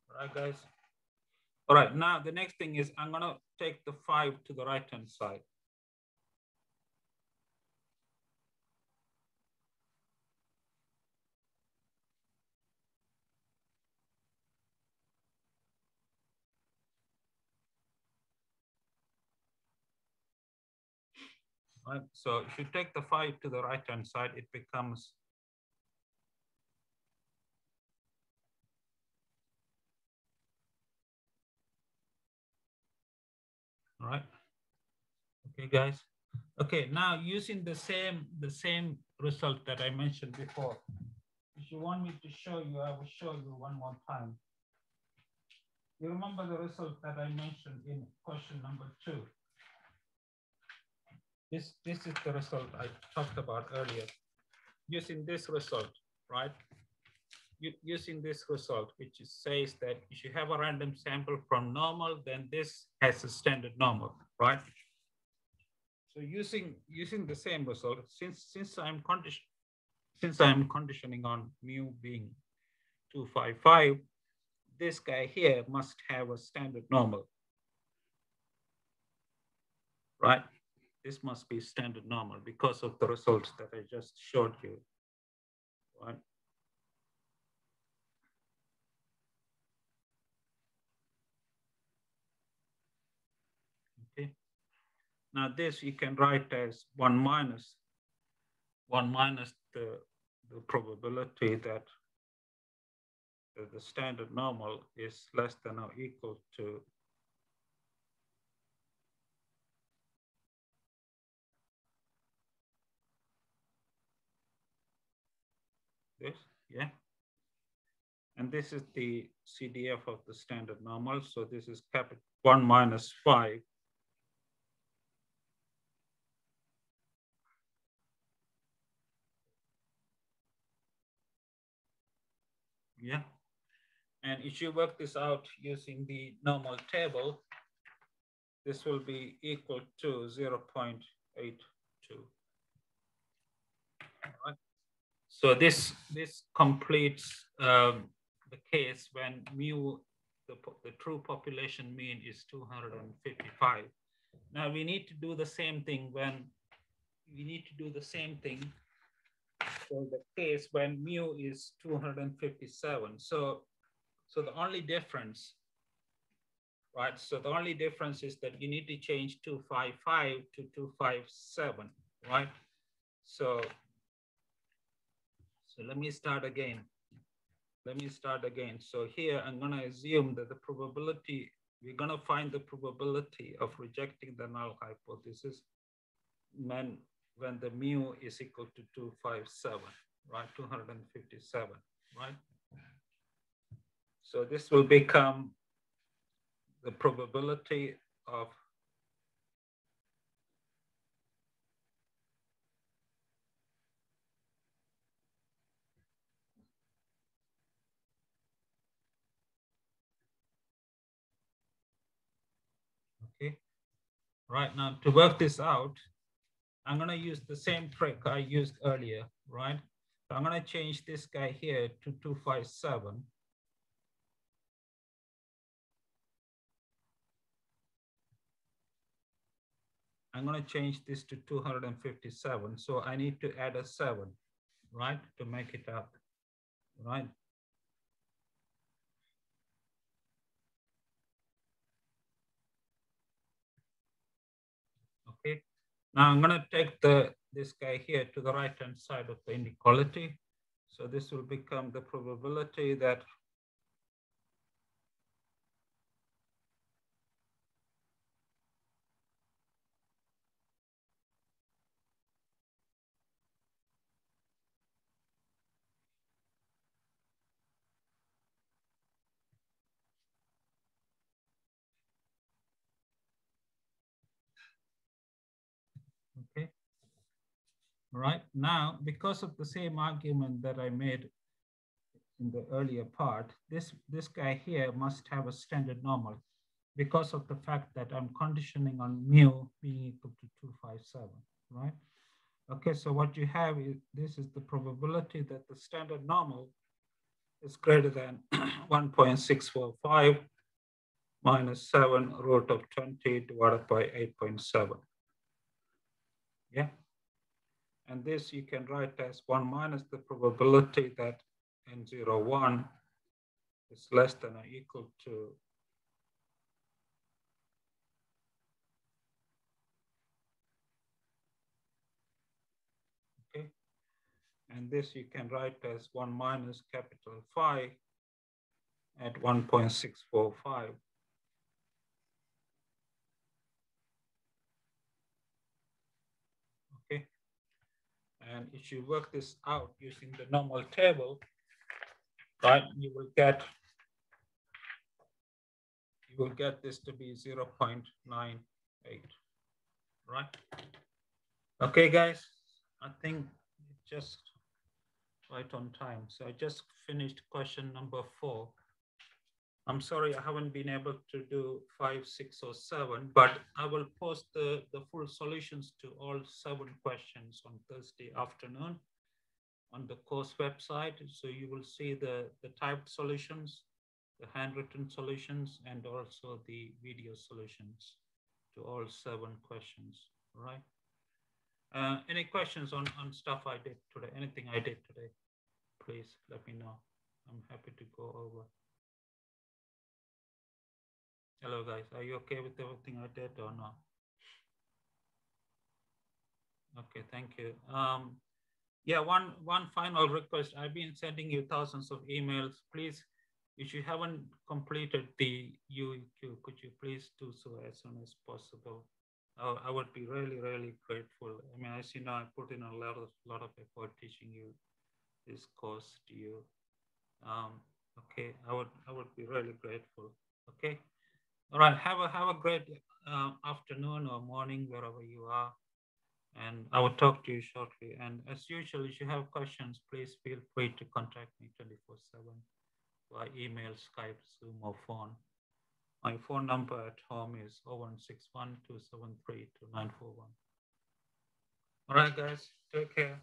All right, guys. All right, now the next thing is I'm gonna take the 5 to the right-hand side. Right, so if you take the 5 to the right-hand side, it becomes all right. Okay, guys. Okay, now using the same result that I mentioned before. If you want me to show you, I will show you one more time. You remember the result that I mentioned in question number 2. This is the result I talked about earlier. Using this result, right? Using this result, which says that if you have a random sample from normal, then this has a standard normal, right? So using the same result, since I'm conditioning on mu being 255, this guy here must have a standard normal, right? This must be standard normal because of the results that I just showed you, right? Okay. Now this you can write as 1 minus the probability that the standard normal is less than or equal to this, yeah? And this is the CDF of the standard normal. So this is 1 minus 5. Yeah. And if you work this out using the normal table, this will be equal to 0.82. Right. So this completes the case when mu, the true population mean is 255. Now we need to do the same thing for the case when mu is 257. So the only difference, right? So the only difference is that you need to change 255 to 257, right? So let me start again. So here I'm going to assume that the probability, we're going to find the probability of rejecting the null hypothesis when the mu is equal to 257, right? 257, right? So this will become the probability of okay. Right now, to work this out, I'm going to use the same trick I used earlier, right? So I'm going to change this guy here to 257. I'm going to change this to 257. So I need to add a 7, right, to make it up, right? Okay. Now I'm going to take this guy here to the right-hand side of the inequality. So this will become the probability that okay. Right now, because of the same argument that I made in the earlier part, this guy here must have a standard normal because of the fact that I'm conditioning on mu being equal to 257, right? Okay, so what you have is, this is the probability that the standard normal is greater than 1.645 minus 7 root of 20 divided by 8.7. Yeah. And this you can write as 1 minus the probability that n01 is less than or equal to okay. And this you can write as 1 minus capital phi at 1.645. Okay. And if you work this out using the normal table, right, you will get this to be 0.98, right? Okay, guys, I think just right on time. So I just finished question number 4. I'm sorry I haven't been able to do 5, 6, or 7, but I will post the full solutions to all 7 questions on Thursday afternoon on the course website. So you will see the typed solutions, the handwritten solutions, and also the video solutions to all 7 questions, all right? Any questions on stuff I did today, anything I did today, please let me know. I'm happy to go over. Hello guys, are you okay with everything I did or not? Okay, thank you. Yeah, one final request. I've been sending you thousands of emails. Please, if you haven't completed the UEQ, could you please do so as soon as possible? I would be really, really grateful. I mean, as you know, I put in a lot of effort teaching you this course to you. Okay, I would be really grateful. Okay, all right. Have a great afternoon or morning wherever you are, and I will talk to you shortly. And as usual, if you have questions, please feel free to contact me 24/7 by email, Skype, Zoom, or phone. My phone number at home is 0161 273 2941. All right, guys, take care.